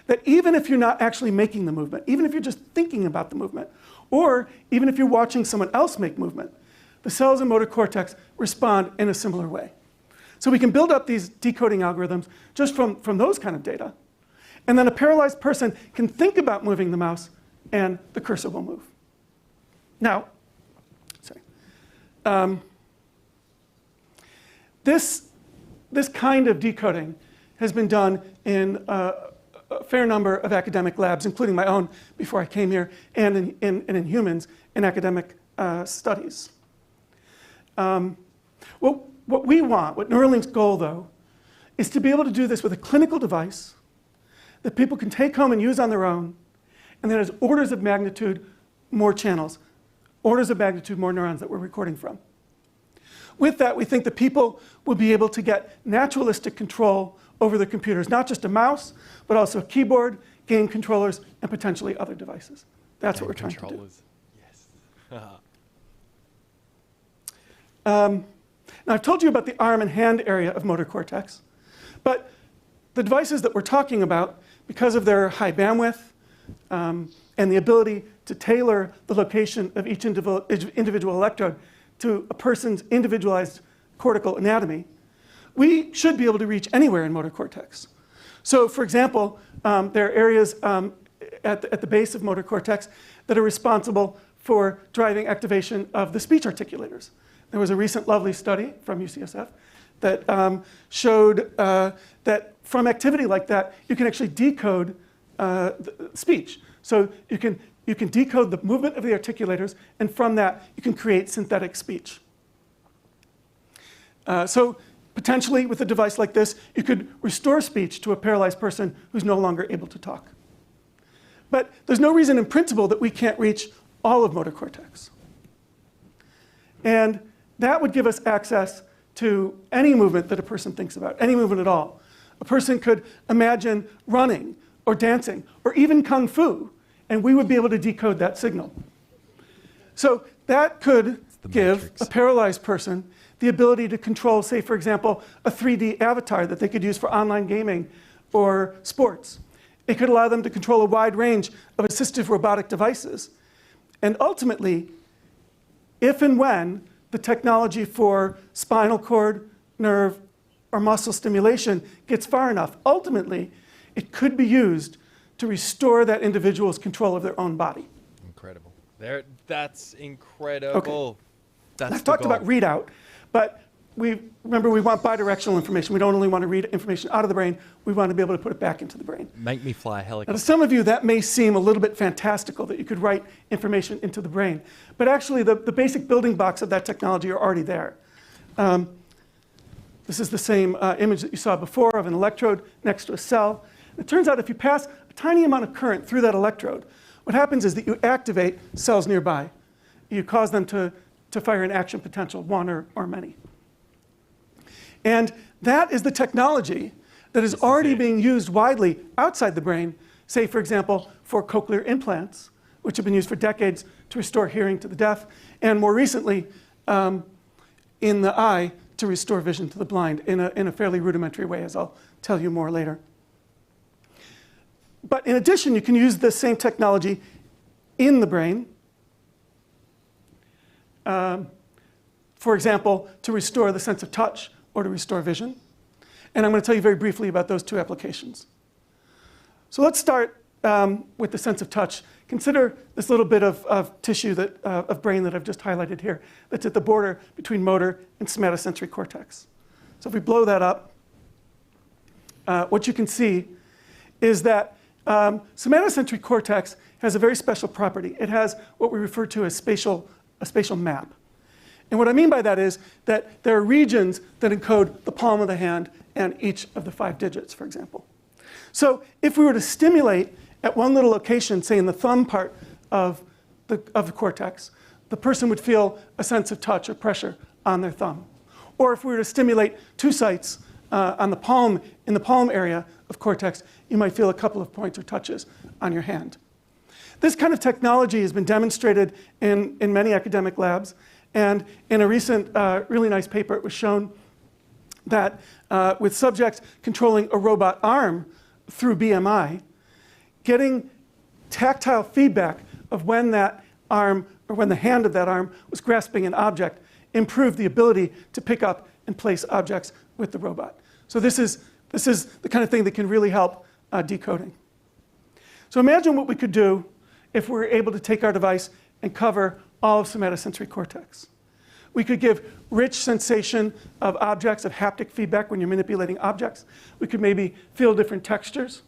that even if you're not actually making the movement, even if you're just thinking about the movement, or even if you're watching someone else make movement, the cells in motor cortex respond in a similar way. So we can build up these decoding algorithms just from those kind of data. And then a paralyzed person can think about moving the mouse, and the cursor will move. Now, this kind of decoding has been done in a fair number of academic labs, including my own before I came here, and in humans in academic studies. What we want, what Neuralink's goal, though, is to be able to do this with a clinical device that people can take home and use on their own, and that has orders of magnitude more channels, orders of magnitude more neurons that we're recording from. With that, we think that people will be able to get naturalistic control over their computers, not just a mouse, but also a keyboard, game controllers, and potentially other devices. That's what we're trying to do. Yes. Now, I've told you about the arm and hand area of motor cortex, but the devices that we're talking about, because of their high bandwidth and the ability to tailor the location of each individual electrode to a person's individualized cortical anatomy, we should be able to reach anywhere in motor cortex. So, for example, there are areas at the base of motor cortex that are responsible for driving activation of the speech articulators. There was a recent lovely study from UCSF that showed that from activity like that, you can actually decode speech. So you can decode the movement of the articulators, and from that, you can create synthetic speech. So potentially, with a device like this, you could restore speech to a paralyzed person who's no longer able to talk. But there's no reason in principle that we can't reach all of motor cortex. And that would give us access to any movement that a person thinks about, any movement at all. A person could imagine running or dancing or even kung fu, and we would be able to decode that signal. So that could give a paralyzed person the ability to control, say, for example, a 3D avatar that they could use for online gaming or sports. It could allow them to control a wide range of assistive robotic devices. And ultimately, if and when the technology for spinal cord, nerve, or muscle stimulation gets far enough, ultimately, it could be used to restore that individual's control of their own body. Incredible. That's incredible. Okay. That's I've talked about readout, but remember, we want bidirectional information. We don't only want to read information out of the brain, we want to be able to put it back into the brain. Make me fly a Now, helicopter. to some of you, that may seem a little bit fantastical that you could write information into the brain. But actually, the basic building blocks of that technology are already there. This is the same image that you saw before of an electrode next to a cell. It turns out if you pass a tiny amount of current through that electrode, what happens is that you activate cells nearby. You cause them to fire an action potential, one or many. And that is the technology that is already being used widely outside the brain, say, for example, for cochlear implants, which have been used for decades to restore hearing to the deaf, and more recently in the eye to restore vision to the blind in a fairly rudimentary way, as I'll tell you more later. But in addition, you can use the same technology in the brain. For example, to restore the sense of touch or to restore vision. And I'm going to tell you very briefly about those two applications. So let's start with the sense of touch. Consider this little bit of tissue of brain that I've just highlighted here that's at the border between motor and somatosensory cortex. So if we blow that up, what you can see is that somatosensory cortex has a very special property. It has what we refer to as a spatial map. And what I mean by that is that there are regions that encode the palm of the hand and each of the 5 digits, for example. So if we were to stimulate at one little location, say in the thumb part of the cortex, the person would feel a sense of touch or pressure on their thumb. Or if we were to stimulate 2 sites in the palm area of cortex, you might feel a couple of points or touches on your hand. This kind of technology has been demonstrated in many academic labs. And in a recent really nice paper, it was shown that with subjects controlling a robot arm through BMI, getting tactile feedback of when that arm or when the hand of that arm was grasping an object improved the ability to pick up and place objects with the robot. So this is the kind of thing that can really help decoding. So imagine what we could do if we were able to take our device and cover all of somatosensory cortex. We could give rich sensation of objects, of haptic feedback when you're manipulating objects. We could maybe feel different textures.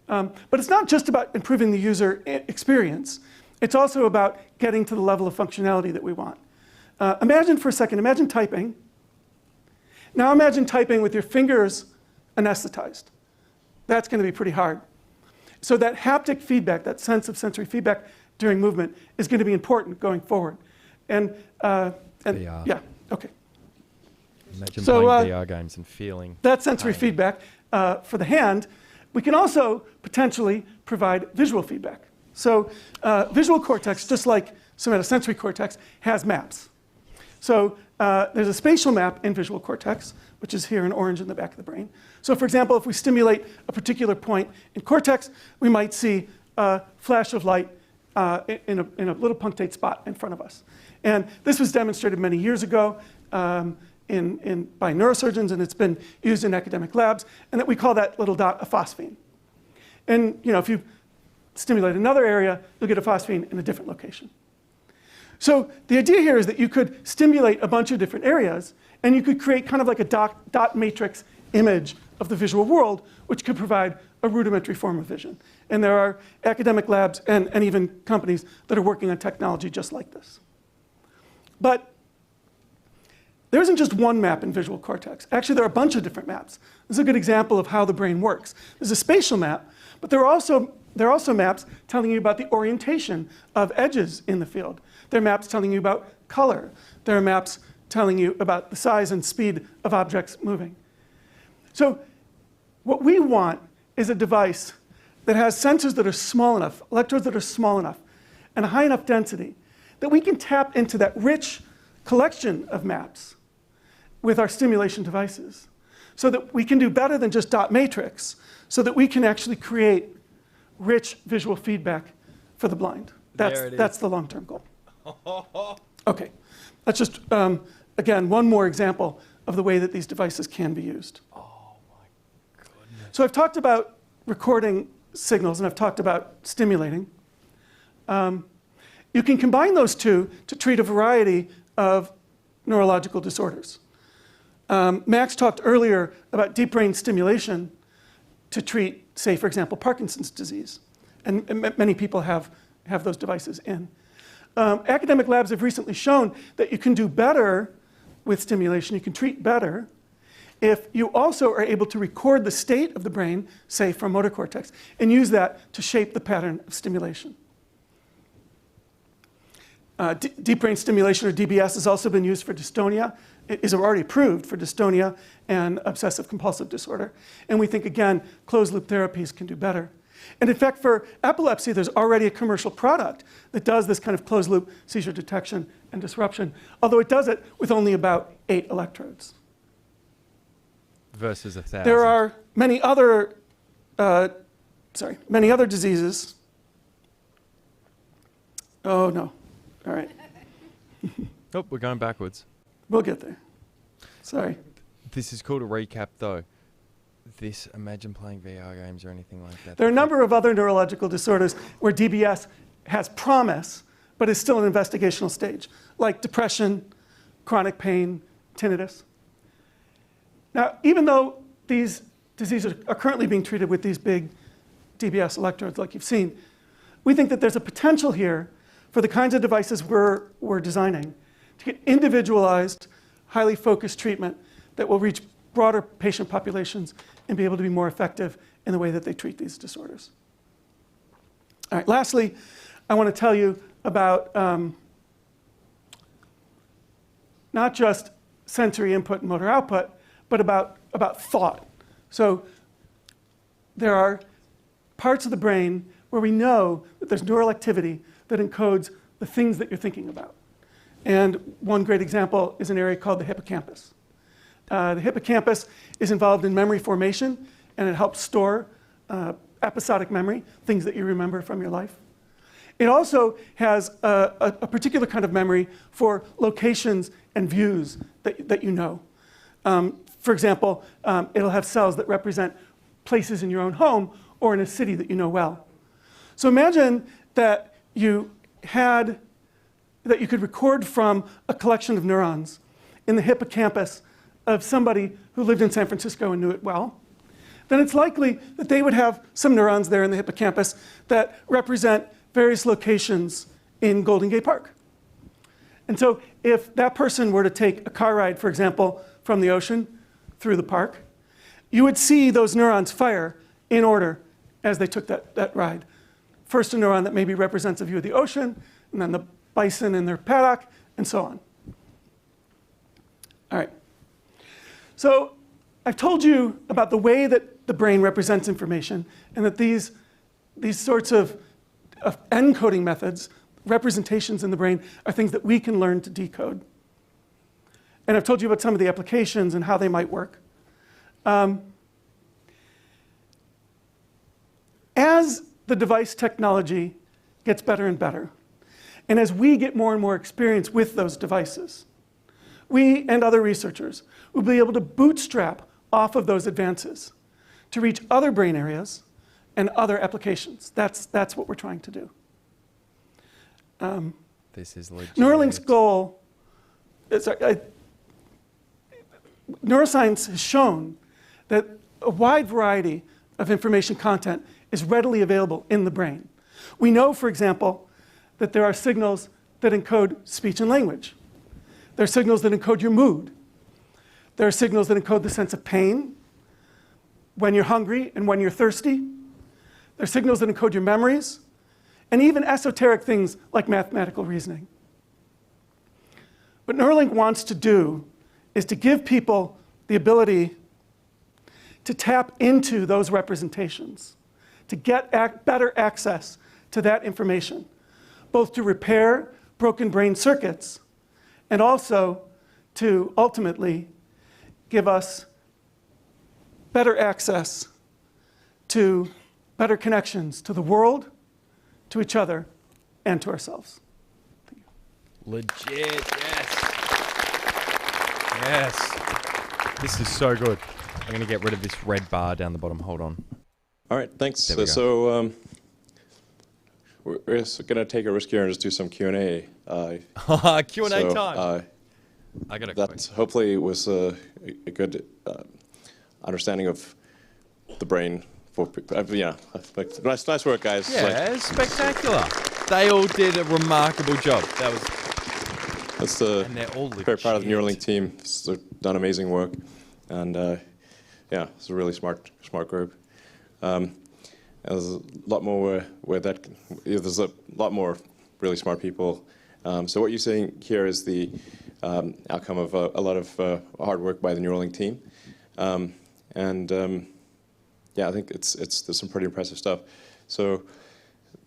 But it's not just about improving the user experience. It's also about getting to the level of functionality that we want. Imagine for a second, imagine typing. Now imagine typing with your fingers anesthetized. That's going to be pretty hard. So that haptic feedback, that sense of sensory feedback during movement is going to be important going forward. And VR. Yeah, okay. Imagine So, playing VR games and feeling that sensory pain. feedback for the hand. We can also potentially provide visual feedback. So visual cortex, just like somatosensory cortex, has maps. So there's a spatial map in visual cortex, which is here in orange in the back of the brain. So for example, if we stimulate a particular point in cortex, we might see a flash of light in a little punctate spot in front of us. And this was demonstrated many years ago by neurosurgeons, and it's been used in academic labs, and that we call that little dot a phosphene. And if you stimulate another area, you'll get a phosphene in a different location. So the idea here is that you could stimulate a bunch of different areas, and you could create kind of like a dot matrix image of the visual world, which could provide a rudimentary form of vision. And there are academic labs and even companies that are working on technology just like this. But there isn't just one map in visual cortex. Actually, there are a bunch of different maps. This is a good example of how the brain works. There's a spatial map, but there are also maps telling you about the orientation of edges in the field. There are maps telling you about color. There are maps telling you about the size and speed of objects moving. So what we want is a device that has sensors that are small enough, electrodes that are small enough, and a high enough density that we can tap into that rich collection of maps with our stimulation devices so that we can do better than just dot matrix, so that we can actually create rich visual feedback for the blind. That's the long-term goal. Okay, that's just, again, one more example of the way that these devices can be used. Oh my goodness. So I've talked about recording signals and I've talked about stimulating. You can combine those two to treat a variety of neurological disorders. Max talked earlier about deep brain stimulation to treat, say, for example, Parkinson's disease. And many people have those devices in. Academic labs have recently shown that you can do better with stimulation, you can treat better, if you also are able to record the state of the brain, say from motor cortex, and use that to shape the pattern of stimulation. Deep brain stimulation, or DBS, has also been used for dystonia. It is already approved for dystonia and obsessive compulsive disorder. And we think, again, closed-loop therapies can do better. And in fact, for epilepsy, there's already a commercial product that does this kind of closed-loop seizure detection and disruption, although it does it with only about 8 electrodes. Versus 1,000. There are many other diseases. Oh, no. All right. Oh, we're going backwards. We'll get there. Sorry. This is called a recap, though. Imagine playing VR games or anything like that. There are a number of other neurological disorders where DBS has promise, but is still an investigational stage, like depression, chronic pain, tinnitus. Now, even though these diseases are currently being treated with these big DBS electrodes like you've seen, we think that there's a potential here for the kinds of devices we're designing to get individualized, highly focused treatment that will reach broader patient populations and be able to be more effective in the way that they treat these disorders. All right, lastly, I want to tell you about not just sensory input and motor output, but about thought. So there are parts of the brain where we know that there's neural activity that encodes the things that you're thinking about. And one great example is an area called the hippocampus. The hippocampus is involved in memory formation, and it helps store episodic memory, things that you remember from your life. It also has a particular kind of memory for locations and views that you know. For example, it'll have cells that represent places in your own home or in a city that you know well. So imagine that you could record from a collection of neurons in the hippocampus of somebody who lived in San Francisco and knew it well. Then it's likely that they would have some neurons there in the hippocampus that represent various locations in Golden Gate Park. And so if that person were to take a car ride, for example, from the ocean through the park, you would see those neurons fire in order as they took that ride. First a neuron that maybe represents a view of the ocean, and then the bison in their paddock, and so on. All right. So I've told you about the way that the brain represents information, and that these sorts of encoding methods, representations in the brain, are things that we can learn to decode. And I've told you about some of the applications and how they might work. As the device technology gets better and better, and as we get more and more experience with those devices, we and other researchers will be able to bootstrap off of those advances to reach other brain areas and other applications. That's what we're trying to do. This is legit. Neuralink's goal is, neuroscience has shown that a wide variety of information content is readily available in the brain. We know, for example, that there are signals that encode speech and language. There are signals that encode your mood. There are signals that encode the sense of pain, when you're hungry and when you're thirsty. There are signals that encode your memories, and even esoteric things like mathematical reasoning. What Neuralink wants to do is to give people the ability to tap into those representations, to get better access to that information, both to repair broken brain circuits and also to ultimately give us better access to better connections to the world, to each other, and to ourselves. Legit, yes. Yes. This is so good. I'm going to get rid of this red bar down the bottom. Hold on. All right, thanks. There we go. So we're going to take a risk here and just do some Q&A. Q&A time. I got a that question. hopefully was a good understanding of the brain. Yeah, nice work, guys. Yeah, it's spectacular. They all did a remarkable job. That's And they're all very proud of the legit. Neuralink team. They've done amazing work, and yeah, it's a really smart group. And there's a lot more there's a lot more really smart people. So what you're seeing here is the outcome of a lot of hard work by the Neuralink team, and yeah, I think there's some pretty impressive stuff. So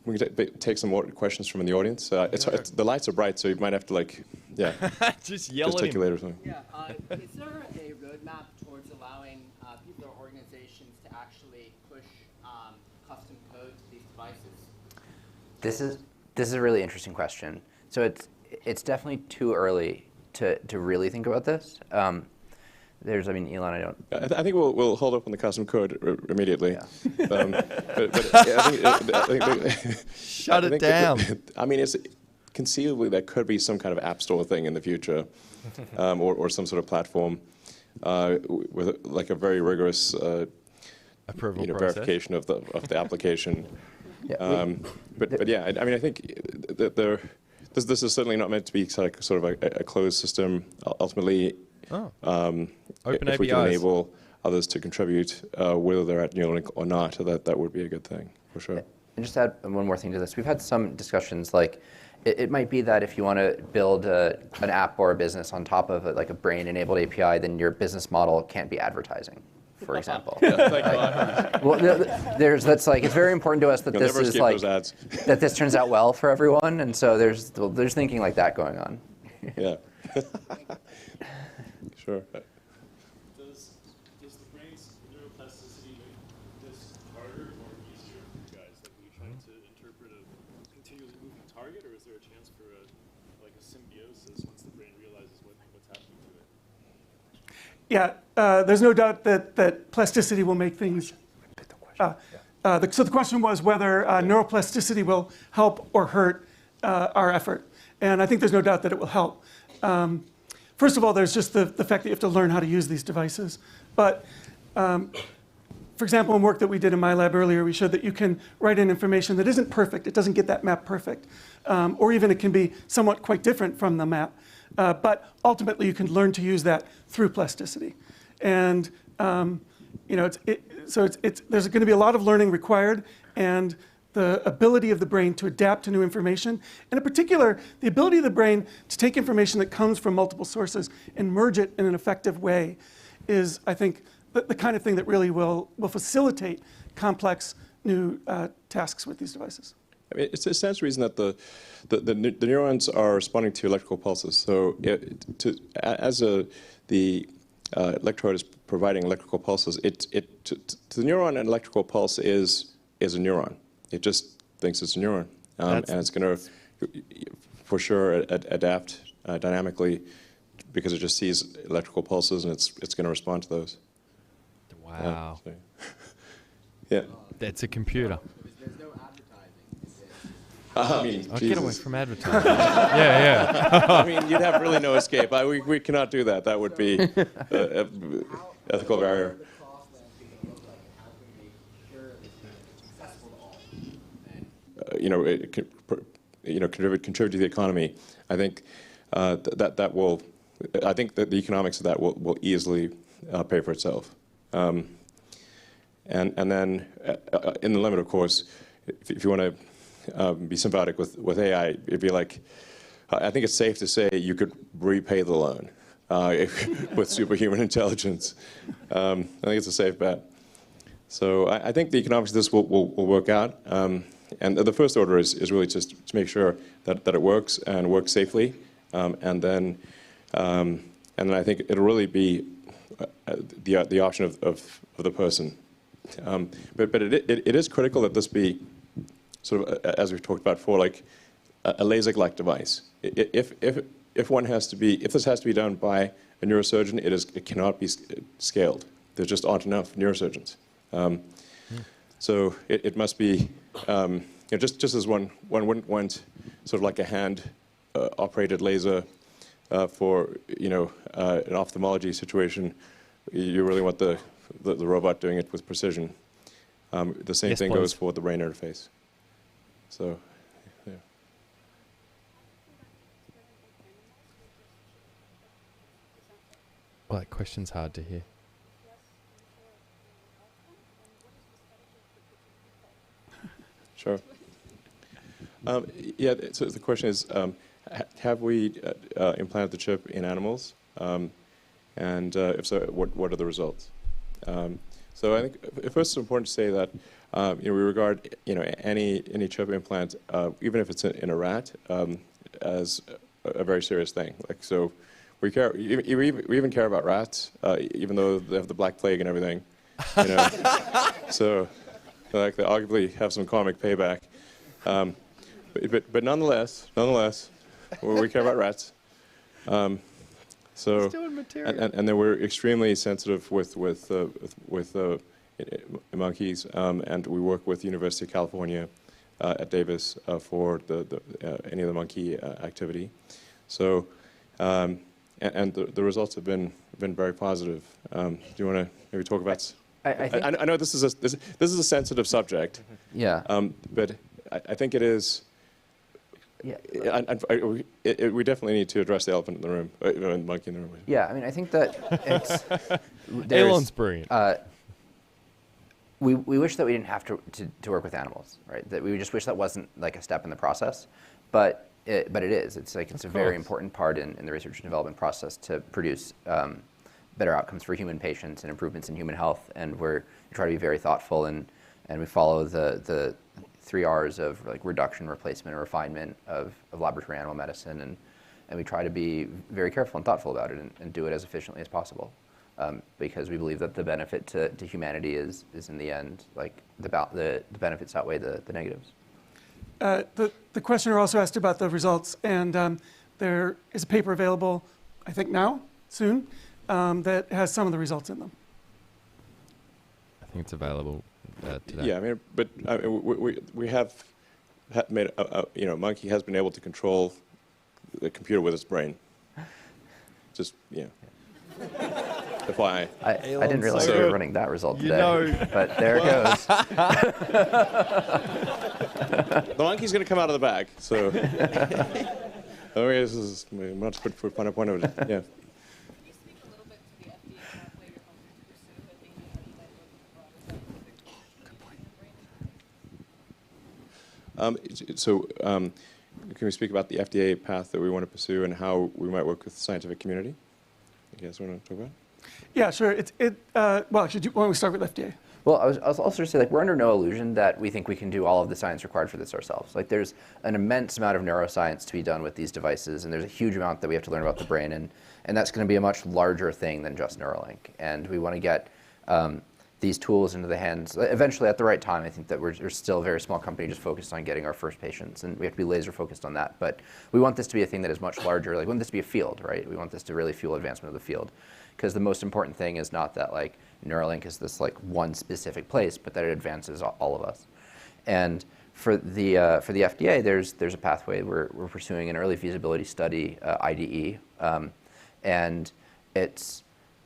we can take some more questions from the audience. The lights are bright, so you might have to Just yell at him. gesticulate or something. Yeah, is there a roadmap towards allowing people or organizations to actually push custom code to these devices? This is a really interesting question. So it's definitely too early to really think about this. I mean, Elon, I don't. I think we'll hold up on the custom code immediately. Yeah. But I think Shut it down. I mean, it's conceivably there could be some kind of app store thing in the future, or some sort of platform with like a very rigorous Approval process. verification of the application. Yeah, But yeah, I mean, I think that this is certainly not meant to be sort of a closed system. Ultimately, Open if we can APIs. enable others to contribute, whether they're at Neuralink or not, that would be a good thing, for sure. And just to add one more thing to this, we've had some discussions like it might be that if you want to build an app or a business on top of like a brain-enabled API, then your business model can't be advertising, for example. Well, that's like it's very important to us that You'll this never is escape like those ads. that this turns out well for everyone, and so there's thinking like that going on. Yeah. Sure. Does the brain's neuroplasticity make this harder or easier for you guys? Like, are you trying to interpret a continually moving target, or is there a chance for a symbiosis once the brain realizes what's happening to it? Yeah, there's no doubt that plasticity will make things. So the question was whether neuroplasticity will help or hurt our effort. And I think there's no doubt that it will help. First of all, there's just the fact that you have to learn how to use these devices. But for example, in work that we did in my lab earlier, we showed that you can write in information that isn't perfect. It doesn't get that map perfect. Or even it can be somewhat quite different from the map. But ultimately, you can learn to use that through plasticity. And there's going to be a lot of learning required, and the ability of the brain to adapt to new information, and in particular, the ability of the brain to take information that comes from multiple sources and merge it in an effective way is, I think, the kind of thing that really will facilitate complex new tasks with these devices. I mean, it stands to reason that the neurons are responding to electrical pulses. So the electrode is providing electrical pulses, to the neuron, an electrical pulse is a neuron. It just thinks it's a neuron, and it's going to, for sure, adapt dynamically because it just sees electrical pulses and it's going to respond to those. Wow. Yeah. That's a computer. There's no advertising. I mean, I'll get Jesus. away from advertising. Yeah. I mean, you'd have really no escape. We cannot do that. That would be an ethical barrier. Contribute to the economy. I think that will. I think that the economics of that will easily pay for itself. And then in the limit, of course, if you want to be symbiotic with AI, it'd be like, I think it's safe to say you could repay the loan with superhuman intelligence. I think it's a safe bet. So I think the economics of this will work out. And the first order is really just to make sure that it works and works safely. And then I think it'll really be the option of the person. But it is critical that this be sort of, as we've talked about before, like a LASIK-like device. If this has to be done by a neurosurgeon, it cannot be scaled. There just aren't enough neurosurgeons. So it must be just as one wouldn't want sort of like a hand operated laser for an ophthalmology situation, you really want the robot doing it with precision. The same Yes, thing please. goes for the brain interface. So, yeah. Well, that question's hard to hear. Sure. Yeah, so the question is, have we implanted the chip in animals? And if so, what are the results? So I think first it's important to say that we regard any chip implant, even if it's in a rat, as a very serious thing. Like, so we even care about rats, even though they have the Black Plague and everything. So like they arguably have some karmic payback. But nonetheless, we care about rats. So, and then we're extremely sensitive with monkeys, and we work with University of California at Davis for any of the monkey activity. So, and the results have been very positive. Do you want to maybe talk about? I know this is a sensitive subject. Yeah. But I think it is. Yeah. We definitely need to address the elephant in the room, the monkey in the room. Yeah, I mean, I think that it's... Elon's brilliant. We wish that we didn't have to work with animals, right? That we just wish that wasn't like a step in the process, but it is. It's like it's a very important part in the research and development process to produce better outcomes for human patients and improvements in human health. And we try to be very thoughtful and we follow the 3 R's of like reduction, replacement, and refinement of laboratory animal medicine, and we try to be very careful and thoughtful about it and do it as efficiently as possible, because we believe that the benefit to humanity is in the end like the benefits outweigh the negatives. The questioner also asked about the results, and there is a paper available, I think now, soon, that has some of the results in them. I think it's available today. Yeah, I mean, but we have made monkey has been able to control the computer with its brain. Just FYI. I didn't realize so we were running that result today, but there it goes. The monkey's going to come out of the bag. So, this is much good for a point of it. Yeah. So can we speak about the FDA path that we want to pursue and how we might work with the scientific community? You guys want to talk about it? Yeah, sure. Well, why don't we start with FDA? Well, I was also going to say, like, we're under no illusion that we think we can do all of the science required for this ourselves. Like, there's an immense amount of neuroscience to be done with these devices, and there's a huge amount that we have to learn about the brain, and that's going to be a much larger thing than just Neuralink. And we want to get these tools into the hands, eventually at the right time. I think that we're still a very small company just focused on getting our first patients, and we have to be laser focused on that. But we want this to be a thing that is much larger. Like, we want this to be a field, right? We want this to really fuel advancement of the field. Because the most important thing is not that like Neuralink is this like one specific place, but that it advances all of us. And for the FDA, there's a pathway. We're pursuing an early feasibility study, IDE, and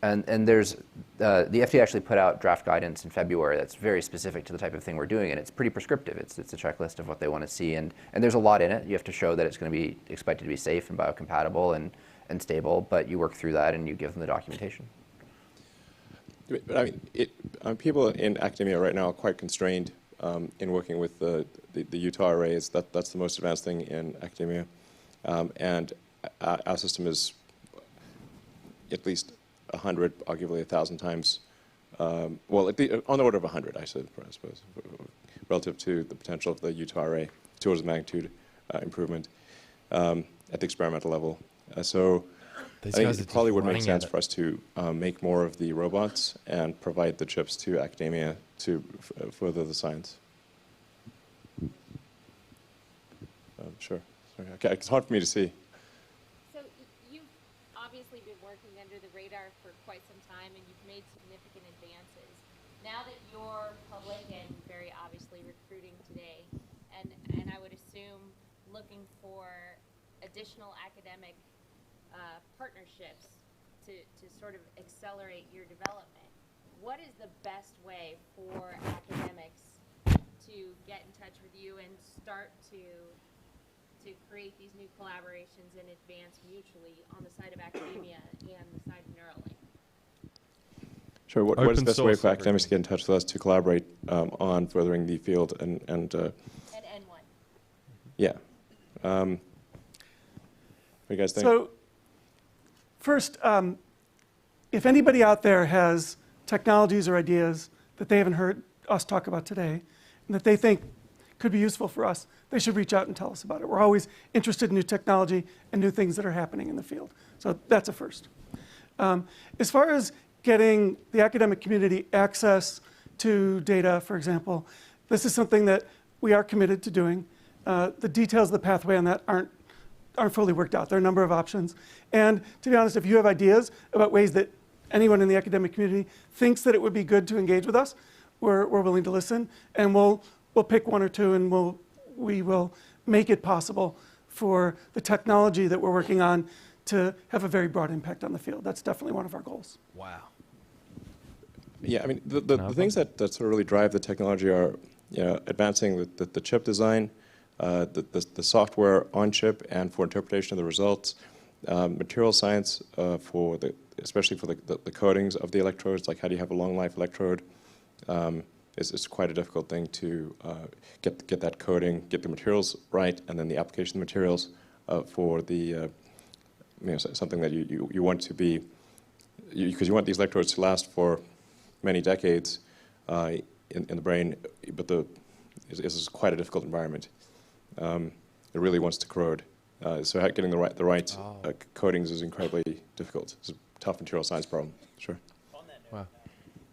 there's the FDA actually put out draft guidance in February that's very specific to the type of thing we're doing, and it's pretty prescriptive. It's a checklist of what they want to see, and there's a lot in it. You have to show that it's going to be expected to be safe and biocompatible and stable, but you work through that and you give them the documentation. But I mean, people in academia right now are quite constrained in working with the Utah arrays. That's the most advanced thing in academia, and our system is at least 100, arguably 1,000 times, well, on the order of 100, I suppose, relative to the potential of the Utah array, 2 orders of magnitude improvement at the experimental level. So I think it probably would make sense for us to make more of the robots and provide the chips to academia to further the science. Sure. Sorry. Okay. It's hard for me to see. So you've obviously been working under the radar for quite some time, and you've made significant advances. Now that you're public and very obviously recruiting today, and I would assume looking for additional academic partnerships to sort of accelerate your development. What is the best way for academics to get in touch with you and start to create these new collaborations and advance mutually on the side of academia and the side of Neuralink? Sure. What is Open the best way source for academics to get in touch with us to collaborate on furthering the field and At N1. yeah. What do you guys think? So first, if anybody out there has technologies or ideas that they haven't heard us talk about today and that they think could be useful for us, they should reach out and tell us about it. We're always interested in new technology and new things that are happening in the field. So that's a first. As far as getting the academic community access to data, for example, this is something that we are committed to doing. The details of the pathway on that aren't fully worked out. There are a number of options. And to be honest, if you have ideas about ways that anyone in the academic community thinks that it would be good to engage with us, we're willing to listen. And we'll pick one or two and we will make it possible for the technology that we're working on to have a very broad impact on the field. That's definitely one of our goals. Wow. Yeah, I mean, the things that sort of really drive the technology are, advancing the chip design, the software on chip and for interpretation of the results, material science especially for the coatings of the electrodes, like how do you have a long life electrode, is quite a difficult thing to get that coating, get the materials right, and then the application of the materials for the something that you want to be, because you want these electrodes to last for many decades in the brain, but this is quite a difficult environment. It really wants to corrode. So getting the right coatings is incredibly difficult. It's a tough material science problem. Sure. On that note,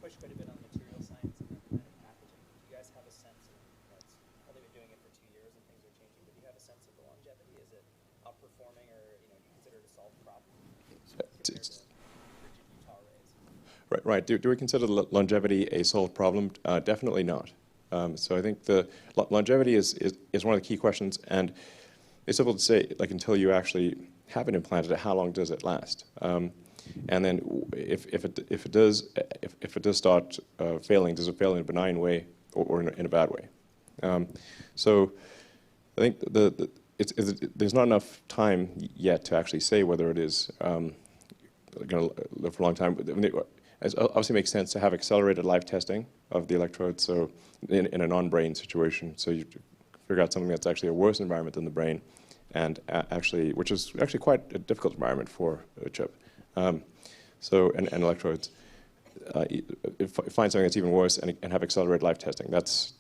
push quite a bit on material science and packaging. Do you guys have a sense of, only been doing it for 2 years and things are changing, but do you have a sense of the longevity? Is it outperforming, or do you consider it a solved problem compared to rigid Utah arrays? Right. Do we consider the longevity a solved problem? Definitely not. So I think the longevity is one of the key questions, and it's difficult to say, like, until you actually have it implanted, how long does it last? And then if it does start failing, does it fail in a benign way or in a bad way? So I think there's not enough time yet to actually say whether it is going to live for a long time. But it obviously makes sense to have accelerated live testing of the electrodes, so in a non-brain situation. So you figure out something that's actually a worse environment than the brain, and which is actually quite a difficult environment for a chip. And electrodes. Find something that's even worse and have accelerated live testing. That's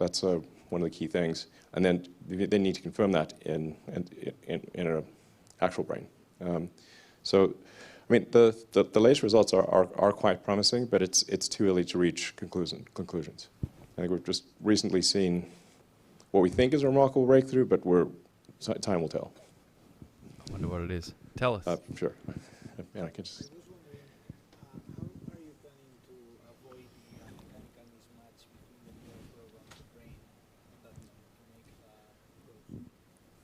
one of the key things. And then they need to confirm that in an actual brain. So, I mean, the latest results are quite promising, but it's too early to reach conclusions. I think we've just recently seen what we think is a remarkable breakthrough, but time will tell. I wonder what it is. Tell us. Sure. Yeah, I can just. I was wondering, how are you planning to avoid the mechanical mismatch between the neural probe and the brain that can make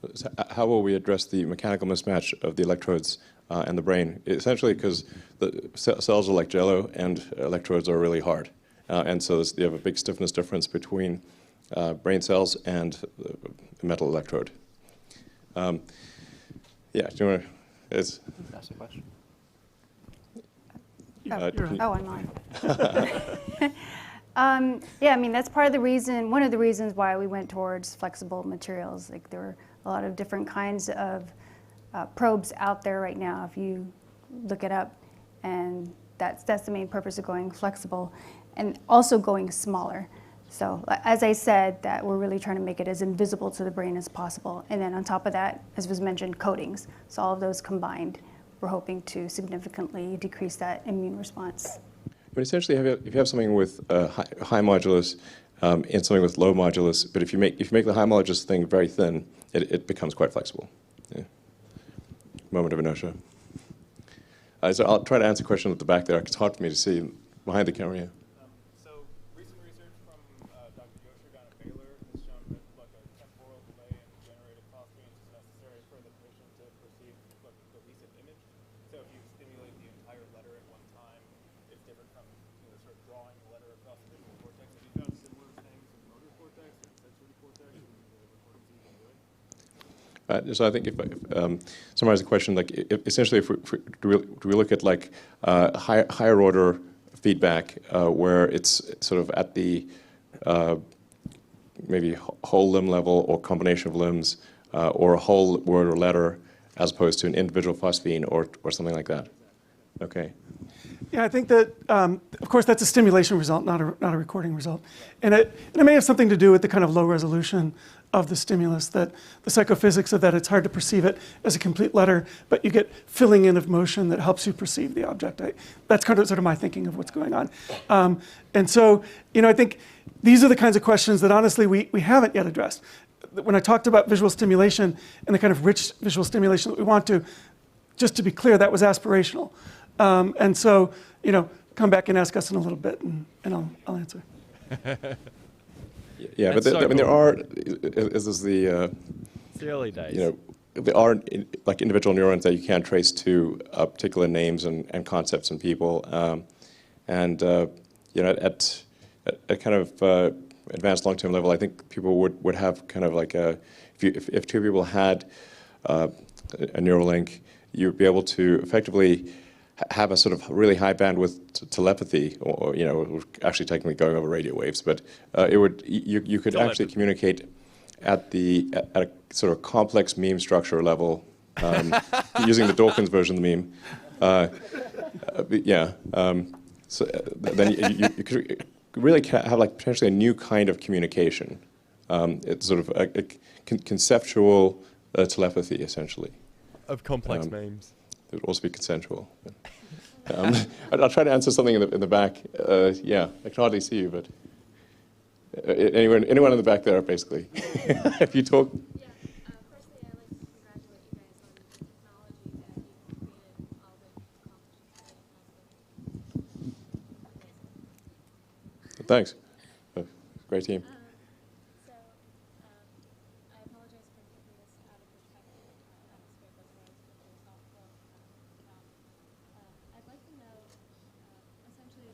probes? How will we address the mechanical mismatch of the electrodes and the brain? Essentially, because the cells are like jello and electrodes are really hard. And so you have a big stiffness difference between brain cells and the metal electrode. Yeah, do you want to? That's a question. I'm on. Yeah, I mean, that's part of the reason, one of the reasons why we went towards flexible materials. Like, there are a lot of different kinds of probes out there right now, if you look it up, and that's the main purpose of going flexible, and also going smaller. So, as I said, that we're really trying to make it as invisible to the brain as possible. And then on top of that, as was mentioned, coatings. So all of those combined, we're hoping to significantly decrease that immune response. But essentially, if you have something with high modulus and something with low modulus, but if you make the high modulus thing very thin, it becomes quite flexible. Yeah. Moment of inertia. So I'll try to answer a question at the back there. It's hard for me to see behind the camera. Yeah. So recent research from Dr. Yosher down at Baylor has shown that a temporal delay in generated cost range is necessary for the patient to perceive the recent image. So start drawing the letter across the visual cortex. Have you found similar things in motor cortex and sensory cortex in the recordings that you've been doing? So I think if summarize the question, like essentially, do we look at like higher order feedback where it's sort of at the maybe whole limb level or combination of limbs or a whole word or letter as opposed to an individual phosphene or something like that? Okay. Yeah, I think that, of course, that's a stimulation result, not a recording result. And it may have something to do with the kind of low resolution of the stimulus, that the psychophysics of that, it's hard to perceive it as a complete letter, but you get filling in of motion that helps you perceive the object. That's kind of sort of my thinking of what's going on. And so, I think these are the kinds of questions that honestly we haven't yet addressed. When I talked about visual stimulation and the kind of rich visual stimulation that we want to, just to be clear, that was aspirational. And so, come back and ask us in a little bit, and I'll answer. Yeah, but I mean, there are, as is the early days. There are like individual neurons that you can trace to particular names and concepts and people, at kind of advanced long-term level, I think people would have kind of like if two people had a Neuralink, you'd be able to effectively have a sort of really high bandwidth telepathy, or actually technically going over radio waves, but you could actually communicate at a sort of complex meme structure level, using the Dawkins version of the meme. So then you could really have like potentially a new kind of communication. It's sort of a conceptual telepathy, essentially. Of complex memes. It would also be consensual. I'll try to answer something in the back. Yeah, I can hardly see you, but anyone in the back there, basically. If you talk. Yeah, firstly, I'd like to congratulate you guys on the technology that you've created, all the accomplishments. Thanks. Great team. So, I apologize for keeping this out of perspective, atmosphere, but I was really thoughtful about. I'd like to know, essentially,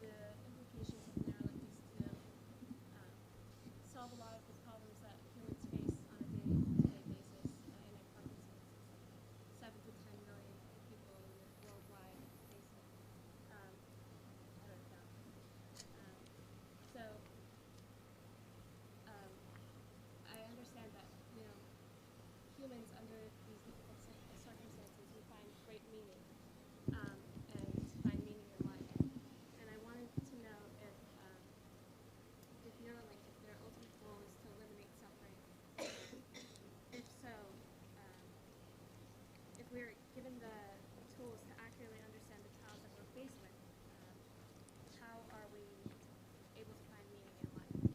the implications of Neuralink is to solve a lot of the problems that humans face on a day-to-day basis in a Parkinson's. 7 to 10 million people worldwide face it. I don't know. So, I understand that, humans under these difficult circumstances, we find great meaning, and find meaning in life. And I wanted to know if Neuralink, if their ultimate goal is to eliminate suffering. If so, if we're given the tools to accurately understand the trials that we're faced with, how are we able to find meaning in life?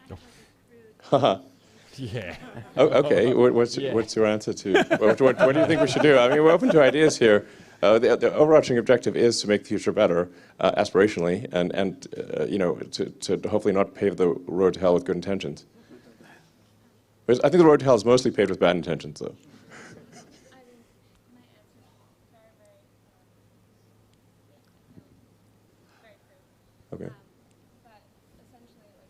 I have like a crude. Yeah. Oh, okay. What's your answer to what do you think we should do? I mean, we're open to ideas here. The overarching objective is to make the future better, aspirationally, and to hopefully not pave the road to hell with good intentions. Whereas I think the road to hell is mostly paved with bad intentions, though. I mean, my answer is very, very, very crude. Okay. But essentially,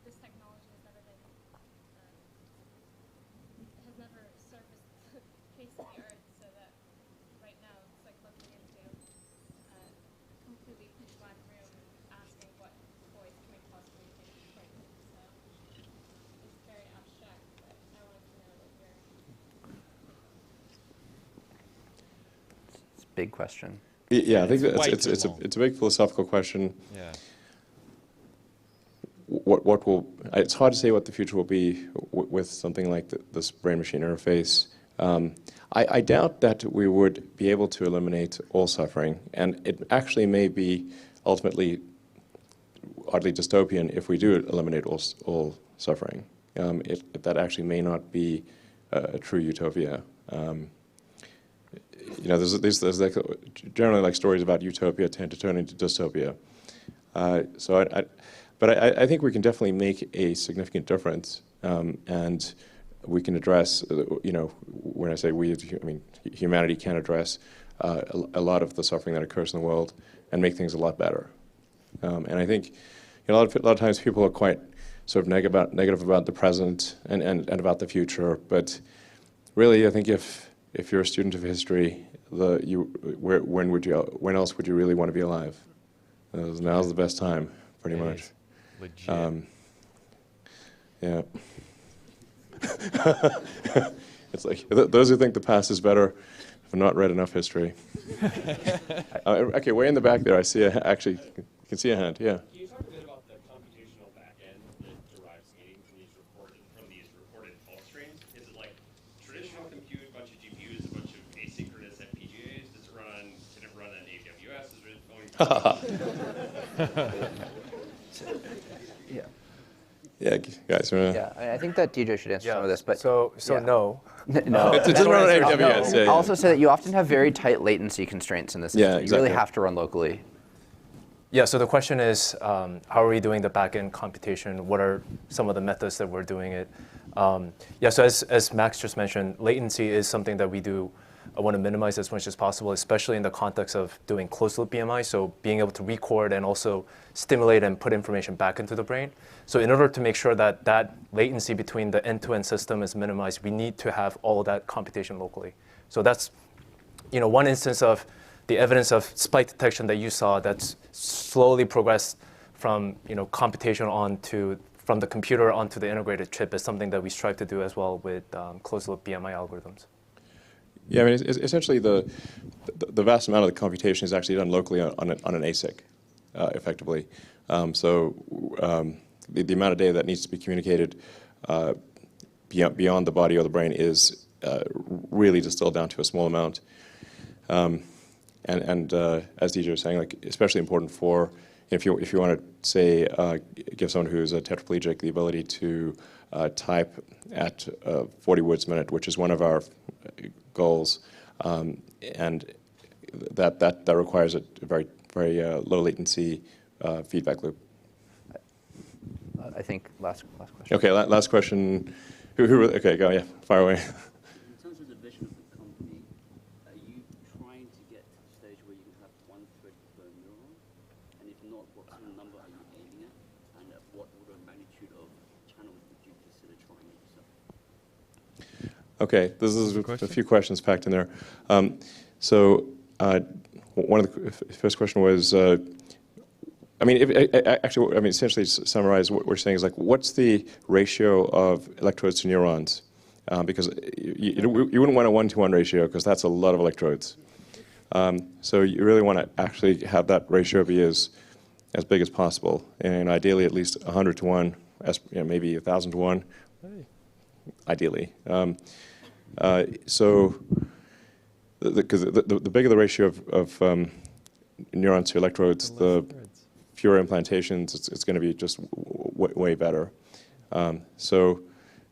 this technology has never been, has never surfaced the face of the earth, so that right now it's like looking into a completely pitch black room and asking what voice can we possibly think right now. So it's very abstract, but I wanted to know what your. It's a big question. Yeah, I think it's it's a big philosophical question. Yeah. What will? It's hard to say what the future will be with something like this brain-machine interface. I doubt that we would be able to eliminate all suffering, and it actually may be ultimately oddly dystopian if we do eliminate all suffering. That actually may not be a true utopia. There's like generally like stories about utopia tend to turn into dystopia. But I think we can definitely make a significant difference, and we can address, when I say we, I mean humanity can address a lot of the suffering that occurs in the world, and make things a lot better. And I think a lot of times people are quite sort of negative about the present and about the future, but really I think if you're a student of history, when else would you really want to be alive? Now's the best time, pretty much. Legit. Yeah. It's like those who think the past is better have not read enough history. Okay, way in the back there, I see actually, you can see a hand. Yeah. Can you talk a bit about the computational backend that derives gain from these reported fault streams? Is it like traditional compute, bunch of GPUs, a bunch of asynchronous FPGAs? Can it run on AWS? Is it going Yeah. Yeah, guys. Yeah, I think that DJ should answer some of this, but so yeah. no. No. It doesn't run on AWS. I'll also say that you often have very tight latency constraints in this system. Yeah, exactly. You really have to run locally. Yeah, so the question is, how are we doing the backend computation? What are some of the methods that we're doing it? Yeah, so as Max just mentioned, latency is something that we do want to minimize as much as possible, especially in the context of doing closed-loop BMI, so being able to record and also stimulate and put information back into the brain. So in order to make sure that that latency between the end-to-end system is minimized, we need to have all of that computation locally. So that's one instance of the evidence of spike detection that you saw that's slowly progressed from computation from the computer onto the integrated chip is something that we strive to do as well with closed-loop BMI algorithms. Yeah, I mean, essentially the vast amount of the computation is actually done locally on an ASIC, effectively. So the amount of data that needs to be communicated beyond the body or the brain is really distilled down to a small amount. And as DJ was saying, like especially important for if you want to say give someone who's a tetraplegic the ability to type at 40 words a minute, which is one of our goals, and that requires a very low latency feedback loop. I think last question. Okay, last question. Okay, go. Yeah, fire away. In terms of the vision of the company, are you trying to get to the stage where you can have one thread per neuron? And if not, what kind of number are you aiming at? And at what order of magnitude of channels would you consider trying yourself? Okay, this is a few questions packed in there. So one of the first question was, essentially to summarize what we're saying is like, what's the ratio of electrodes to neurons? Because you wouldn't want a 1-to-1 ratio because that's a lot of electrodes. So you really want to actually have that ratio be as big as possible, and ideally at least 100-to-1, maybe 1,000-to-1, ideally. So because the bigger the ratio of neurons to electrodes, the fewer implantations, it's going to be just way better. So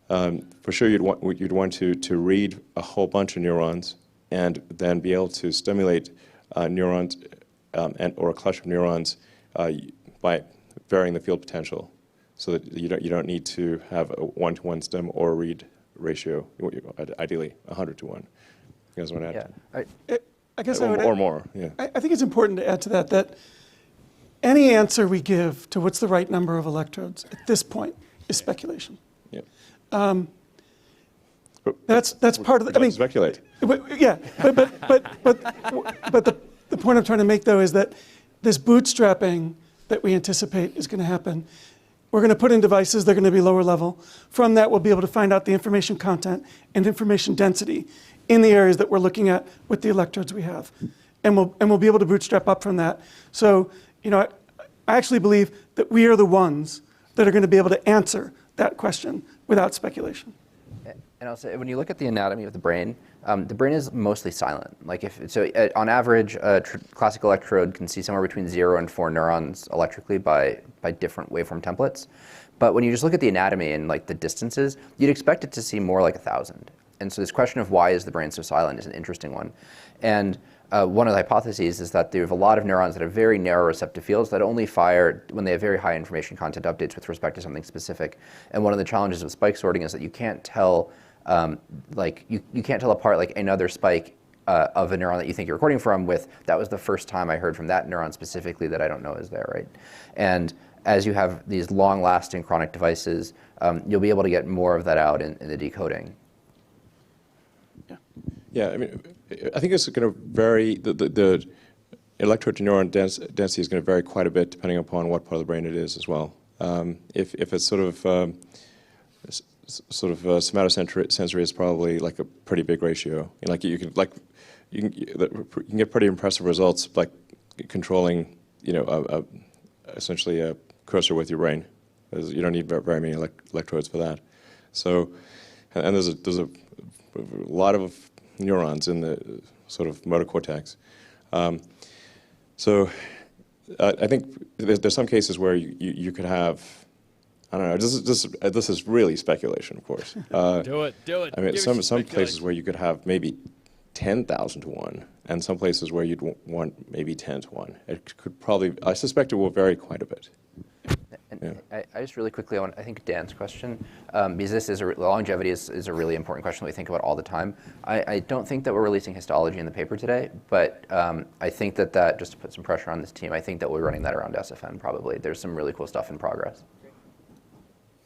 for sure you'd want to read a whole bunch of neurons and then be able to stimulate neurons or a cluster of neurons by varying the field potential, so that you don't need to have a 1-to-1 stim or read ratio. Ideally 100-to-1. You guys want to add? Yeah. I guess I would or more. Yeah. I think it's important to add to that any answer we give to what's the right number of electrodes at this point is speculation. Yeah. That's part of the. I mean, speculate. Yeah, but the point I'm trying to make though is that this bootstrapping that we anticipate is going to happen. We're going to put in devices, they're going to be lower level. From that, we'll be able to find out the information content and information density in the areas that we're looking at with the electrodes we have. And we'll be able to bootstrap up from that. So, I actually believe that we are the ones that are going to be able to answer that question without speculation. And I'll say, when you look at the anatomy of the brain is mostly silent. On average, a classic electrode can see somewhere between 0 and 4 neurons electrically by different waveform templates. But when you just look at the anatomy and the distances, you'd expect it to see more like 1,000. And so this question of why is the brain so silent is an interesting one. And one of the hypotheses is that there's a lot of neurons that have very narrow receptive fields that only fire when they have very high information content updates with respect to something specific. And one of the challenges with spike sorting is that you can't tell you can't tell apart another spike of a neuron that you think you're recording from with, that was the first time I heard from that neuron specifically that I don't know is there, right? And as you have these long-lasting chronic devices, you'll be able to get more of that out in the decoding. Yeah, I mean, I think it's going to vary. The electrode to neuron density is going to vary quite a bit depending upon what part of the brain it is as well. If it's sort of somatosensory is probably like a pretty big ratio. Like you can get pretty impressive results like controlling, essentially a cursor with your brain. You don't need very many electrodes for that. So, and there's a lot of neurons in the sort of motor cortex. So I think there's some cases where you could have, I don't know, this is really speculation, of course. Do it. I mean, some places where you could have maybe 10,000 to 1, and some places where you'd want maybe 10 to 1. It could probably, I suspect it will vary quite a bit. And I just really quickly, I think Dan's question, because this is longevity is a really important question that we think about all the time. I don't think that we're releasing histology in the paper today, but I think that just to put some pressure on this team, I think that we're running that around SFN probably. There's some really cool stuff in progress.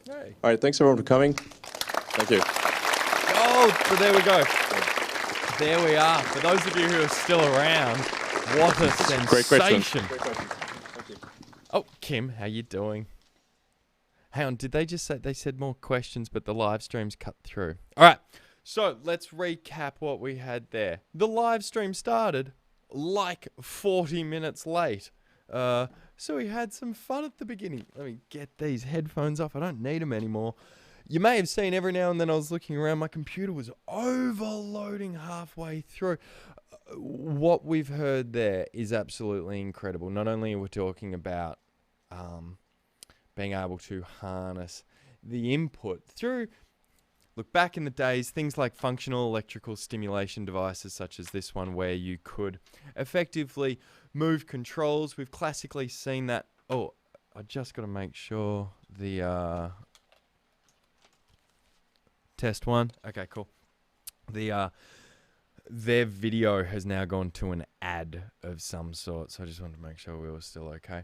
Hey. All right, thanks everyone for coming. Thank you. Oh, so there we go. There we are. For those of you who are still around, what a sensation. Great question. Great question. Thank you. Oh, Kim, how you doing? Hang on, did they just say they said more questions, but the live stream's cut through? All right, so let's recap what we had there. The live stream started like 40 minutes late. So we had some fun at the beginning. Let me get these headphones off. I don't need them anymore. You may have seen every now and then I was looking around, my computer was overloading halfway through. What we've heard there is absolutely incredible. Not only are we talking about being able to harness the input through, look, back in the days, things like functional electrical stimulation devices such as this one where you could effectively move controls. We've classically seen that. Oh, I just got to make sure the test one. Okay, cool. Their video has now gone to an ad of some sort, so I just wanted to make sure we were still okay.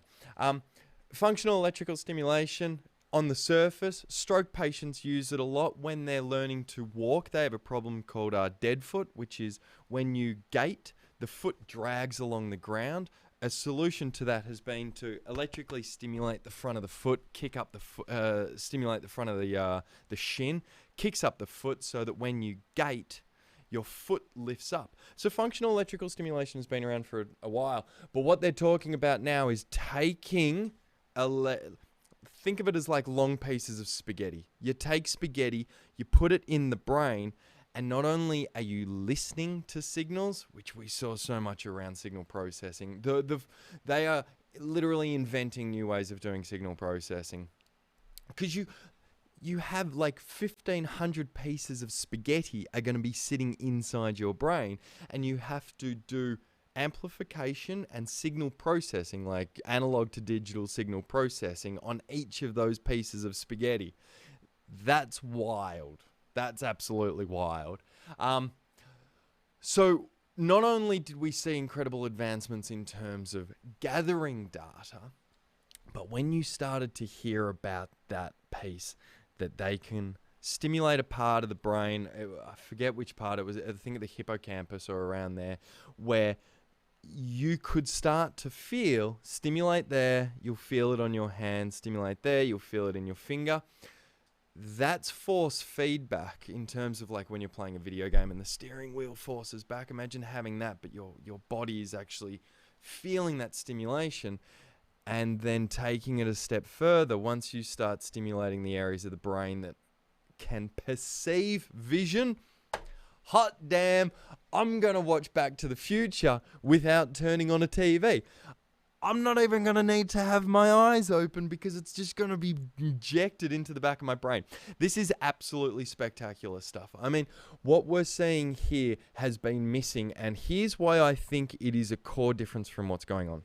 Functional electrical stimulation on the surface. Stroke patients use it a lot when they're learning to walk. They have a problem called dead foot, which is when you gait, the foot drags along the ground. A solution to that has been to electrically stimulate the front of the foot, kick up the stimulate the front of the shin, kicks up the foot so that when you gait, your foot lifts up. So functional electrical stimulation has been around for a while, but what they're talking about now is taking think of it as like long pieces of spaghetti. You take spaghetti, you put it in the brain, and not only are you listening to signals, which we saw so much around signal processing, they are literally inventing new ways of doing signal processing. Because you have like 1,500 pieces of spaghetti are going to be sitting inside your brain, and you have to do amplification and signal processing, like analog to digital signal processing on each of those pieces of spaghetti. That's wild. That's absolutely wild. So not only did we see incredible advancements in terms of gathering data, but when you started to hear about that piece that they can stimulate a part of the brain, I forget which part it was, I think at the hippocampus or around there, where you could start to feel, stimulate there, you'll feel it on your hand, stimulate there, you'll feel it in your finger. That's force feedback in terms of like when you're playing a video game and the steering wheel forces back. Imagine having that, but your body is actually feeling that stimulation. And then taking it a step further, once you start stimulating the areas of the brain that can perceive vision, hot damn, I'm going to watch Back to the Future without turning on a TV. I'm not even going to need to have my eyes open because it's just going to be injected into the back of my brain. This is absolutely spectacular stuff. I mean, what we're seeing here has been missing, and here's why I think it is a core difference from what's going on.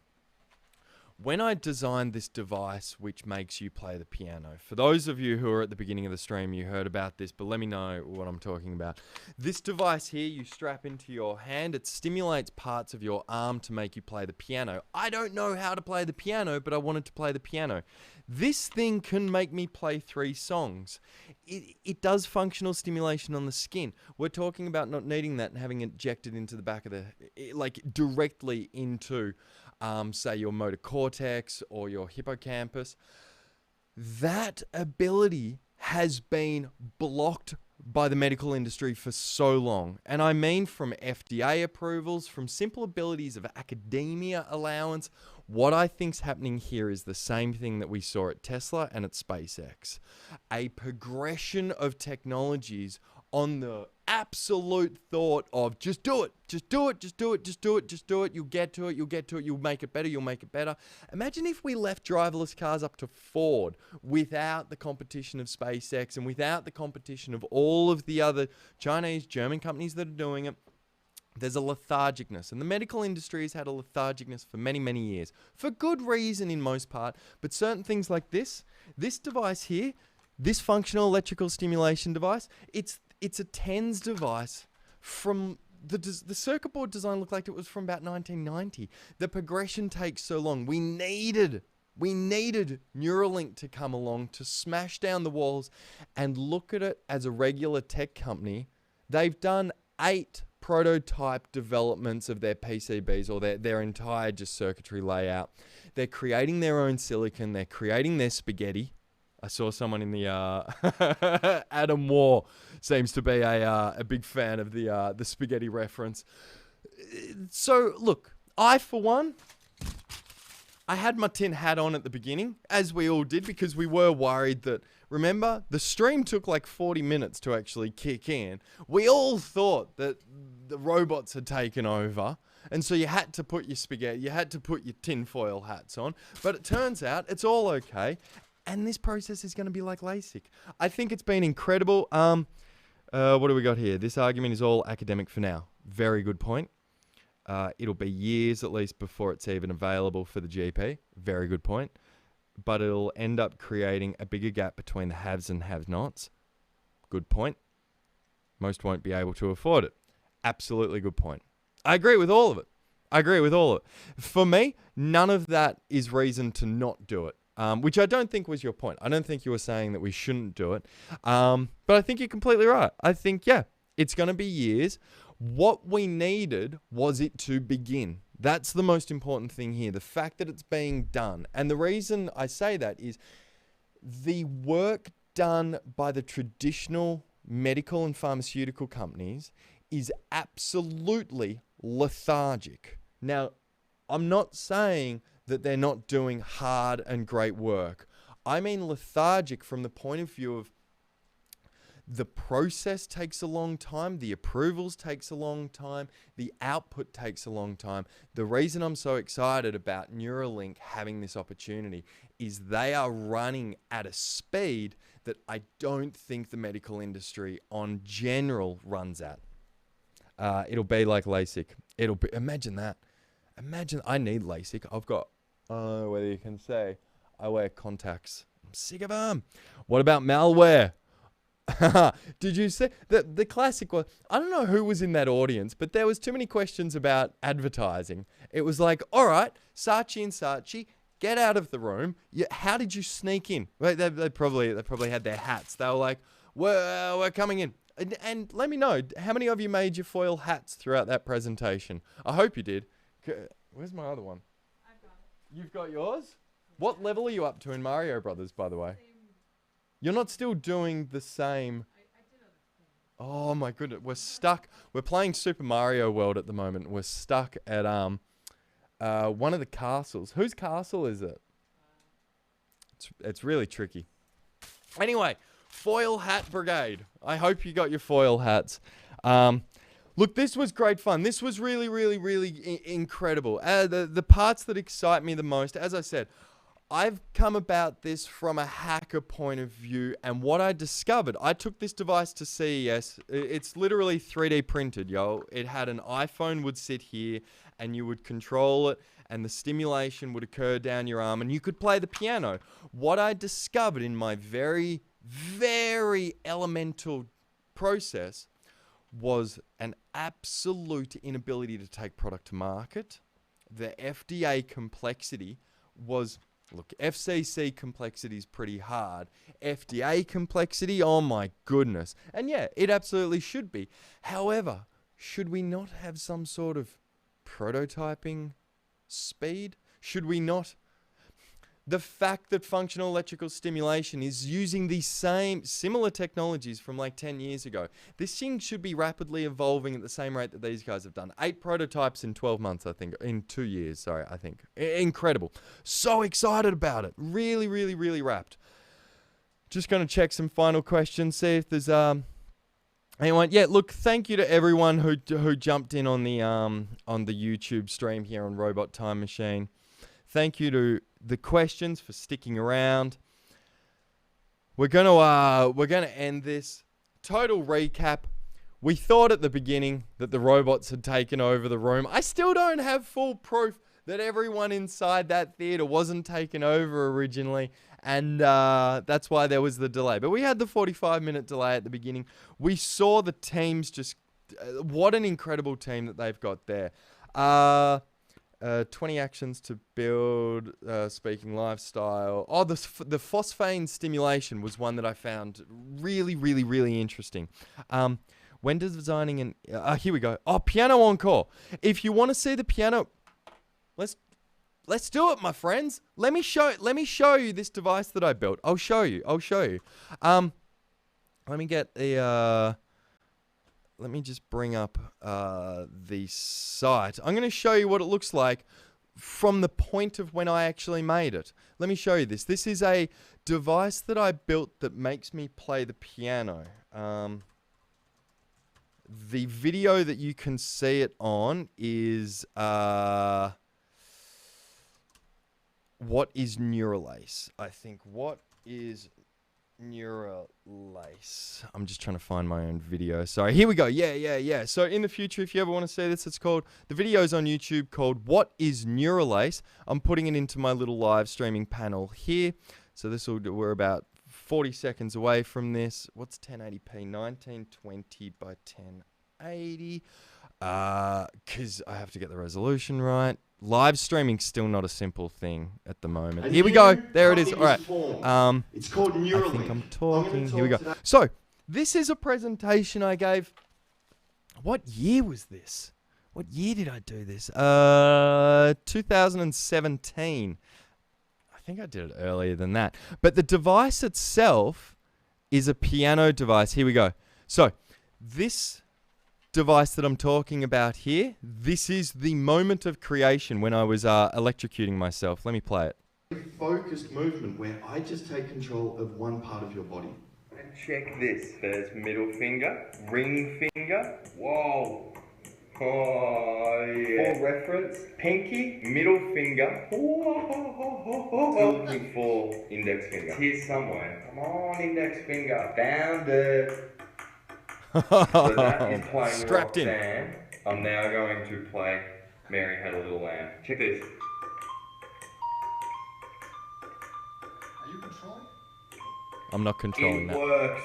when I designed this device which makes you play the piano, for those of you who are at the beginning of the stream, you heard about this, but let me know what I'm talking about. This device here, you strap into your hand, it stimulates parts of your arm to make you play the piano. I don't know how to play the piano, but I wanted to play the piano. This thing can make me play 3 songs. It does functional stimulation on the skin. We're talking about not needing that and having it injected into the back of the, like directly into, say, your motor cortex or your hippocampus. That ability has been blocked by the medical industry for so long. And I mean from FDA approvals, from simple abilities of academia allowance. What I think's happening here is the same thing that we saw at Tesla and at SpaceX. A progression of technologies on the absolute thought of just do it, just do it, just do it, just do it, just do it. You'll get to it, you'll get to it, you'll make it better, you'll make it better. Imagine if we left driverless cars up to Ford without the competition of SpaceX and without the competition of all of the other Chinese, German companies that are doing it. There's a lethargicness, and the medical industry has had a lethargicness for many, many years. For good reason in most part, but certain things like this device here, this functional electrical stimulation device, it's a TENS device from the circuit board design looked like it was from about 1990. The progression takes so long. We needed Neuralink to come along to smash down the walls and look at it as a regular tech company. They've done 8 prototype developments of their PCBs or their entire just circuitry layout. They're creating their own silicon. They're creating their spaghetti. I saw someone in the Adam War seems to be a big fan of the spaghetti reference. So look, I for one, I had my tin hat on at the beginning, as we all did, because we were worried that, remember, the stream took like 40 minutes to actually kick in. We all thought that the robots had taken over, and so you had to put your spaghetti, you had to put your tinfoil hats on, but it turns out it's all okay, and this process is going to be like LASIK. I think it's been incredible. What do we got here? This argument is all academic for now. Very good point. It'll be years at least before it's even available for the GP. Very good point. But it'll end up creating a bigger gap between the haves and have-nots. Good point. Most won't be able to afford it. Absolutely good point. I agree with all of it. For me, none of that is reason to not do it. Which I don't think was your point. I don't think you were saying that we shouldn't do it. But I think you're completely right. I think, yeah, it's going to be years. What we needed was it to begin. That's the most important thing here. The fact that it's being done. And the reason I say that is the work done by the traditional medical and pharmaceutical companies is absolutely lethargic. Now, I'm not saying that they're not doing hard and great work. I mean lethargic from the point of view of the process takes a long time, the approvals takes a long time, the output takes a long time. The reason I'm so excited about Neuralink having this opportunity is they are running at a speed that I don't think the medical industry on general runs at. It'll be like LASIK. Imagine that. Imagine, I need LASIK. I've got, whether you can say, I wear contacts. I'm sick of them. What about malware? Did you see the classic one? I don't know who was in that audience, but there was too many questions about advertising. It was like, all right, Saatchi and Saatchi, get out of the room. How did you sneak in? Well, they probably had their hats. They were like, we're coming in. And let me know, how many of you made your foil hats throughout that presentation? I hope you did. Where's my other one? I've got it. You've got yours? What level are you up to in Mario Brothers, by the way? You're not still doing the same. Oh my goodness, we're stuck. We're playing Super Mario World at the moment. We're stuck at one of the castles. Whose castle is it? It's really tricky. Anyway, foil hat brigade. I hope you got your foil hats. Look, this was great fun. This was really, really, really incredible. The parts that excite me the most, as I said, I've come about this from a hacker point of view, and what I discovered, I took this device to CES. It's literally 3D printed, yo. It had an iPhone would sit here, and you would control it, and the stimulation would occur down your arm and you could play the piano. What I discovered in my very, very elemental process was an absolute inability to take product to market. The FDA complexity was, look, FCC complexity is pretty hard. FDA complexity, oh my goodness. And yeah, it absolutely should be. However, should we not have some sort of prototyping speed? Should we not? The fact that functional electrical stimulation is using the similar technologies from like 10 years ago, this thing should be rapidly evolving at the same rate that these guys have done. 8 prototypes in 12 months, I think. In 2 years, sorry, I think. Incredible. So excited about it. Really, really, really wrapped. Just going to check some final questions, see if there's anyone. Yeah, look, thank you to everyone who jumped in on the YouTube stream here on Robot Time Machine. Thank you to the questions for sticking around. We're gonna end this. Total recap. We thought at the beginning that the robots had taken over the room. I still don't have full proof that everyone inside that theater wasn't taken over originally, and that's why there was the delay. But we had the 45-minute delay at the beginning. We saw the teams just... what an incredible team that they've got there. 20 actions to build speaking lifestyle. Oh, the phosphane stimulation was one that I found really, really, really interesting. When does designing an... here we go. Oh, piano encore. If you want to see the piano... Let's do it, my friends. Let me show you this device that I built. I'll show you. Let me get the... let me just bring up the site. I'm going to show you what it looks like from the point of when I actually made it. Let me show you this. This is a device that I built that makes me play the piano. The video that you can see it on is... what is Neuralace? I think. What is Neuralace? I'm just trying to find my own video. Sorry, here we go. Yeah. So in the future, if you ever want to see this, it's called... the video's on YouTube called What is Neuralace? I'm putting it into my little live streaming panel here. So this will... we're about 40 seconds away from this. What's 1080p? 1920 by 1080. Because I have to get the resolution right. Live streaming's still not a simple thing at the moment. Here we go. There it is. All right. It's called Neuralink. I think I'm talking. Here we go. So, this is a presentation I gave. What year was this? What year did I do this? 2017. I think I did it earlier than that. But the device itself is a piano device. Here we go. So, this device that I'm talking about here, this is the moment of creation when I was electrocuting myself. Let me play it. Focused movement where I just take control of one part of your body. And check this. There's middle finger, ring finger. Whoa. Oh, yeah. For reference, pinky, middle finger. Looking for index finger. Here somewhere. Come on, index finger. Found it. So that is playing strapped in. Roxanne. I'm now going to play Mary Had a Little Lamb. Check this. Are you controlling? I'm not controlling that. It works.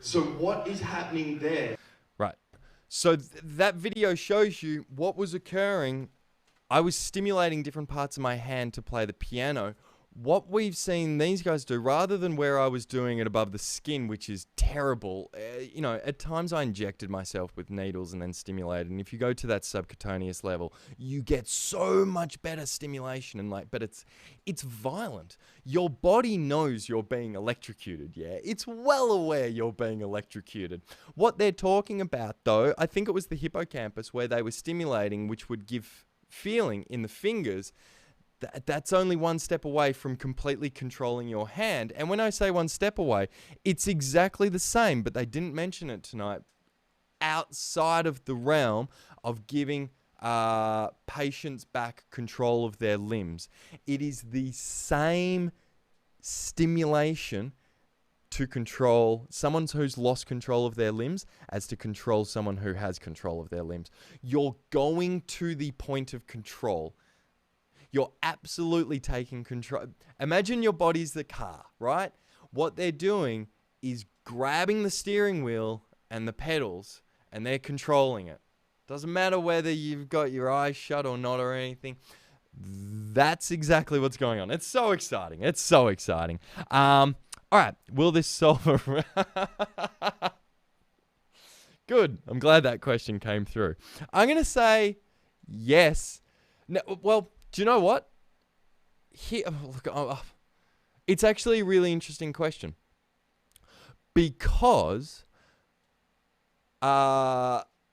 So what is happening there? Right. So that video shows you what was occurring. I was stimulating different parts of my hand to play the piano. What we've seen these guys do, rather than where I was doing it above the skin, which is terrible, you know, at times I injected myself with needles and then stimulated. And if you go to that subcutaneous level, you get so much better stimulation and but it's violent. Your body knows you're being electrocuted, yeah? It's well aware you're being electrocuted. What they're talking about, though, I think it was the hippocampus where they were stimulating, which would give feeling in the fingers. That's only one step away from completely controlling your hand. And when I say one step away, it's exactly the same, but they didn't mention it tonight, outside of the realm of giving patients back control of their limbs. It is the same stimulation to control someone who's lost control of their limbs as to control someone who has control of their limbs. You're going to the point of control. You're absolutely taking control. Imagine your body's the car, right? What they're doing is grabbing the steering wheel and the pedals, and they're controlling it. Doesn't matter whether you've got your eyes shut or not or anything. That's exactly what's going on. It's so exciting. It's so exciting. All right. Will this solve a... Good. I'm glad that question came through. I'm going to say yes. No, well, do you know what? Here, look, it's actually a really interesting question. Because...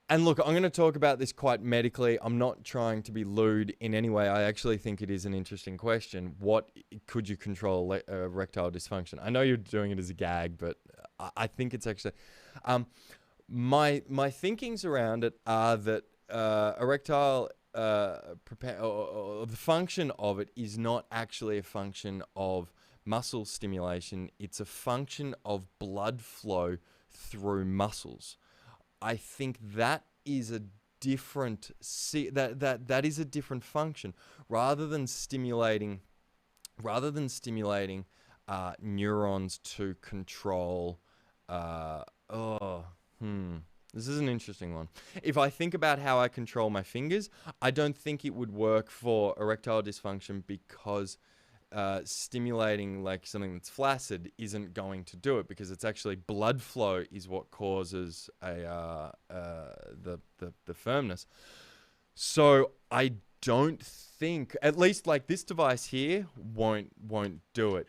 and look, I'm going to talk about this quite medically. I'm not trying to be lewd in any way. I actually think it is an interesting question. What could you control erectile dysfunction? I know you're doing it as a gag, but I think it's actually... my thinkings around it are that erectile... or the function of it is not actually a function of muscle stimulation. It's a function of blood flow through muscles. I think that is a different that is a different function rather than stimulating neurons to control. This is an interesting one. If I think about how I control my fingers, I don't think it would work for erectile dysfunction because stimulating like something that's flaccid isn't going to do it, because it's actually blood flow is what causes the firmness. So I don't think, at least like this device here won't do it.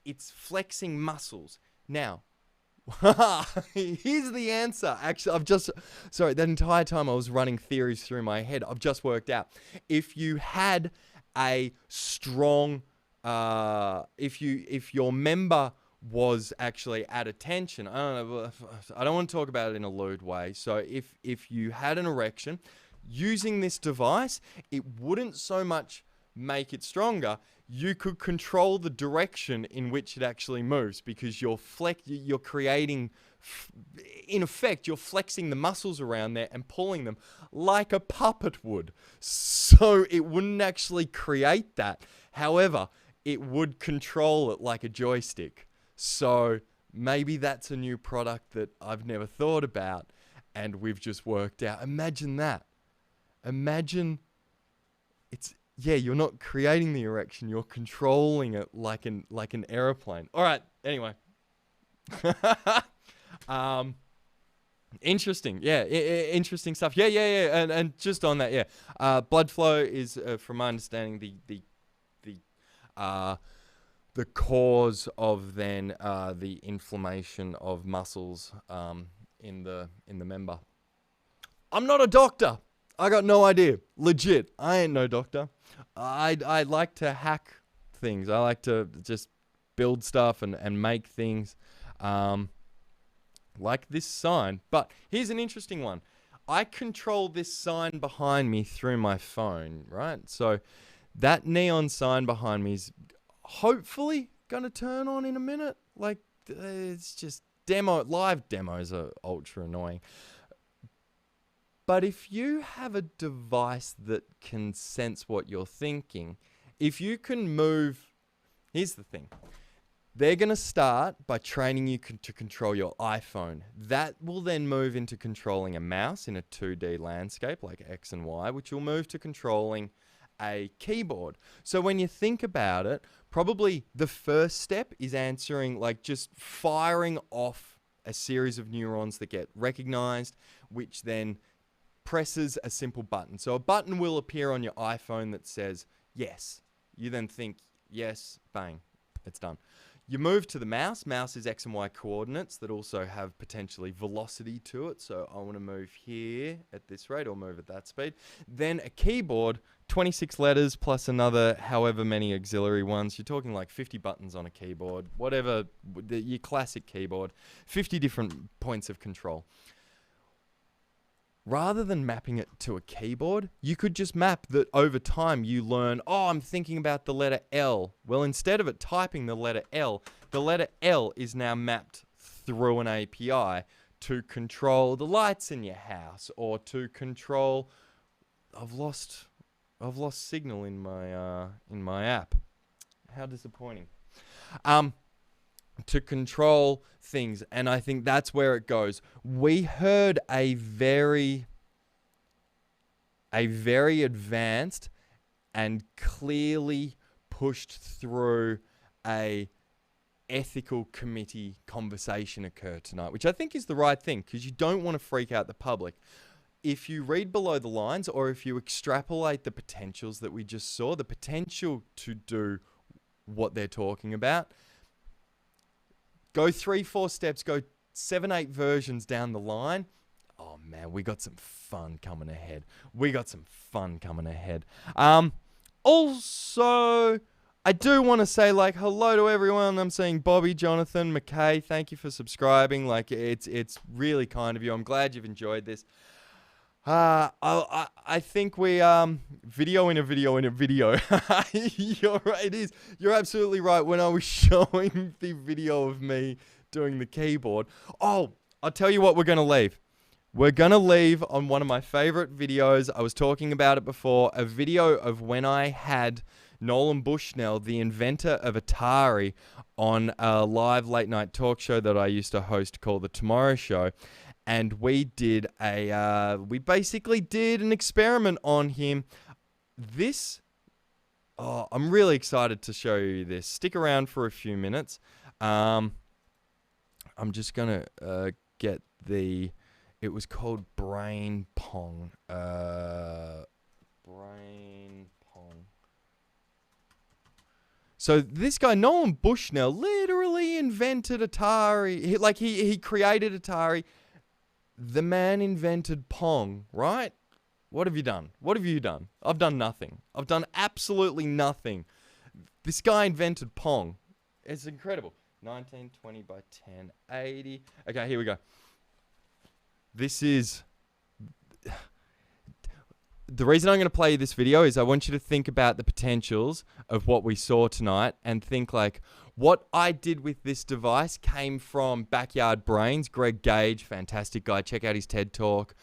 It's flexing muscles. Now, here's the answer. Actually, that entire time I was running theories through my head. I've just worked out. If you had a strong, if your member was actually at attention, I don't want to talk about it in a lewd way. So if you had an erection, using this device, it wouldn't so much make it stronger. You could control the direction in which it actually moves, because you're creating, in effect, you're flexing the muscles around there and pulling them like a puppet would. So it wouldn't actually create that. However, it would control it like a joystick. So maybe that's a new product that I've never thought about and we've just worked out. Imagine that. Imagine you're not creating the erection, you're controlling it like an airplane. All right, anyway. Interesting. Yeah, interesting stuff. Yeah. And just on that, yeah. Blood flow is, from my understanding, the cause of then the inflammation of muscles in the member. I'm not a doctor. I got no idea. Legit. I ain't no doctor. I like to hack things. I like to just build stuff and make things like this sign. But here's an interesting one. I control this sign behind me through my phone, right? So that neon sign behind me is hopefully going to turn on in a minute. Like, it's just live demos are ultra annoying. But if you have a device that can sense what you're thinking, if you can move, here's the thing. They're going to start by training you to control your iPhone. That will then move into controlling a mouse in a 2D landscape like X and Y, which will move to controlling a keyboard. So when you think about it, probably the first step is answering, like just firing off a series of neurons that get recognized, which then presses a simple button. So a button will appear on your iPhone that says yes. You then think yes, bang, it's done. You move to the mouse. Mouse is X and Y coordinates that also have potentially velocity to it. So I want to move here at this rate or move at that speed. Then a keyboard, 26 letters plus another however many auxiliary ones. You're talking like 50 buttons on a keyboard, whatever, your classic keyboard, 50 different points of control. rather than mapping it to a keyboard, you could just map that over time you learn, oh, I'm thinking about the letter L. Well, instead of it typing the letter L is now mapped through an API to control the lights in your house, or to control, I've lost signal in my app. How disappointing. To control things, and I think that's where it goes. We heard a very advanced and clearly pushed through a ethical committee conversation occur tonight, which I think is the right thing, because you don't want to freak out the public. If you read below the lines, or if you extrapolate the potentials that we just saw, the potential to do what they're talking about, go 3-4 steps, go 7-8 versions down the line. Oh man, we got some fun coming ahead. Also, I do want to say, like, hello to everyone. I'm seeing Bobby, Jonathan, McKay. Thank you for subscribing. Like, it's really kind of you. I'm glad you've enjoyed this. I think we video in a video. You're right. It is. You're absolutely right. When I was showing the video of me doing the keyboard, oh, I'll tell you what we're gonna leave. We're gonna leave on one of my favorite videos. I was talking about it before. A video of when I had Nolan Bushnell, the inventor of Atari, on a live late night talk show that I used to host called The Tomorrow Show. And we basically did an experiment on him. I'm really excited to show you this. Stick around for a few minutes. I'm just going to get it was called Brain Pong. Brain Pong. So this guy, Nolan Bushnell, literally invented Atari. He created Atari. The man invented Pong, right? What have you done? I've done nothing. I've done absolutely nothing. This guy invented Pong. It's incredible. 1920 by 1080. Okay, here we go. This is... The reason I'm going to play you this video is I want you to think about the potentials of what we saw tonight, and think like, what I did with this device came from Backyard Brains. Greg Gage, fantastic guy. Check out his TED Talk.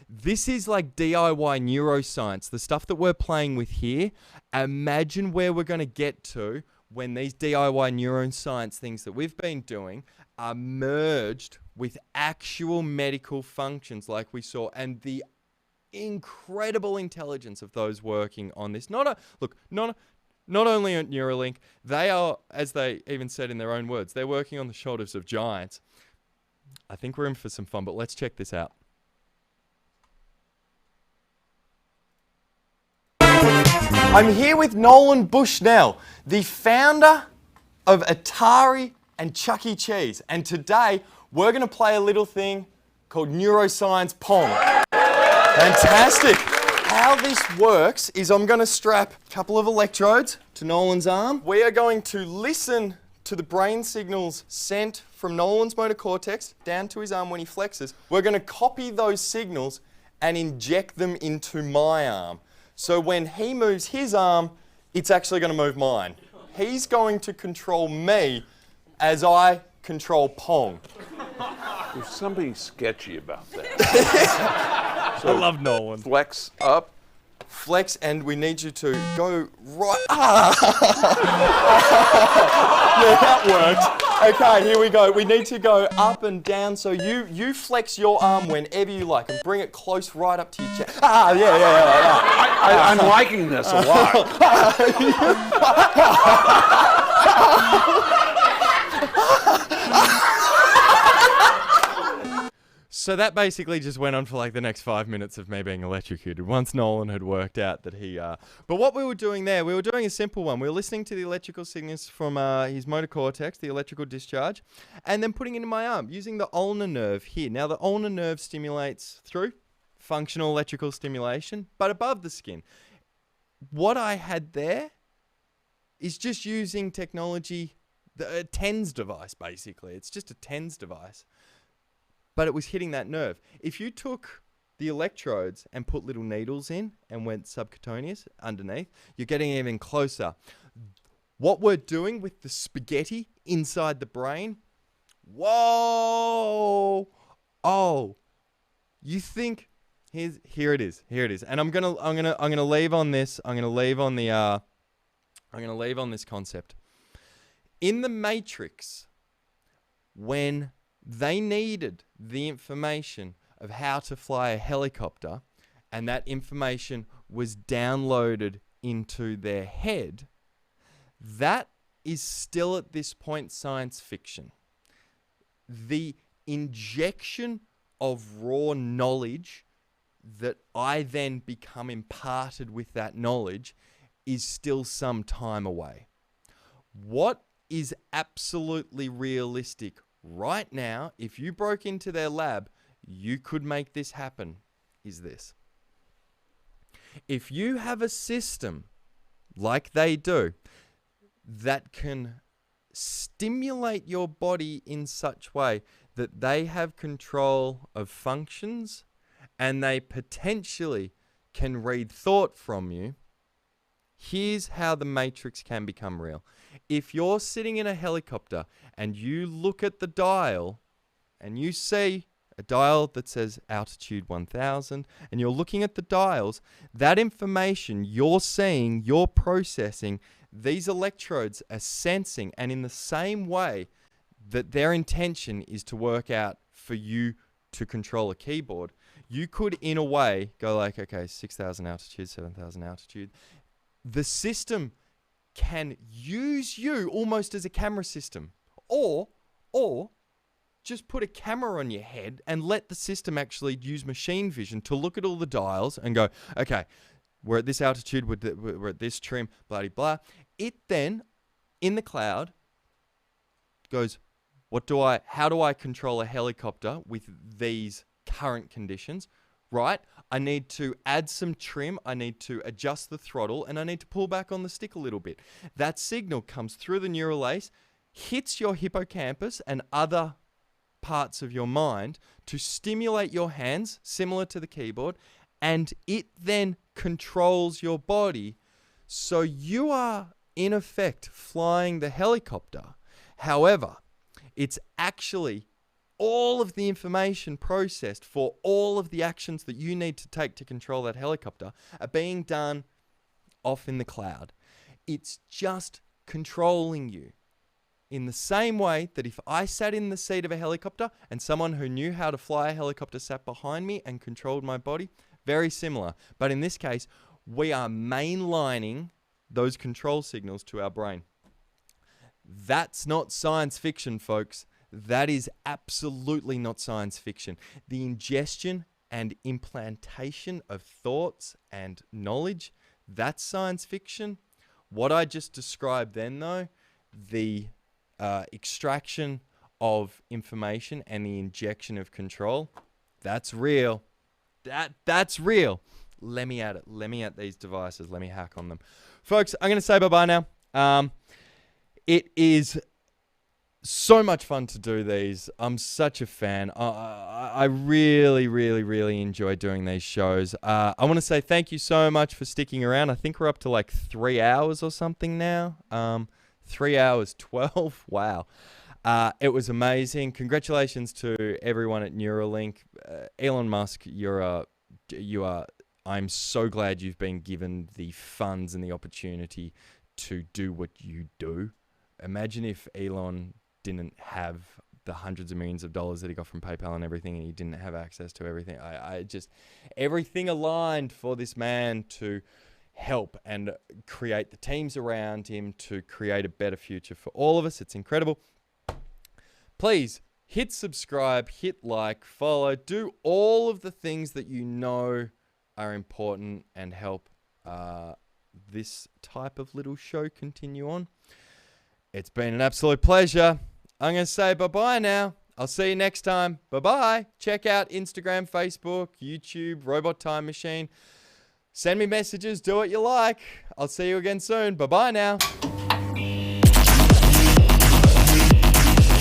This is like DIY neuroscience, the stuff that we're playing with here. Imagine where we're going to get to when these DIY neuroscience things that we've been doing are merged with actual medical functions like we saw, and the incredible intelligence of those working on this. Not only at Neuralink, they are, as they even said in their own words, they're working on the shoulders of giants. I think we're in for some fun, but let's check this out. I'm here with Nolan Bushnell, the founder of Atari and Chuck E. Cheese. And today, we're going to play a little thing called Neuroscience Pong. Fantastic. How this works is I'm going to strap a couple of electrodes to Nolan's arm. We are going to listen to the brain signals sent from Nolan's motor cortex down to his arm when he flexes. We're going to copy those signals and inject them into my arm. So when he moves his arm, it's actually going to move mine. He's going to control me as I control Pong. There's something sketchy about that. So I love Nolan. Flex up. Flex, and we need you to go right. Yeah, that worked. Okay, here we go. We need to go up and down. So you flex your arm whenever you like and bring it close right up to your chest. Yeah. I'm liking this a lot. So that basically just went on for like the next 5 minutes of me being electrocuted once Nolan had worked out that he... But what we were doing there, we were doing a simple one. We were listening to the electrical signals from his motor cortex, the electrical discharge, and then putting it in my arm using the ulnar nerve here. Now the ulnar nerve stimulates through functional electrical stimulation, but above the skin. What I had there is just using technology, a TENS device basically. It's just a TENS device. But it was hitting that nerve. If you took the electrodes and put little needles in and went subcutaneous underneath, you're getting even closer. What we're doing with the spaghetti inside the brain, whoa! Oh, you think here it is, and I'm gonna leave on this. I'm gonna leave on this concept. In the Matrix, when they needed the information of how to fly a helicopter, and that information was downloaded into their head, that is still at this point science fiction. The injection of raw knowledge that I then become imparted with that knowledge is still some time away. What is absolutely realistic right now, if you broke into their lab, you could make this happen, is this. If you have a system like they do that can stimulate your body in such way that they have control of functions and they potentially can read thought from you, here's how the Matrix can become real. If you're sitting in a helicopter and you look at the dial and you see a dial that says altitude 1000 and you're looking at the dials, that information you're seeing, you're processing, these electrodes are sensing, and in the same way that their intention is to work out for you to control a keyboard, you could in a way go like, okay, 6,000 altitude, 7,000 altitude. The system can use you almost as a camera system, or just put a camera on your head and let the system actually use machine vision to look at all the dials and go, okay, we're at this altitude, we're at this trim, blah, blah, blah. It then, in the cloud, goes, how do I control a helicopter with these current conditions? Right? I need to add some trim, I need to adjust the throttle, and I need to pull back on the stick a little bit. That signal comes through the neural lace, hits your hippocampus and other parts of your mind to stimulate your hands, similar to the keyboard, and it then controls your body. So you are, in effect, flying the helicopter. However, it's actually all of the information processed for all of the actions that you need to take to control that helicopter are being done off in the cloud. It's just controlling you. In the same way that if I sat in the seat of a helicopter and someone who knew how to fly a helicopter sat behind me and controlled my body, very similar. But in this case, we are mainlining those control signals to our brain. That's not science fiction, folks. That is absolutely not science fiction. The ingestion and implantation of thoughts and knowledge, that's science fiction. What I just described then, though, the extraction of information and the injection of control, that's real. That's real. Let me at it. Let me at these devices. Let me hack on them. Folks, I'm going to say bye-bye now. It is so much fun to do these. I'm such a fan. I really, really, really enjoy doing these shows. I want to say thank you so much for sticking around. I think we're up to like 3 hours or something now. 3 hours, 12. Wow. It was amazing. Congratulations to everyone at Neuralink. Elon Musk, I'm so glad you've been given the funds and the opportunity to do what you do. Imagine if Elon didn't have the hundreds of millions of dollars that he got from PayPal and everything, and he didn't have access to everything. Everything aligned for this man to help and create the teams around him to create a better future for all of us. It's incredible. Please hit subscribe, hit like, follow, do all of the things that you know are important and help this type of little show continue on. It's been an absolute pleasure. I'm going to say bye-bye now. I'll see you next time. Bye-bye. Check out Instagram, Facebook, YouTube, Robot Time Machine. Send me messages. Do what you like. I'll see you again soon. Bye-bye now.